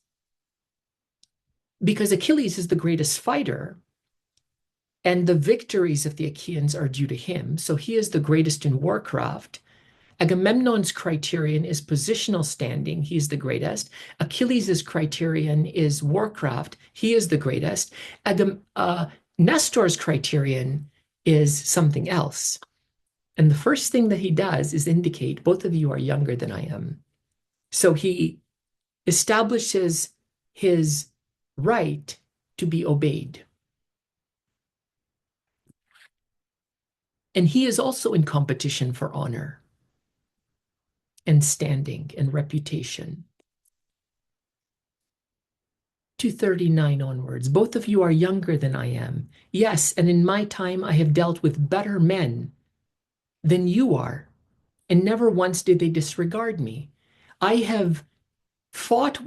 because Achilles is the greatest fighter, and the victories of the Achaeans are due to him. So he is the greatest in warcraft. Agamemnon's criterion is positional standing. He's the greatest. Achilles' criterion is warcraft. He is the greatest. Nestor's criterion is something else. And the first thing that he does is indicate both of you are younger than I am. So he establishes his right to be obeyed. And he is also in competition for honor and standing and reputation. 239 onwards, both of you are younger than I am. Yes, and in my time I have dealt with better men than you are, and never once did they disregard me. I have fought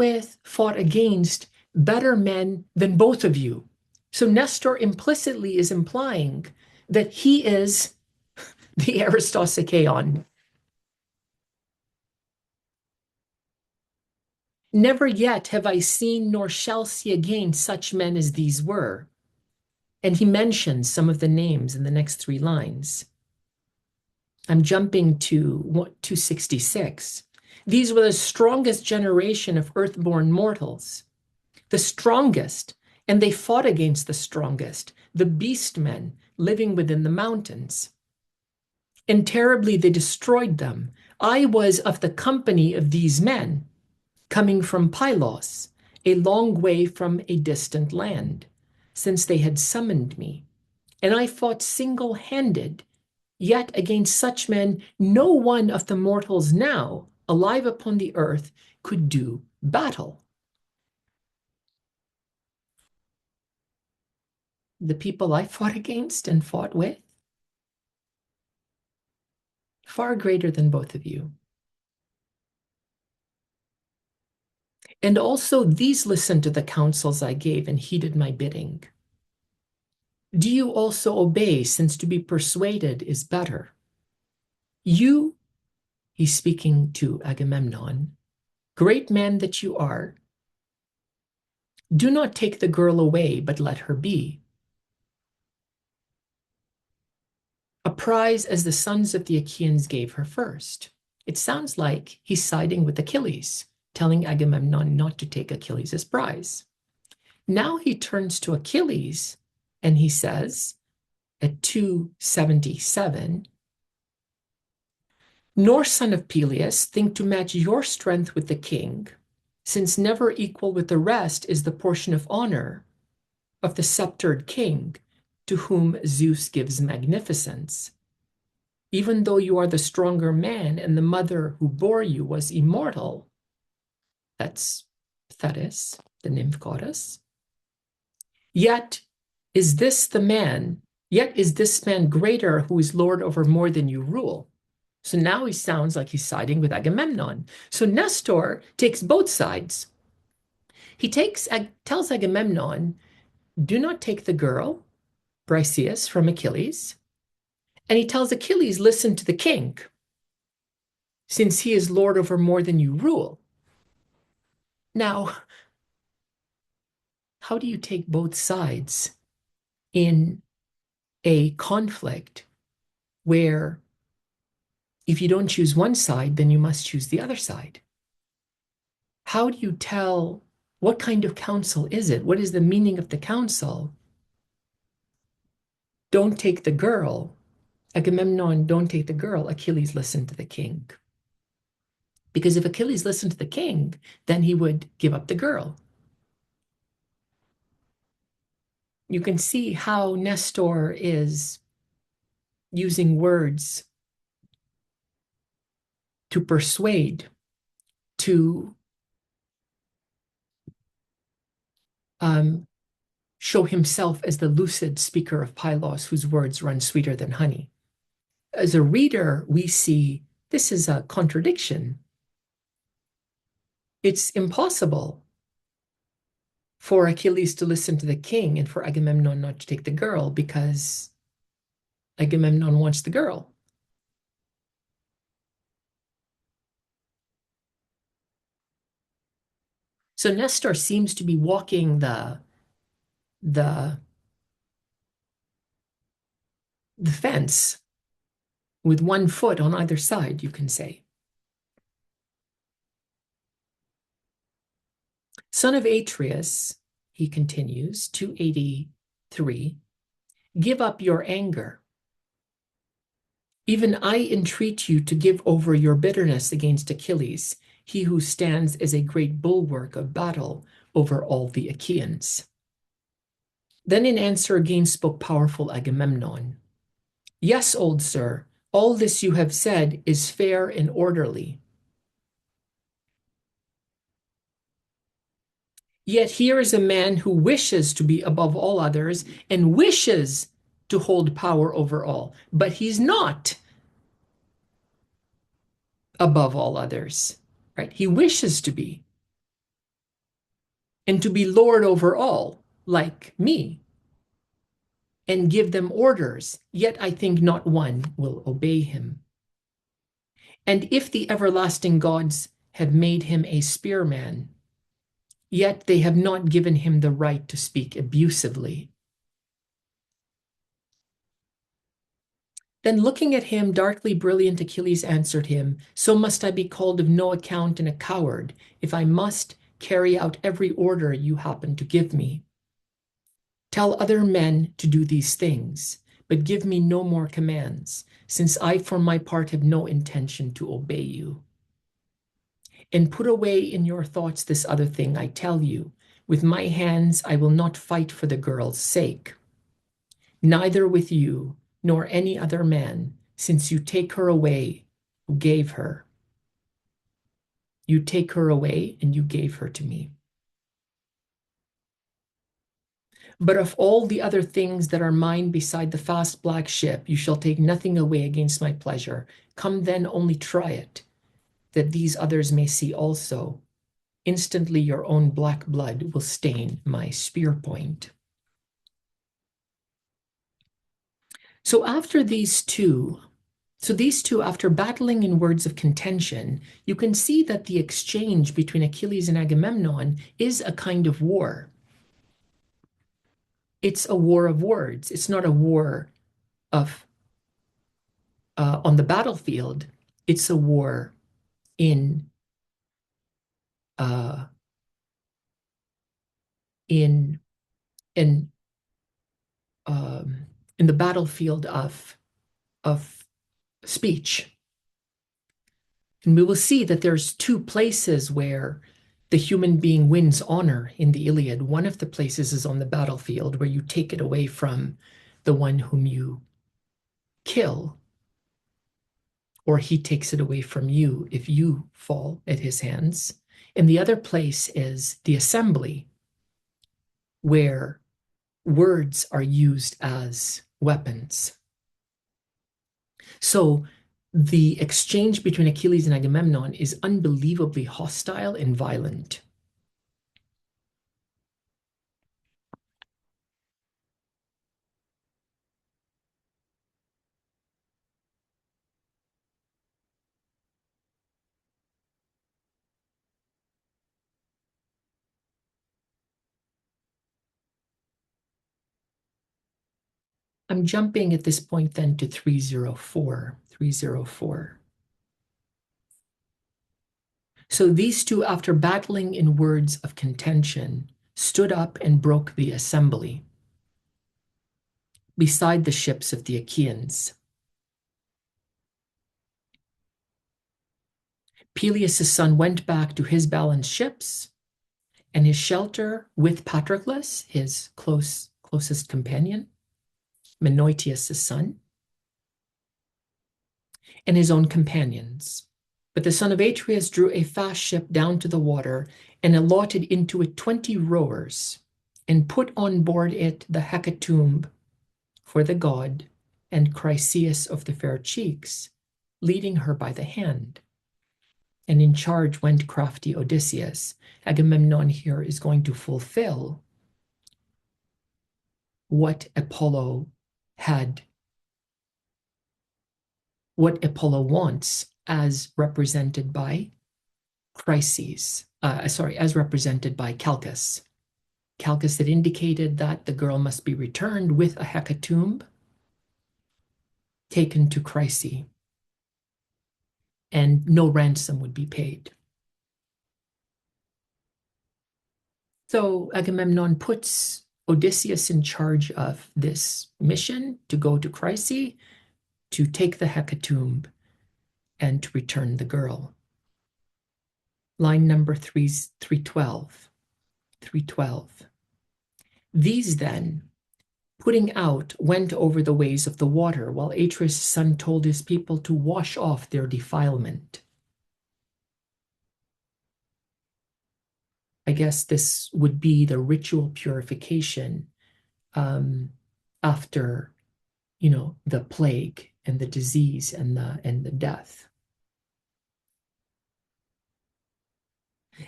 against better men than both of you. So Nestor implicitly is implying that he is the Aristos Achaion. Never yet have I seen nor shall see again such men as these were. And he mentions some of the names in the next 3 lines. I'm jumping to 266. These were the strongest generation of earthborn mortals, the strongest, and they fought against the strongest, the beast men living within the mountains. And terribly they destroyed them. I was of the company of these men, coming from Pylos, a long way from a distant land, since they had summoned me. And I fought single-handed, yet against such men no one of the mortals now alive upon the earth could do battle. The people I fought against and fought with, far greater than both of you. And also these listened to the counsels I gave and heeded my bidding. Do you also obey, since to be persuaded is better? You, he's speaking to Agamemnon, great man that you are, do not take the girl away, but let her be. A prize as the sons of the Achaeans gave her first. It sounds like he's siding with Achilles. telling Agamemnon not to take Achilles as prize. Now he turns to Achilles and he says at 277, nor, son of Peleus, think to match your strength with the king, since never equal with the rest is the portion of honor of the sceptered king, to whom Zeus gives magnificence. Even though you are the stronger man and the mother who bore you was immortal, that's Thetis, the nymph goddess, yet is this man greater who is lord over more than you rule. So now he sounds like he's siding with Agamemnon. So Nestor takes both sides. He tells Agamemnon, do not take the girl, Briseis, from Achilles. And he tells Achilles, listen to the king, since he is lord over more than you rule. Now, how do you take both sides in a conflict where if you don't choose one side, then you must choose the other side? How do you tell what kind of counsel is it? What is the meaning of the counsel? Don't take the girl. Agamemnon, don't take the girl. Achilles, listen to the king. Because if Achilles listened to the king, then he would give up the girl. You can see how Nestor is using words to persuade, to show himself as the lucid speaker of Pylos, whose words run sweeter than honey. As a reader, we see this is a contradiction. It's impossible for Achilles to listen to the king and for Agamemnon not to take the girl because Agamemnon wants the girl. So Nestor seems to be walking the fence with one foot on either side, you can say. Son of Atreus, he continues, 283, give up your anger. Even I entreat you to give over your bitterness against Achilles, he who stands as a great bulwark of battle over all the Achaeans. Then in answer again spoke powerful Agamemnon. Yes, old sir, all this you have said is fair and orderly. Yet here is a man who wishes to be above all others and wishes to hold power over all, but he's not above all others, right? He wishes to be, and to be lord over all, like me, and give them orders, yet I think not one will obey him. And if the everlasting gods have made him a spearman, yet they have not given him the right to speak abusively. Then looking at him, darkly brilliant Achilles answered him, so must I be called of no account and a coward, if I must carry out every order you happen to give me. Tell other men to do these things, but give me no more commands, since I for my part have no intention to obey you. And put away in your thoughts this other thing I tell you. With my hands I will not fight for the girl's sake, neither with you nor any other man, since you take her away who gave her. You take her away and you gave her to me. But of all the other things that are mine beside the fast black ship, you shall take nothing away against my pleasure. Come then, only try it, that these others may see also. Instantly your own black blood will stain my spear point. So these two, after battling in words of contention, you can see that the exchange between Achilles and Agamemnon is a kind of war. It's a war of words. It's not a war of on the battlefield. It's a war in uh, in in um, in the battlefield of speech. And we will see that there's two places where the human being wins honor in the Iliad. One of the places is on the battlefield, where you take it away from the one whom you kill, or he takes it away from you if you fall at his hands. And the other place is the assembly, where words are used as weapons. So the exchange between Achilles and Agamemnon is unbelievably hostile and violent. I'm jumping at this point then to 304. 304. So these two, after battling in words of contention, stood up and broke the assembly beside the ships of the Achaians. Peleus' son went back to his balanced ships, and his shelter with Patroclus, his closest companion, Menoetius' son, and his own companions. But the son of Atreus drew a fast ship down to the water and allotted into it 20 rowers, and put on board it the hecatomb for the god, and Chryseis of the fair cheeks, leading her by the hand. And in charge went crafty Odysseus. Agamemnon here is going to fulfill what Apollo wants, as represented by as represented by Calchas. Calchas had indicated that the girl must be returned with a hecatomb taken to Chryse, and no ransom would be paid. So Agamemnon puts Odysseus in charge of this mission to go to Chryse, to take the hecatomb, and to return the girl. Line number 312. 312. These then, putting out, went over the ways of the water, while Atreus' son told his people to wash off their defilement. I guess this would be the ritual purification after, the plague and the disease and the death.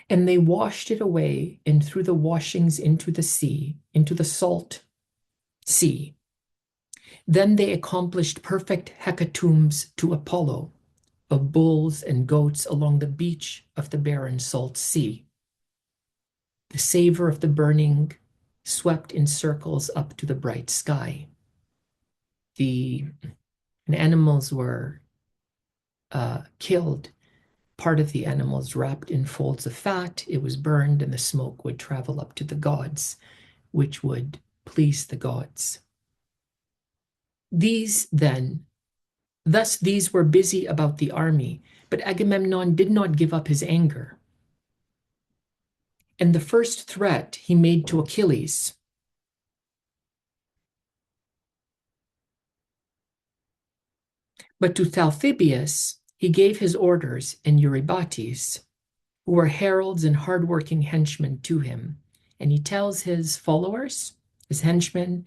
And they washed it away, and threw the washings into the sea, into the salt sea. Then they accomplished perfect hecatombs to Apollo of bulls and goats along the beach of the barren salt sea. The savor of the burning swept in circles up to the bright sky. The animals were killed. Part of the animals wrapped in folds of fat. It was burned, and the smoke would travel up to the gods, which would please the gods. These were busy about the army, but Agamemnon did not give up his anger. And the first threat he made to Achilles, but to Talthybius he gave his orders, and Eurybates, who were heralds and hardworking henchmen to him. And he tells his followers, his henchmen,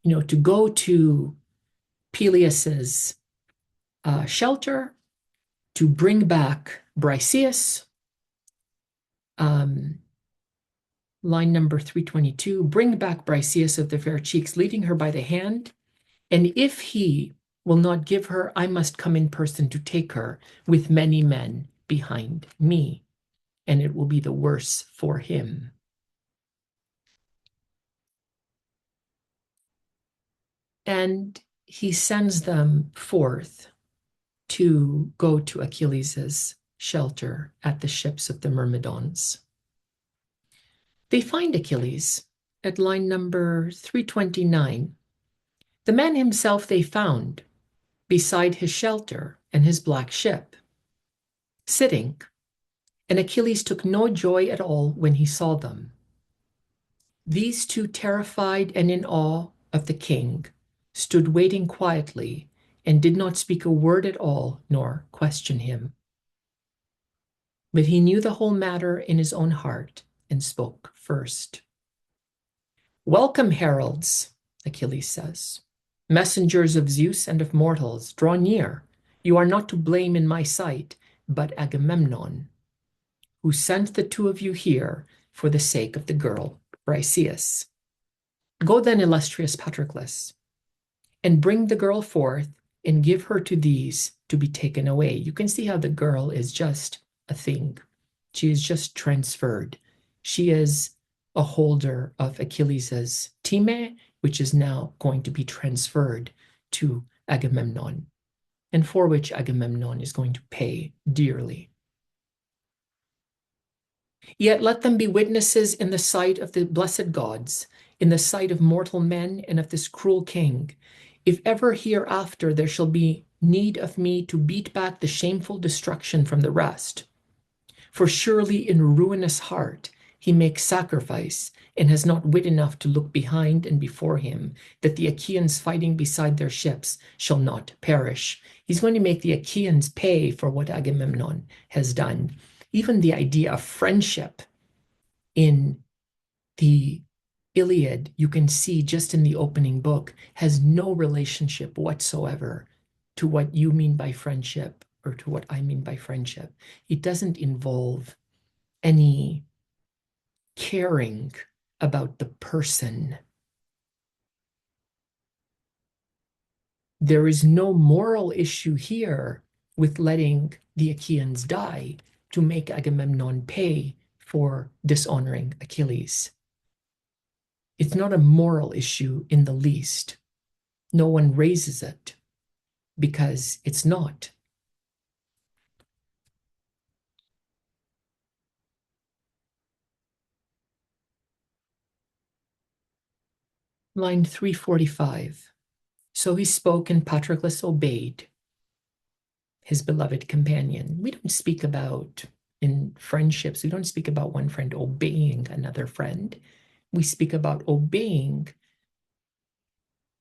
to go to Peleus's shelter, to bring back Briseis. Line number 322, bring back Briseis of the fair cheeks, leading her by the hand. And if he will not give her, I must come in person to take her with many men behind me, and it will be the worse for him. And he sends them forth to go to Achilles' shelter at the ships of the Myrmidons. They find Achilles at line number 329. The man himself they found beside his shelter and his black ship, sitting, and Achilles took no joy at all when he saw them. These two, terrified and in awe of the king, stood waiting quietly and did not speak a word at all nor question him. But he knew the whole matter in his own heart and spoke first. Welcome, heralds, Achilles says. Messengers of Zeus and of mortals, draw near. You are not to blame in my sight, but Agamemnon, who sent the two of you here for the sake of the girl, Briseis. Go then, illustrious Patroclus, and bring the girl forth and give her to these to be taken away. You can see how the girl is just a thing. She is just transferred. She is a holder of Achilles's time, which is now going to be transferred to Agamemnon, and for which Agamemnon is going to pay dearly. Yet let them be witnesses in the sight of the blessed gods, in the sight of mortal men and of this cruel king, if ever hereafter there shall be need of me to beat back the shameful destruction from the rest. For surely in ruinous heart he makes sacrifice, and has not wit enough to look behind and before him, that the Achaeans fighting beside their ships shall not perish. He's going to make the Achaeans pay for what Agamemnon has done. Even the idea of friendship in the Iliad, you can see just in the opening book, has no relationship whatsoever to what you mean by friendship or to what I mean by friendship. It doesn't involve any caring about the person. There is no moral issue here with letting the Achaeans die to make Agamemnon pay for dishonoring Achilles. It's not a moral issue in the least. No one raises it because it's not. Line 345. So he spoke, and Patroclus obeyed his beloved companion. We don't speak about, in friendships, we don't speak about one friend obeying another friend. We speak about obeying.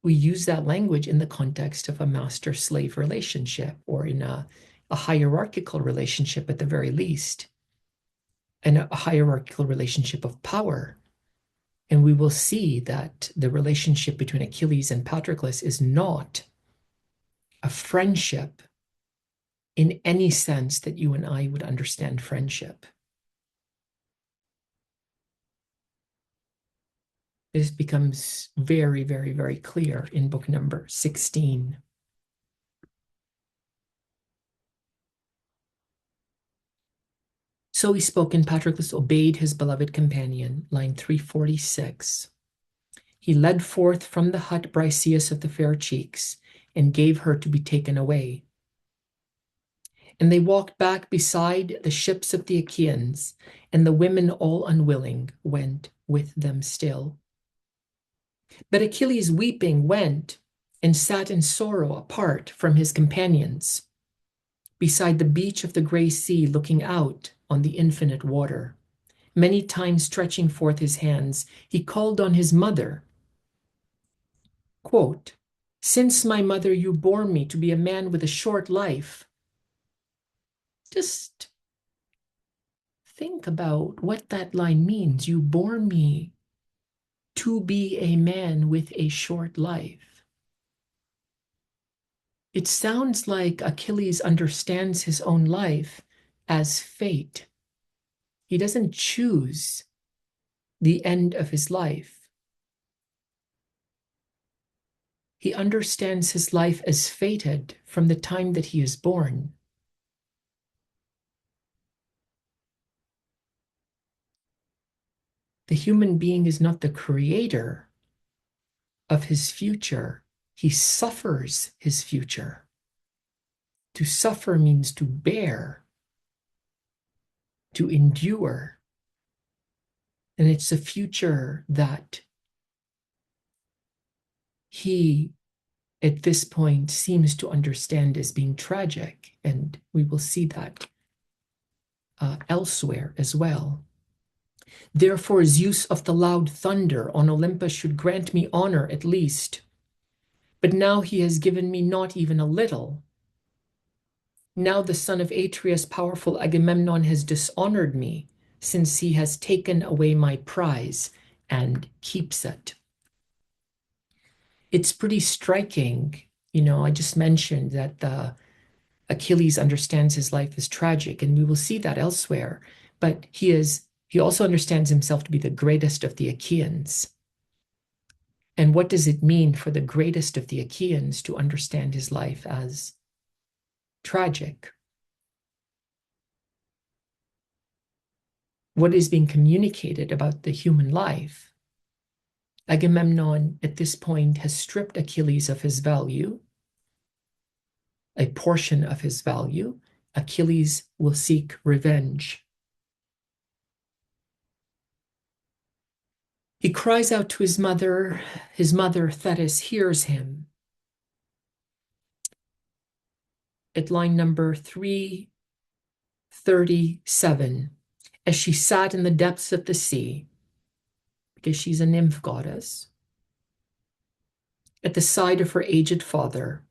We use that language in the context of a master-slave relationship, or in a hierarchical relationship at the very least, and a hierarchical relationship of power. And we will see that the relationship between Achilles and Patroclus is not a friendship in any sense that you and I would understand friendship. This becomes very, very, very clear in book number 16. So he spoke, and Patroclus obeyed his beloved companion, line 346. He led forth from the hut Briseis of the fair cheeks, and gave her to be taken away. And they walked back beside the ships of the Achaeans, and the women, all unwilling, went with them still. But Achilles, weeping, went and sat in sorrow apart from his companions, beside the beach of the gray sea, looking out on the infinite water. Many times stretching forth his hands, he called on his mother. Quote, "Since, my mother, you bore me to be a man with a short life." Just think about what that line means. You bore me to be a man with a short life. It sounds like Achilles understands his own life as fate. He doesn't choose the end of his life. He understands his life as fated from the time that he is born. The human being is not the creator of his future. He suffers his future. To suffer means to bear. to endure. And it's a future that he, at this point, seems to understand as being tragic. And we will see that elsewhere as well. Therefore, Zeus of the loud thunder on Olympus should grant me honor at least. But now he has given me not even a little. Now the son of Atreus, powerful Agamemnon, has dishonored me, since he has taken away my prize and keeps it. It's pretty striking. I just mentioned that Achilles understands his life as tragic, and we will see that elsewhere. But he also understands himself to be the greatest of the Achaeans. And what does it mean for the greatest of the Achaeans to understand his life as tragic? What is being communicated about the human life? Agamemnon, at this point, has stripped Achilles of his value, a portion of his value. Achilles will seek revenge. He cries out to his mother. His mother, Thetis, hears him. At line number 337, as she sat in the depths of the sea, because she's a nymph goddess, at the side of her aged father,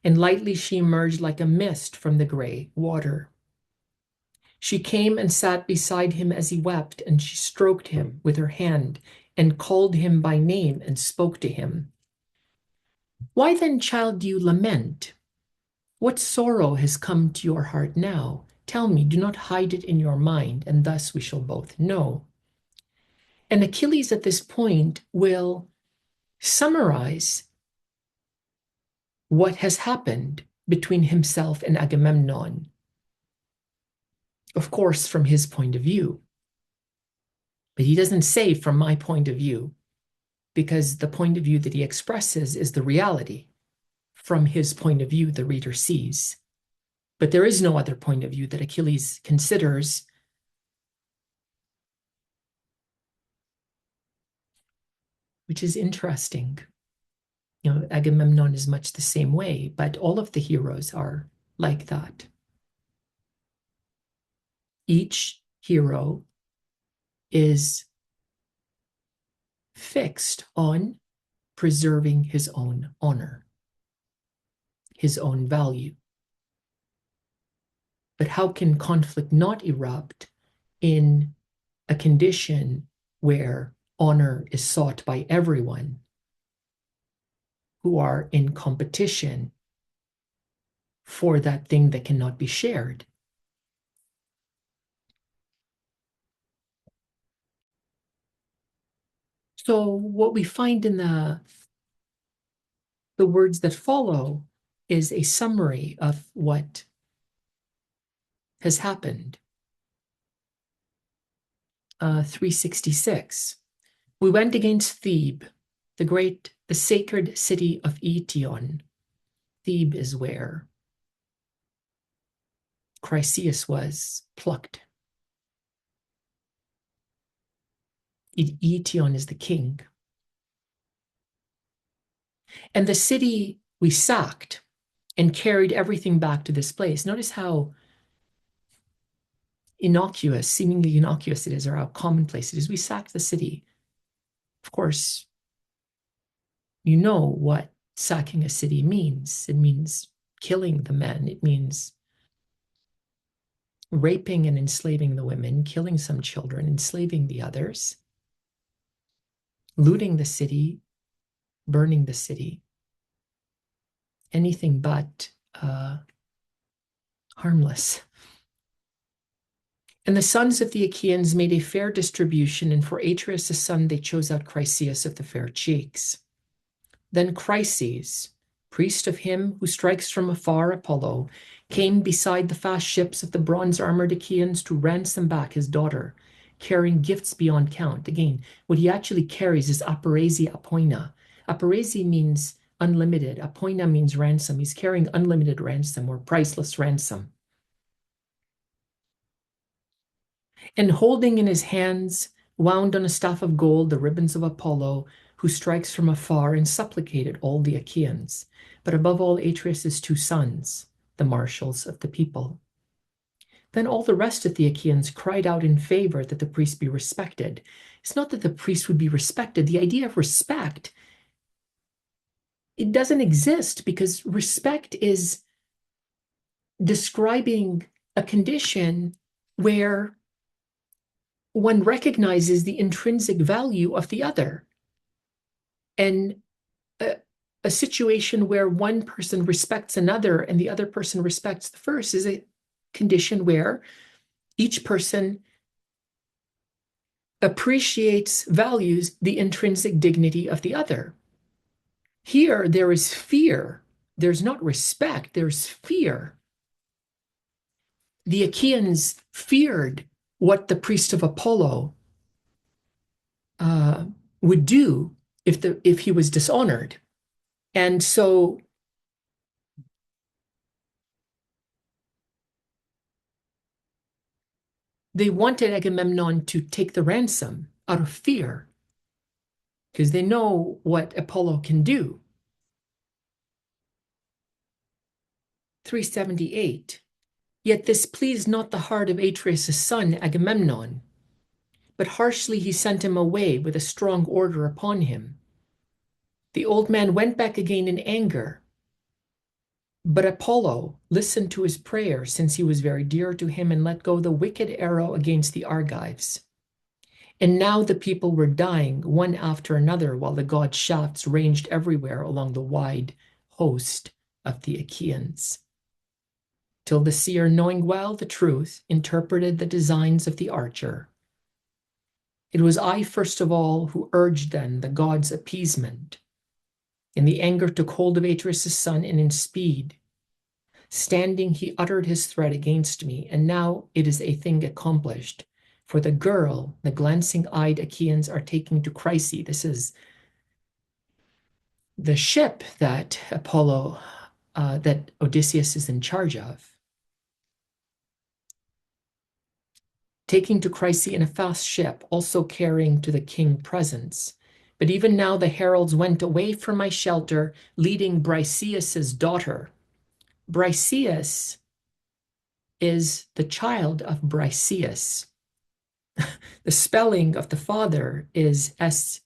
and lightly she emerged like a mist from the gray water. She came and sat beside him as he wept, and she stroked him with her hand and called him by name and spoke to him. Why then, child, do you lament? What sorrow has come to your heart now? Tell me, do not hide it in your mind, and thus we shall both know. And Achilles at this point will summarize what has happened between himself and Agamemnon, of course, from his point of view. But he doesn't say from my point of view, because the point of view that he expresses is the reality. From his point of view, the reader sees. But there is no other point of view that Achilles considers, which is interesting. Agamemnon is much the same way, but all of the heroes are like that. Each hero is fixed on preserving his own honor, his own value. But how can conflict not erupt in a condition where honor is sought by everyone who are in competition for that thing that cannot be shared? So what we find in the words that follow is a summary of what has happened. 366. We went against Thebe, the sacred city of Eetion. Thebe is where Chryseis was plucked. Eetion is the king. And the city we sacked and carried everything back to this place. Notice how innocuous, seemingly innocuous it is, or how commonplace it is. We sacked the city. Of course, you know what sacking a city means. It means killing the men. It means raping and enslaving the women, killing some children, enslaving the others, looting the city, burning the city. Anything but harmless. And the sons of the Achaeans made a fair distribution, and for Atreus' son they chose out Chryseis of the fair cheeks. Then Chryses, priest of him who strikes from afar Apollo, came beside the fast ships of the bronze-armored Achaeans to ransom back his daughter, carrying gifts beyond count. Again, what he actually carries is aporesia apoina. Aporesia means unlimited. Apoina means ransom. He's carrying unlimited ransom or priceless ransom. And holding in his hands, wound on a staff of gold, the ribbons of Apollo, who strikes from afar, and supplicated all the Achaeans, but above all Atreus' two sons, the marshals of the people. Then all the rest of the Achaeans cried out in favor that the priest be respected. It's not that the priest would be respected. The idea of respect, it doesn't exist, because respect is describing a condition where one recognizes the intrinsic value of the other. And a situation where one person respects another and the other person respects the first is a condition where each person appreciates, values the intrinsic dignity of the other. Here, there is fear. There's not respect, there's fear. The Achaeans feared what the priest of Apollo would do if he was dishonored. And so they wanted Agamemnon to take the ransom out of fear, because they know what Apollo can do. 378. Yet this pleased not the heart of Atreus' son Agamemnon, but harshly he sent him away with a strong order upon him. The old man went back again in anger, but Apollo listened to his prayer, since he was very dear to him, and let go the wicked arrow against the Argives. And now the people were dying one after another, while the god's shafts ranged everywhere along the wide host of the Achaeans. Till the seer, knowing well the truth, interpreted the designs of the archer. It was I first of all who urged then the god's appeasement. And the anger took hold of Atreus' son, and in speed, standing, he uttered his threat against me. And now it is a thing accomplished. For the girl, the glancing-eyed Achaeans are taking to Chryse. This is the ship that that Odysseus is in charge of. Taking to Chryse in a fast ship, also carrying to the king presents. But even now the heralds went away from my shelter, leading Briseis' daughter. Briseis is the child of Briseis. The spelling of the father is S-E-U-S.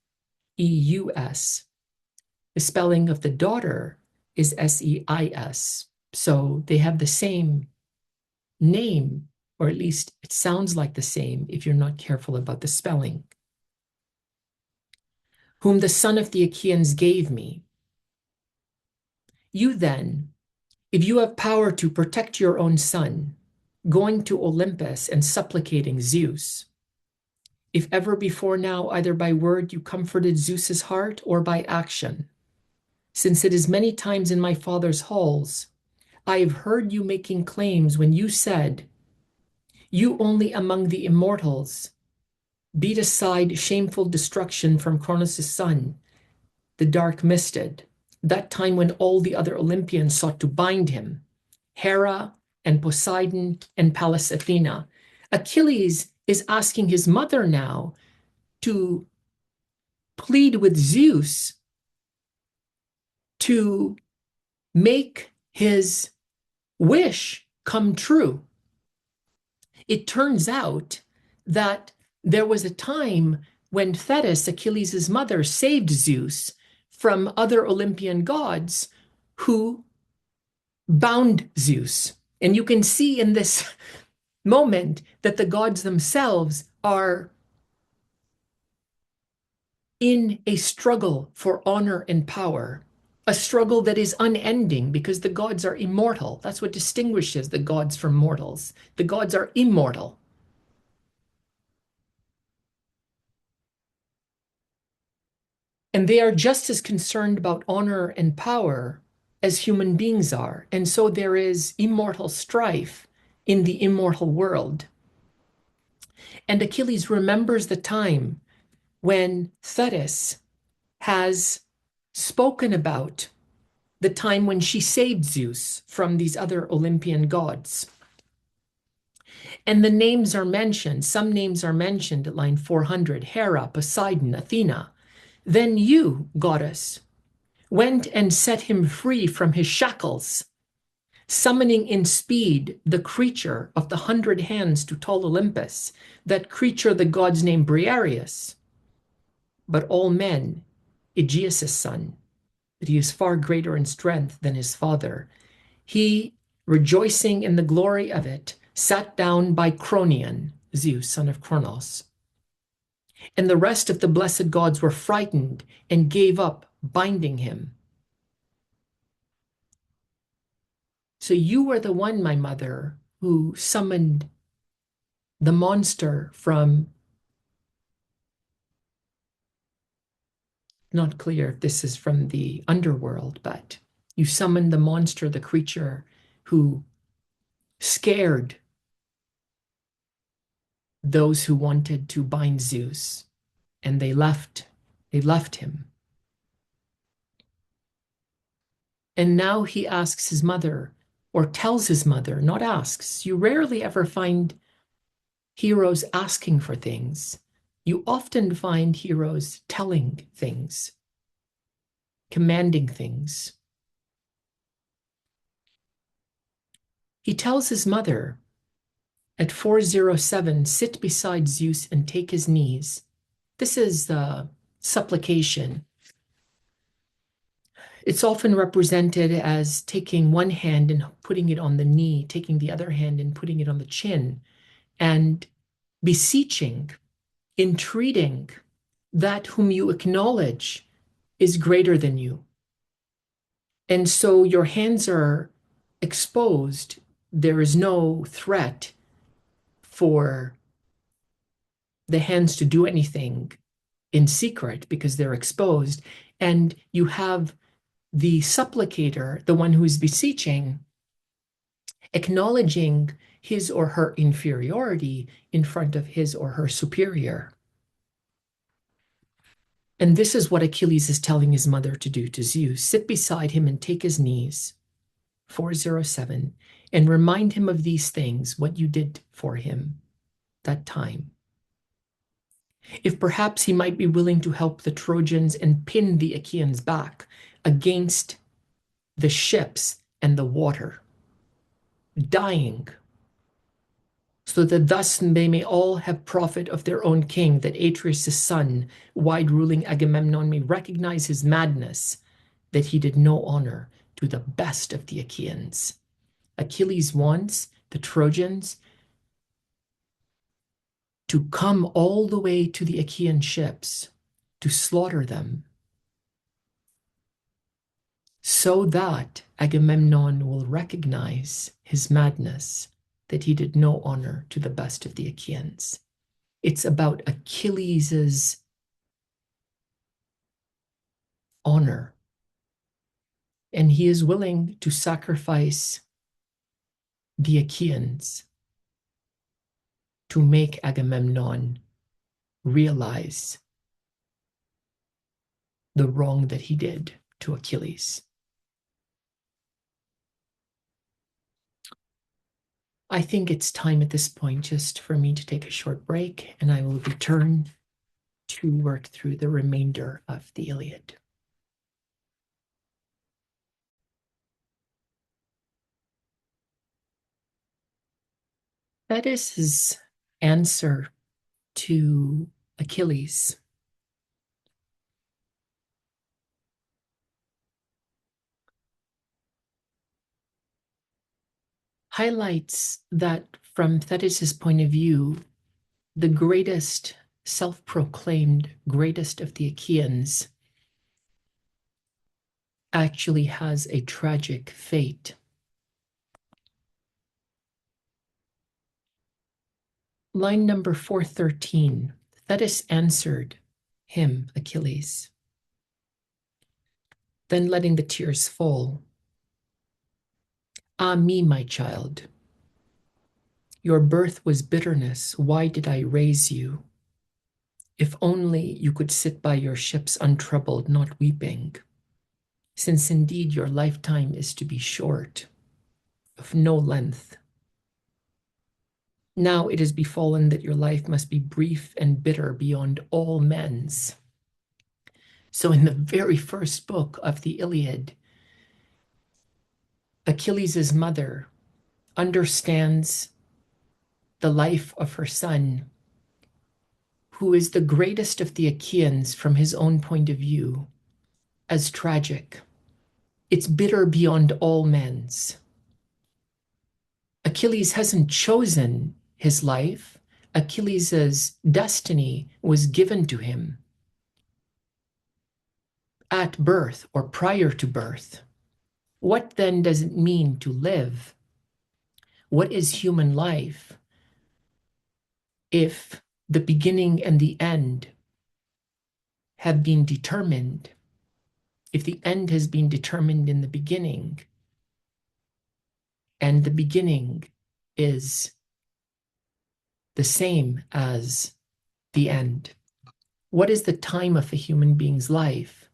The spelling of the daughter is S-E-I-S. So they have the same name, or at least it sounds like the same if you're not careful about the spelling. Whom the son of the Achaeans gave me. You then, if you have power to protect your own son, going to Olympus and supplicating Zeus, if ever before now, either by word you comforted Zeus's heart or by action, since it is many times in my father's halls, I have heard you making claims when you said, you only among the immortals beat aside shameful destruction from Cronus' son, the dark-misted, that time when all the other Olympians sought to bind him, Hera and Poseidon and Pallas Athena. Achilles is asking his mother now to plead with Zeus to make his wish come true. It turns out that there was a time when Thetis, Achilles' mother, saved Zeus from other Olympian gods who bound Zeus. And you can see in this moment that the gods themselves are in a struggle for honor and power, a struggle that is unending because the gods are immortal. That's what distinguishes the gods from mortals. The gods are immortal. And they are just as concerned about honor and power as human beings are. And so there is immortal strife in the immortal world. And Achilles remembers the time when Thetis has spoken about the time when she saved Zeus from these other Olympian gods. And the names are mentioned. Some names are mentioned at line 400: Hera, Poseidon, Athena. Then you, goddess, went and set him free from his shackles, summoning in speed the creature of the 100 hands to tall Olympus, that creature the gods named Briareus. But all men, Aegeus' son, but he is far greater in strength than his father. He, rejoicing in the glory of it, sat down by Cronion, Zeus, son of Cronos. And the rest of the blessed gods were frightened and gave up binding him. So you were the one, my mother, who summoned the monster from, not clear if this is from the underworld, but you summoned the monster, the creature who scared those who wanted to bind Zeus, and they left him. And now he asks his mother, or tells his mother, not asks. You rarely ever find heroes asking for things. You often find heroes telling things, commanding things. He tells his mother at 407, sit beside Zeus and take his knees. This is the supplication. It's often represented as taking one hand and putting it on the knee, taking the other hand and putting it on the chin, and beseeching, entreating that whom you acknowledge is greater than you. And so your hands are exposed. There is no threat for the hands to do anything in secret because they're exposed. And you have the supplicator, the one who is beseeching, acknowledging his or her inferiority in front of his or her superior. And this is what Achilles is telling his mother to do to Zeus. Sit beside him and take his knees, 407, and remind him of these things, what you did for him that time. If perhaps he might be willing to help the Trojans and pin the Achaeans back against the ships and the water, dying, so that thus they may all have profit of their own king, that Atreus' son, wide-ruling Agamemnon, may recognize his madness, that he did no honor to the best of the Achaeans. Achilles wants the Trojans to come all the way to the Achaean ships, to slaughter them, so that Agamemnon will recognize his madness, that he did no honor to the best of the Achaeans. It's about Achilles' honor, and he is willing to sacrifice the Achaeans to make Agamemnon realize the wrong that he did to Achilles. I think it's time at this point just for me to take a short break, and I will return to work through the remainder of the Iliad. Thetis' answer to Achilles highlights that from Thetis' point of view, the greatest, self-proclaimed greatest of the Achaeans actually has a tragic fate. Line number 413, Thetis answered him, Achilles, then letting the tears fall. Ah me, my child, your birth was bitterness. Why did I raise you? If only you could sit by your ships untroubled, not weeping, since indeed your lifetime is to be short, of no length. Now it has befallen that your life must be brief and bitter beyond all men's. So in the very first book of the Iliad, Achilles' mother understands the life of her son, who is the greatest of the Achaians from his own point of view, as tragic. It's bitter beyond all men's. Achilles hasn't chosen his life. Achilles' destiny was given to him at birth or prior to birth. What then does it mean to live? What is human life if the beginning and the end have been determined? If the end has been determined in the beginning, and the beginning is the same as the end, what is the time of a human being's life?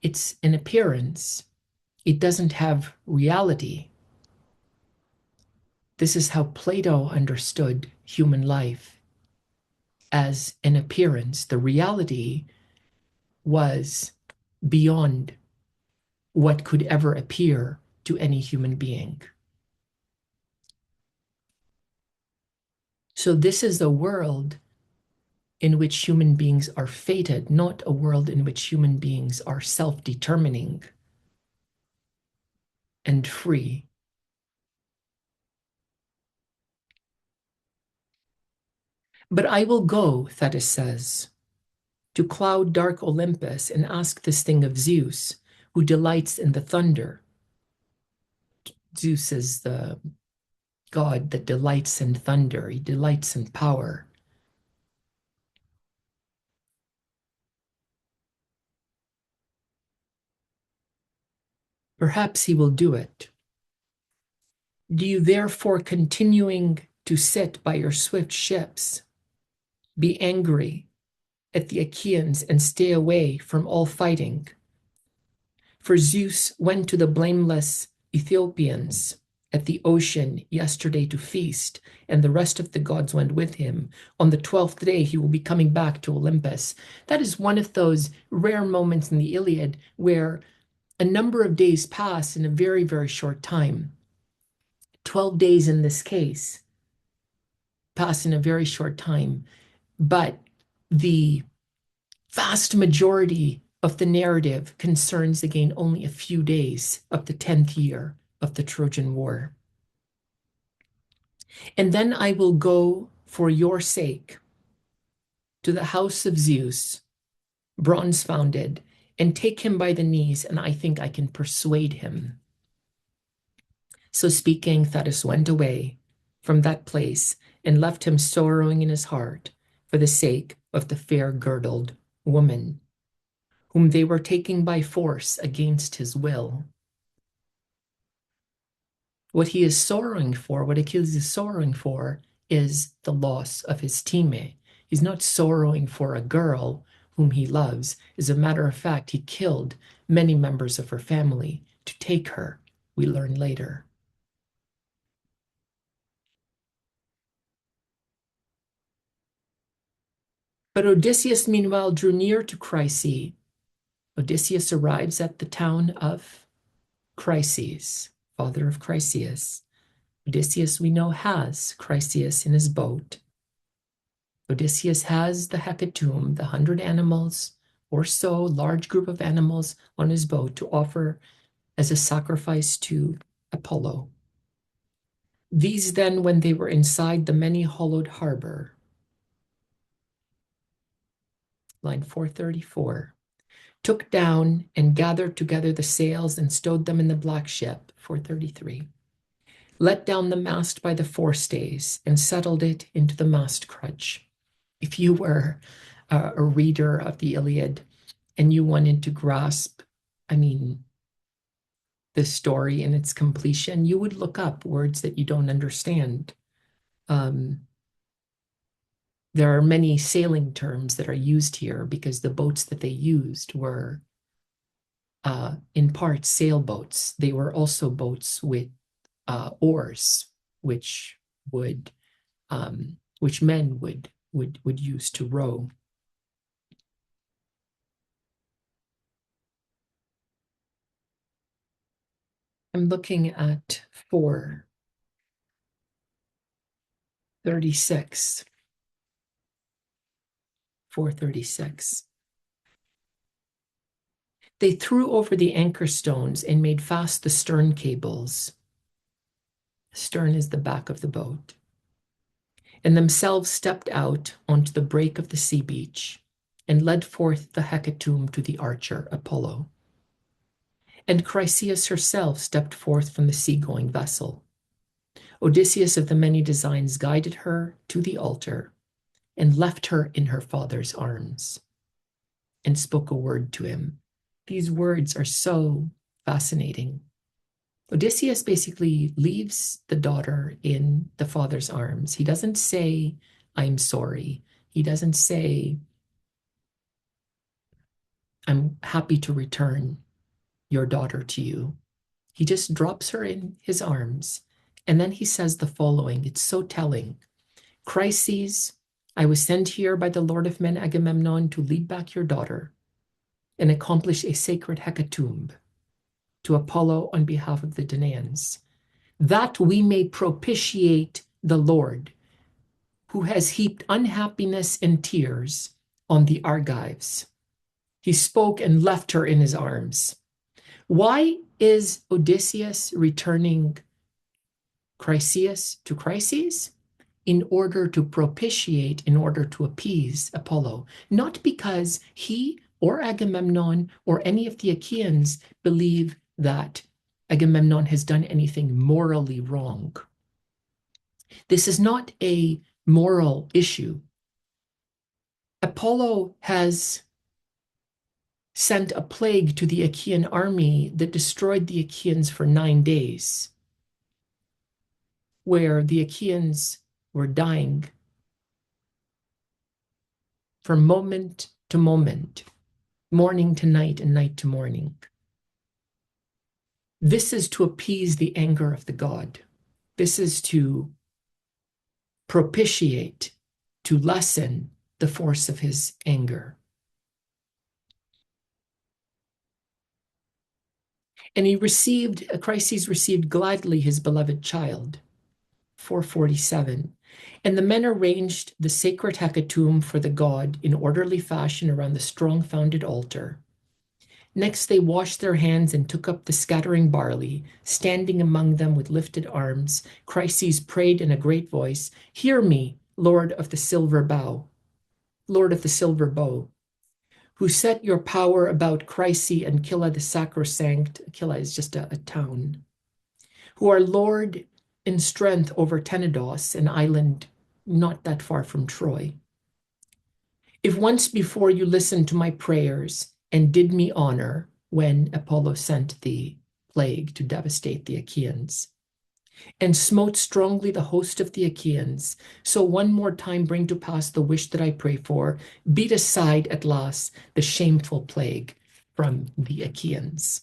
It's an appearance. It doesn't have reality. This is how Plato understood human life, as an appearance. The reality was beyond what could ever appear to any human being. So this is a world in which human beings are fated, not a world in which human beings are self-determining and free. But I will go, Thetis says, to cloud dark Olympus and ask this thing of Zeus, who delights in the thunder. Zeus is the god that delights in thunder. He delights in power. Perhaps he will do it. Do you therefore, continuing to sit by your swift ships, be angry at the Achaians and stay away from all fighting? For Zeus went to the blameless Ethiopians at the ocean yesterday to feast, and the rest of the gods went with him. On the 12th day, he will be coming back to Olympus. That is one of those rare moments in the Iliad where a number of days pass in a very, very short time. 12 days in this case pass in a very short time, but the vast majority of the narrative concerns again only a few days of the 10th year of the Trojan War. And then I will go for your sake to the house of Zeus, bronze founded, and take him by the knees, and I think I can persuade him. So speaking, Thetis went away from that place and left him sorrowing in his heart for the sake of the fair girdled woman, whom they were taking by force against his will. What he is sorrowing for, what Achilles is sorrowing for, is the loss of his teammate. He's not sorrowing for a girl whom he loves. As a matter of fact, he killed many members of her family to take her, we learn later. But Odysseus, meanwhile, drew near to Chryse. Odysseus arrives at the town of Chryses, father of Chryseus. Odysseus, we know, has Chryseus in his boat. Odysseus has the hecatomb, the 100 animals or so, large group of animals on his boat to offer as a sacrifice to Apollo. These then, when they were inside the many-hollowed harbor, line 434, took down and gathered together the sails and stowed them in the black ship, 433, let down the mast by the forestays and settled it into the mast crutch. If you were a reader of the Iliad and you wanted to grasp, the story in its completion, you would look up words that you don't understand. There are many sailing terms that are used here because the boats that they used were in part sailboats. They were also boats with oars, which would which men would use to row. I'm looking at 436. 436. They threw over the anchor stones and made fast the stern cables. Stern is the back of the boat. And themselves stepped out onto the break of the sea beach and led forth the hecatomb to the archer Apollo. And Chryseis herself stepped forth from the seagoing vessel. Odysseus of the many designs guided her to the altar and left her in her father's arms and spoke a word to him. These words are so fascinating. Odysseus basically leaves the daughter in the father's arms. He doesn't say, I'm sorry. He doesn't say, I'm happy to return your daughter to you. He just drops her in his arms. And then he says the following. It's so telling. Chryses, I was sent here by the Lord of men Agamemnon to lead back your daughter and accomplish a sacred hecatomb to Apollo on behalf of the Danaans, that we may propitiate the Lord, who has heaped unhappiness and tears on the Argives. He spoke and left her in his arms. Why is Odysseus returning Chryseis to Chryses? In order to propitiate, in order to appease Apollo, not because he or Agamemnon or any of the Achaeans believe that Agamemnon has done anything morally wrong. This is not a moral issue. Apollo has sent a plague to the Achaean army that destroyed the Achaeans for 9 days, where the Achaeans were dying from moment to moment, morning to night and night to morning. This is to appease the anger of the god. This is to propitiate, to lessen the force of his anger. And Chryses received gladly his beloved child. 447. And the men arranged the sacred hecatomb for the god in orderly fashion around the strong-founded altar. Next they washed their hands and took up the scattering barley. Standing among them with lifted arms, Chryses prayed in a great voice, "Hear me, Lord of the silver bow, Lord of the silver bow, who set your power about Chryse and Killa the sacrosanct." Killa is just a town. "Who are Lord in strength over Tenedos, an island not that far from Troy. If once before you listened to my prayers and did me honor when Apollo sent the plague to devastate the Achaeans, and smote strongly the host of the Achaeans, so one more time bring to pass the wish that I pray for, beat aside at last the shameful plague from the Achaeans."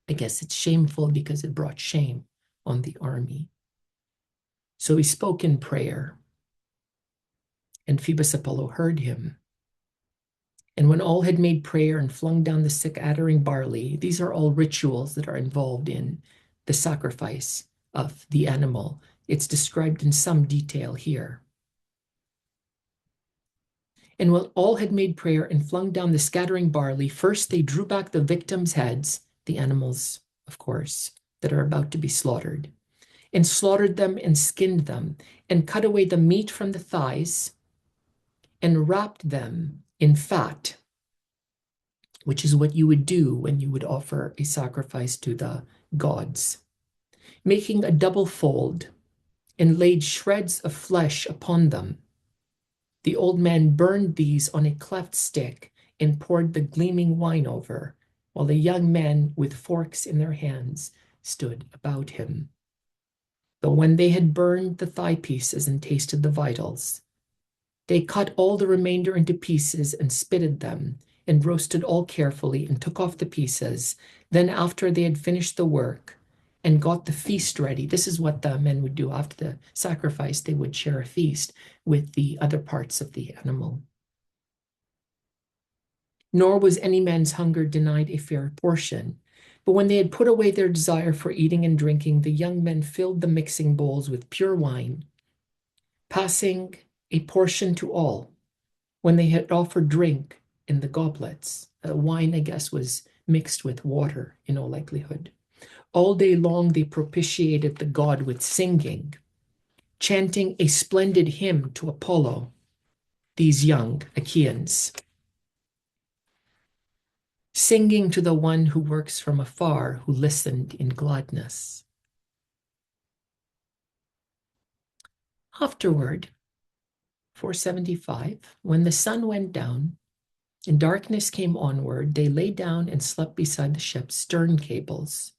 I guess it's shameful because it brought shame on the army. So he spoke in prayer, and Phoebus Apollo heard him. And when all had made prayer and flung down the scattering barley, these are all rituals that are involved in the sacrifice of the animal. It's described in some detail here. And when all had made prayer and flung down the scattering barley, first they drew back the victims' heads, the animals, of course, that are about to be slaughtered, and slaughtered them and skinned them, and cut away the meat from the thighs, and wrapped them in fat, which is what you would do when you would offer a sacrifice to the gods, making a double fold, and laid shreds of flesh upon them. The old man burned these on a cleft stick and poured the gleaming wine over, while the young men with forks in their hands stood about him. But when they had burned the thigh pieces and tasted the vitals, they cut all the remainder into pieces and spitted them, and roasted all carefully, and took off the pieces. Then after they had finished the work, and got the feast ready. This is what the men would do after the sacrifice. They would share a feast with the other parts of the animal. Nor was any man's hunger denied a fair portion. But when they had put away their desire for eating and drinking, the young men filled the mixing bowls with pure wine, passing a portion to all. When they had offered drink in the goblets, wine, I guess, was mixed with water in all likelihood. All day long they propitiated the god with singing, chanting a splendid hymn to Apollo, these young Achaians, singing to the one who works from afar, who listened in gladness. Afterward, 475, when the sun went down and darkness came onward, they lay down and slept beside the ship's stern cables.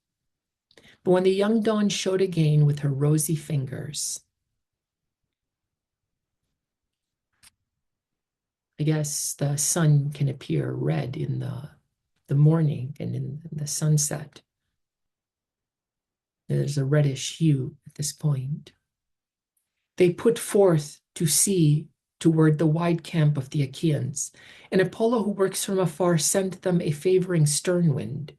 But when the young dawn showed again with her rosy fingers, I guess the sun can appear red in the morning and in the sunset. There's a reddish hue at this point. They put forth to sea toward the wide camp of the Achaians, and Apollo, who works from afar, sent them a favoring stern wind,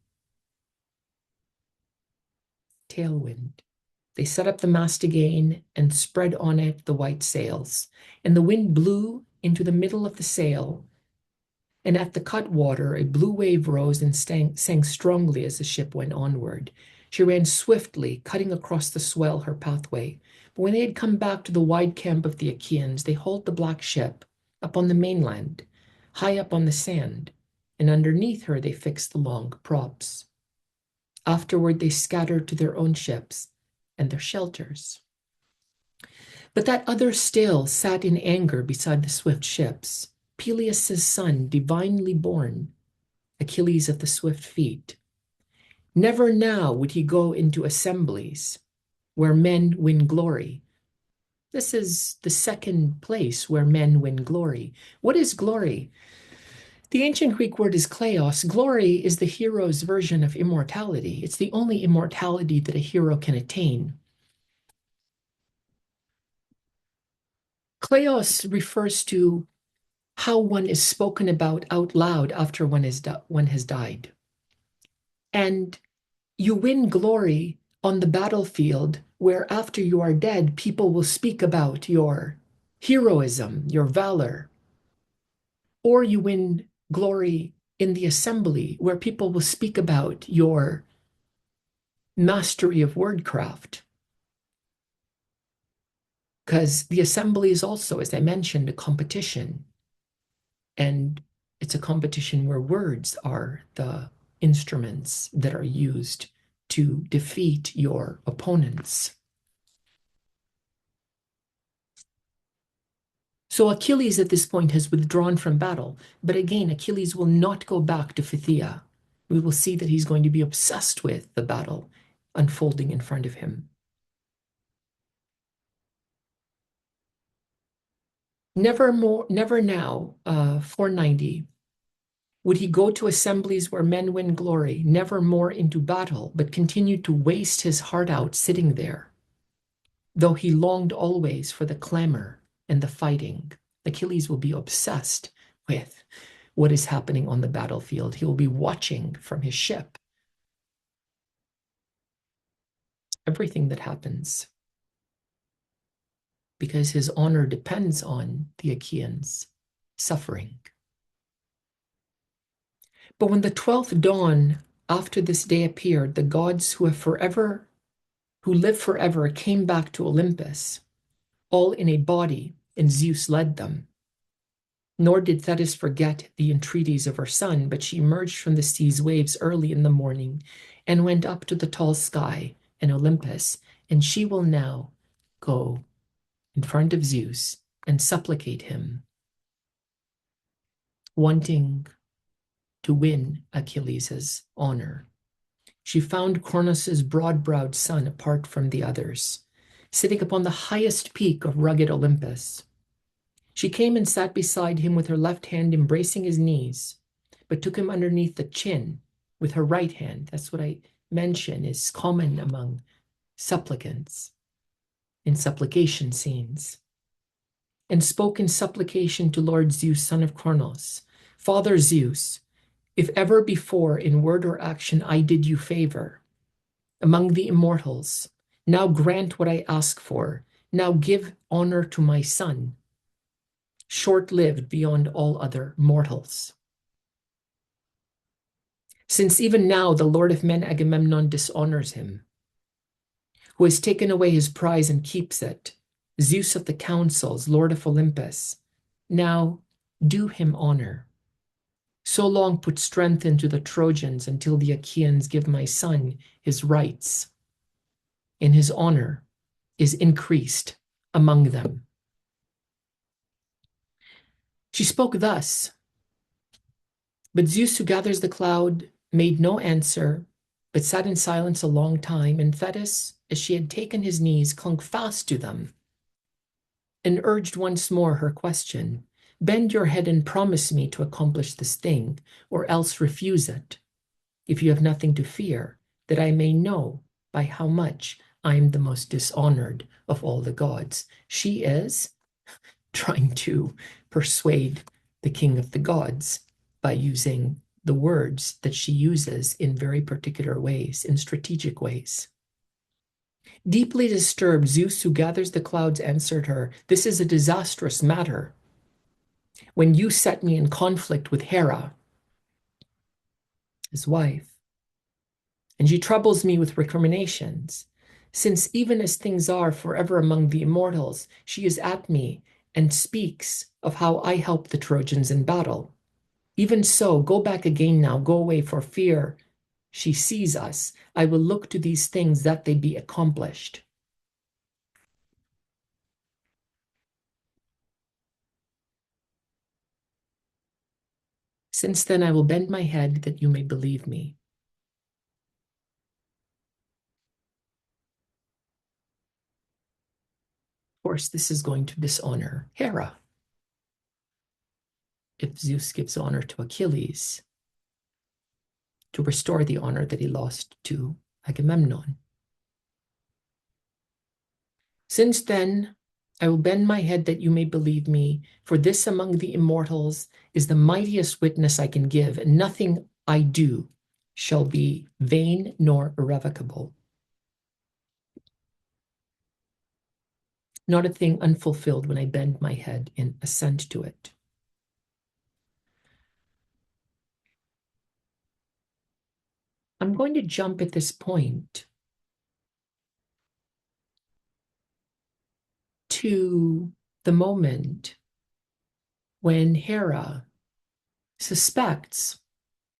tailwind. They set up the mast again and spread on it the white sails, and the wind blew into the middle of the sail, and at the cutwater a blue wave rose and sang strongly as the ship went onward. She ran swiftly, cutting across the swell her pathway. But when they had come back to the wide camp of the Achaians, they hauled the black ship up on the mainland, high up on the sand, and underneath her they fixed the long props. Afterward they scattered to their own ships and their shelters. But that other still sat in anger beside the swift ships, Peleus' son, divinely born, Achilles of the swift feet. Never now would he go into assemblies where men win glory. This is the second place where men win glory. What is glory? The ancient Greek word is kleos. Glory is the hero's version of immortality. It's the only immortality that a hero can attain. Kleos refers to how one is spoken about out loud after one has died. And you win glory on the battlefield where after you are dead, people will speak about your heroism, your valor. Or you win glory in the assembly where people will speak about your mastery of wordcraft. Because the assembly is also, as I mentioned, a competition. And it's a competition where words are the instruments that are used to defeat your opponents. So Achilles at this point has withdrawn from battle. But again, Achilles will not go back to Phthia. We will see that he's going to be obsessed with the battle unfolding in front of him. Never now, 490, would he go to assemblies where men win glory, never more into battle, but continue to waste his heart out sitting there, though he longed always for the clamor and the fighting. Achilles will be obsessed with what is happening on the battlefield. He will be watching from his ship everything that happens, because his honor depends on the Achaeans suffering. But when the 12th dawn after this day appeared, the gods who live forever came back to Olympus, all in a body, and Zeus led them. Nor did Thetis forget the entreaties of her son, but she emerged from the sea's waves early in the morning and went up to the tall sky and Olympus, and she will now go in front of Zeus and supplicate him, wanting to win Achilles' honor. She found Cronus' broad-browed son apart from the others, sitting upon the highest peak of rugged Olympus. She came and sat beside him with her left hand embracing his knees, but took him underneath the chin with her right hand. That's what I mention is common among supplicants in supplication scenes, and spoke in supplication to Lord Zeus, son of Cronos. Father Zeus, if ever before in word or action I did you favor among the immortals, now grant what I ask for. Now give honor to my son, short-lived beyond all other mortals. Since even now the Lord of men Agamemnon dishonors him, who has taken away his prize and keeps it, Zeus of the councils, Lord of Olympus, now do him honor. So long put strength into the Trojans until the Achaians give my son his rights, and his honor is increased among them. She spoke thus, but Zeus, who gathers the cloud, made no answer, but sat in silence a long time, and Thetis, as she had taken his knees, clung fast to them, and urged once more her question. Bend your head and promise me to accomplish this thing, or else refuse it, if you have nothing to fear, that I may know by how much I am the most dishonored of all the gods. She is trying to persuade the king of the gods by using the words that she uses in very particular ways, in strategic ways. Deeply disturbed, Zeus, who gathers the clouds, answered her, "This is a disastrous matter. When you set me in conflict with Hera, his wife, and she troubles me with recriminations, since even as things are forever among the immortals, she is at me and speaks of how I help the Trojans in battle. Even so, go back again now, go away for fear she sees us. I will look to these things that they be accomplished." Since then, I will bend my head that you may believe me. Of course, this is going to dishonor Hera. If Zeus gives honor to Achilles, to restore the honor that he lost to Agamemnon. Since then, I will bend my head that you may believe me, for this among the immortals is the mightiest witness I can give, and nothing I do shall be vain nor irrevocable. Not a thing unfulfilled when I bend my head in assent to it. I'm going to jump at this point to the moment when Hera suspects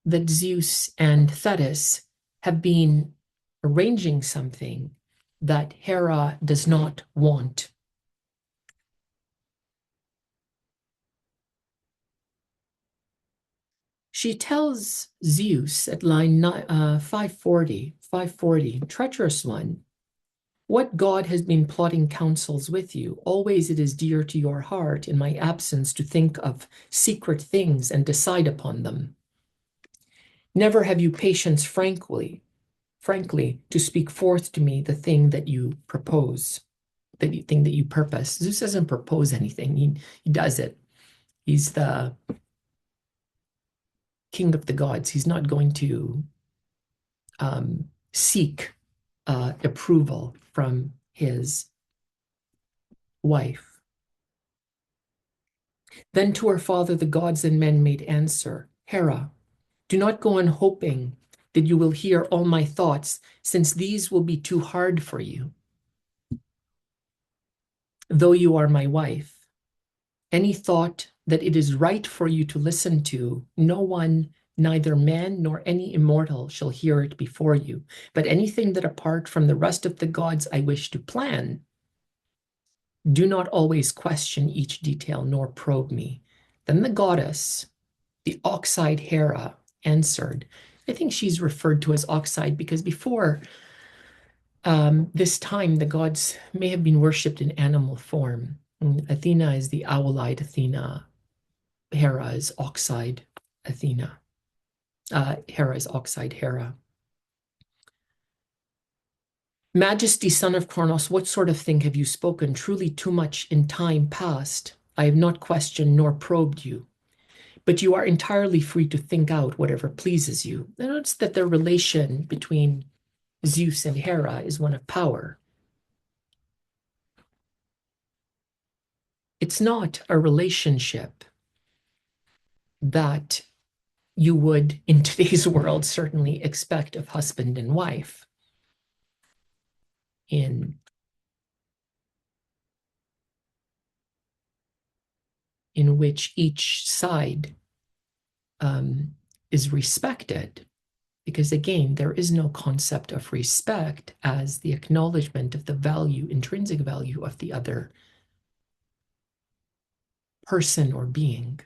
that Zeus and Thetis have been arranging something that Hera does not want. She tells Zeus at line 540, treacherous one, what god has been plotting counsels with you? Always it is dear to your heart in my absence to think of secret things and decide upon them. Never have you patience frankly, to speak forth to me the thing that you propose, the thing that you purpose. Zeus doesn't propose anything, he does it. He's the king of the gods. He's not going to seek approval from his wife. Then to her father the gods and men made answer, Hera, do not go on hoping that you will hear all my thoughts, since these will be too hard for you. Though you are my wife, any thought that it is right for you to listen to, no one, neither man nor any immortal, shall hear it before you. But anything that apart from the rest of the gods I wish to plan, do not always question each detail nor probe me. Then the goddess, the ox-eyed Hera, answered. I think she's referred to as ox-eyed because before this time, the gods may have been worshipped in animal form. Athena is the owl-eyed Athena. Hera is ox-eyed Athena. Hera is ox-eyed Hera. Majesty, son of Kronos, what sort of thing have you spoken? Truly too much in time past. I have not questioned nor probed you, but you are entirely free to think out whatever pleases you. Notice that the relation between Zeus and Hera is one of power. It's not a relationship that you would, in today's world, certainly expect of husband and wife. In which each side is respected. Because again, there is no concept of respect as the acknowledgement of the value, intrinsic value of the other person or being.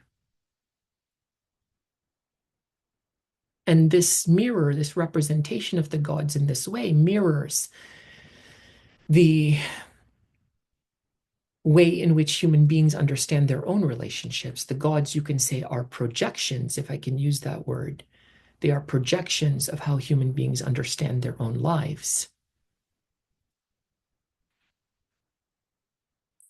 And this mirror, this representation of the gods in this way, mirrors the way in which human beings understand their own relationships. The gods, you can say, are projections, if I can use that word. They are projections of how human beings understand their own lives.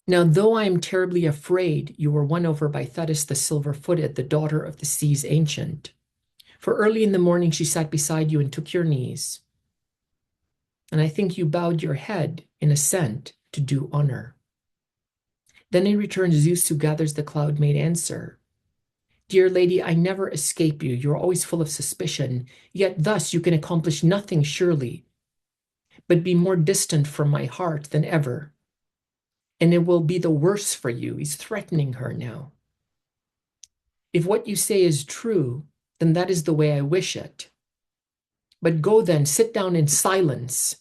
Now, though I am terribly afraid you were won over by Thetis the silver-footed, the daughter of the sea's ancient, for early in the morning she sat beside you and took your knees, and I think you bowed your head in assent to do honor. Then in return, Zeus, who gathers the cloud, made answer, Dear lady, I never escape you. You're always full of suspicion, yet thus you can accomplish nothing surely, but be more distant from my heart than ever. And it will be the worse for you. He's threatening her now. If what you say is true, then that is the way I wish it. But go then, sit down in silence,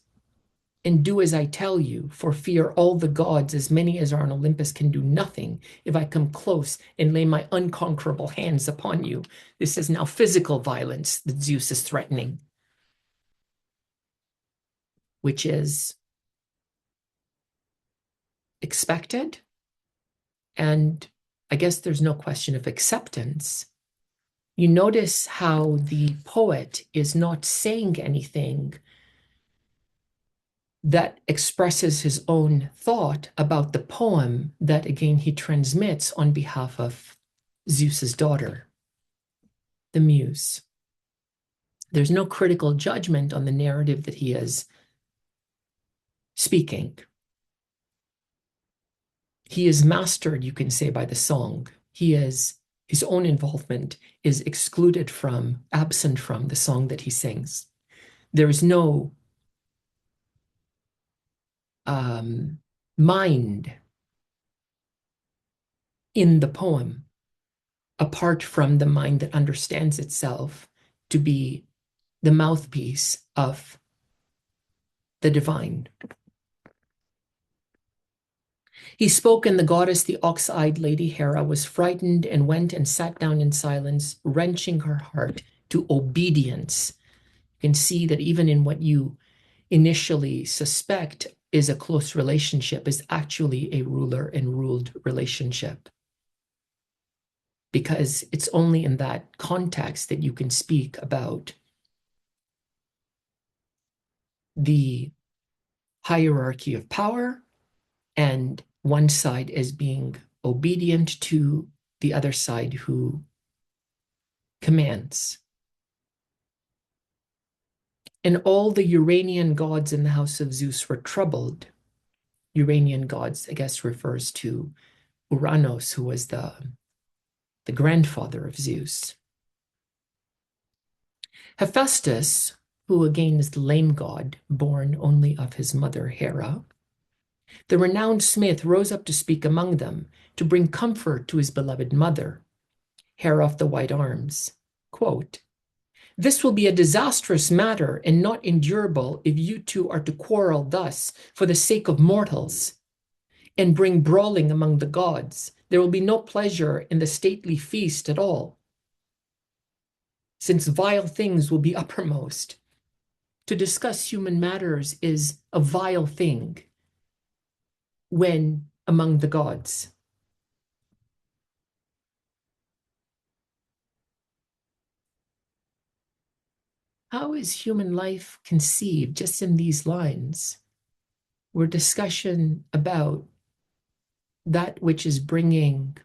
and do as I tell you, for fear all the gods, as many as are on Olympus, can do nothing if I come close and lay my unconquerable hands upon you. This is now physical violence that Zeus is threatening, which is expected. And I guess there's no question of acceptance. You notice how the poet is not saying anything that expresses his own thought about the poem that, again, he transmits on behalf of Zeus's daughter, the muse. There's no critical judgment on the narrative that he is speaking. He is mastered, you can say, by the song. His own involvement is excluded from, absent from the song that he sings. There is no mind in the poem, apart from the mind that understands itself to be the mouthpiece of the divine. He spoke, and the goddess, the ox-eyed lady Hera, was frightened and went and sat down in silence, wrenching her heart to obedience. You can see that even in what you initially suspect is a close relationship is actually a ruler and ruled relationship. Because it's only in that context that you can speak about the hierarchy of power and one side as being obedient to the other side who commands. And all the Uranian gods in the house of Zeus were troubled. Uranian gods, I guess, refers to Uranos, who was the grandfather of Zeus. Hephaestus, who again is the lame god, born only of his mother Hera, the renowned smith, rose up to speak among them, to bring comfort to his beloved mother, Hera of the white arms. Quote, This will be a disastrous matter and not endurable if you two are to quarrel thus for the sake of mortals and bring brawling among the gods. There will be no pleasure in the stately feast at all, since vile things will be uppermost. To discuss human matters is a vile thing when among the gods. How is human life conceived just in these lines? were discussion about that which is bringing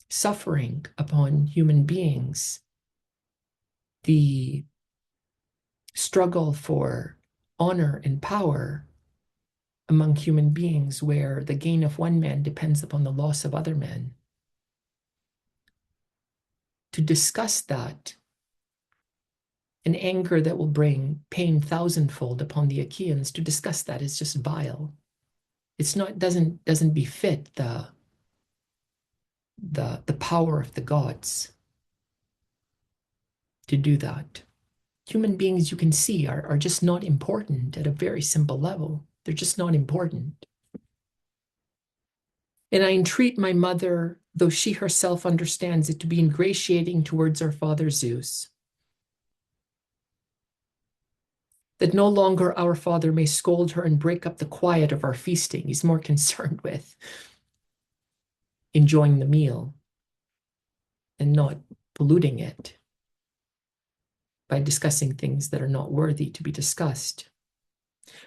suffering upon human beings, the struggle for honor and power among human beings, where the gain of one man depends upon the loss of other men. To discuss that, an anger that will bring pain thousandfold upon the Achaians, to discuss that is just vile. It's not, doesn't befit the power of the gods to do that. Human beings, you can see, are just not important at a very simple level. They're just not important. And I entreat my mother, though she herself understands it, to be ingratiating towards our father Zeus, that no longer our father may scold her and break up the quiet of our feasting. He's more concerned with enjoying the meal and not polluting it by discussing things that are not worthy to be discussed.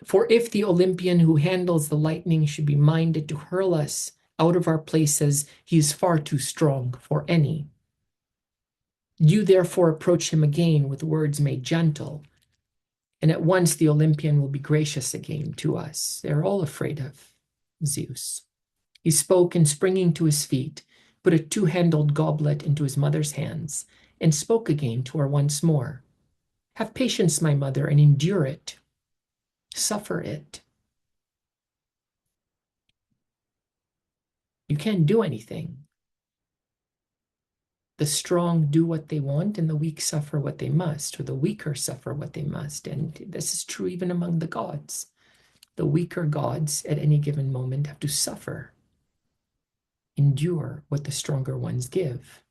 For if the Olympian who handles the lightning should be minded to hurl us out of our places, he is far too strong for any. You therefore approach him again with words made gentle, and at once the Olympian will be gracious again to us. They're all afraid of Zeus. He spoke, and springing to his feet, put a two-handled goblet into his mother's hands, and spoke again to her once more. Have patience, my mother, and endure it. Suffer it. You can't do anything. The strong do what they want, and the weak suffer what they must, or the weaker suffer what they must. And this is true even among the gods. The weaker gods at any given moment have to suffer, endure what the stronger ones give.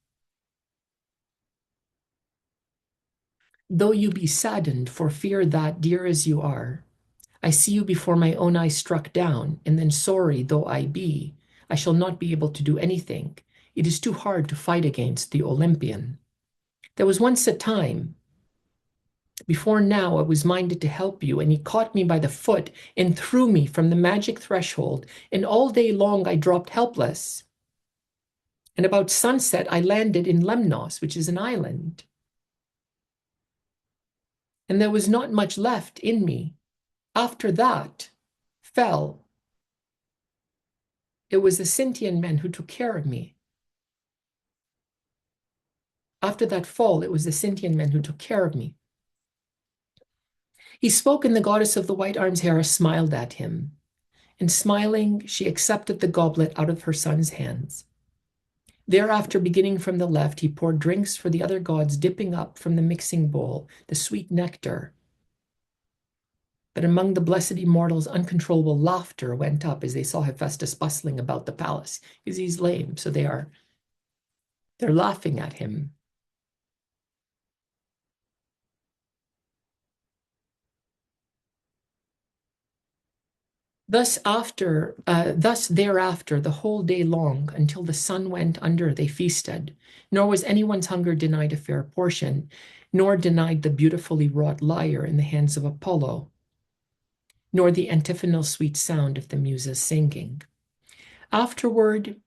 Though you be saddened for fear that, dear as you are, I see you before my own eyes struck down, and then sorry though I be, I shall not be able to do anything. It is too hard to fight against the Olympian. There was once a time, before now, I was minded to help you, and he caught me by the foot and threw me from the magic threshold, and all day long I dropped helpless. And about sunset, I landed in Lemnos, which is an island. And there was not much left in me. After that, fell. It was the Scythian men who took care of me. After that fall, it was the Scythian men who took care of me. He spoke, and the goddess of the white arms Hera smiled at him. And smiling, she accepted the goblet out of her son's hands. Thereafter, beginning from the left, he poured drinks for the other gods, dipping up from the mixing bowl the sweet nectar. But among the blessed immortals, uncontrollable laughter went up as they saw Hephaestus bustling about the palace, because he's lame, so they're laughing at him. Thus thereafter, the whole day long, until the sun went under, they feasted. Nor was anyone's hunger denied a fair portion, nor denied the beautifully wrought lyre in the hands of Apollo, nor the antiphonal sweet sound of the muses singing. Afterward,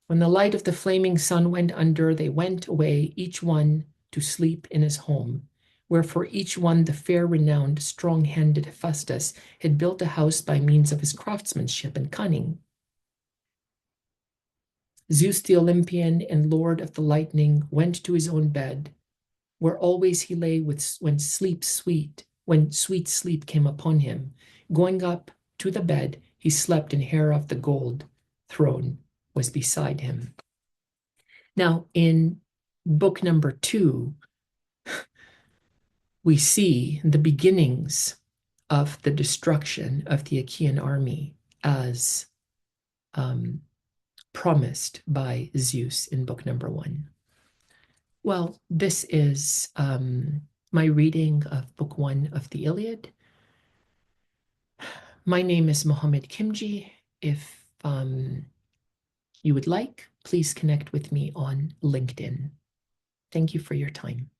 when the light of the flaming sun went under, they went away, each one to sleep in his home, where for each one the fair-renowned, strong-handed Hephaestus had built a house by means of his craftsmanship and cunning. Zeus the Olympian and lord of the lightning went to his own bed, where always he lay when sweet sleep came upon him. Going up to the bed, he slept, and Hera of the gold throne was beside him. Now, in book number 2, we see the beginnings of the destruction of the Achaean army as promised by Zeus in book number 1. Well, this is my reading of book 1 of the Iliad. My name is Mohammed Kimji. If you would like, please connect with me on LinkedIn. Thank you for your time.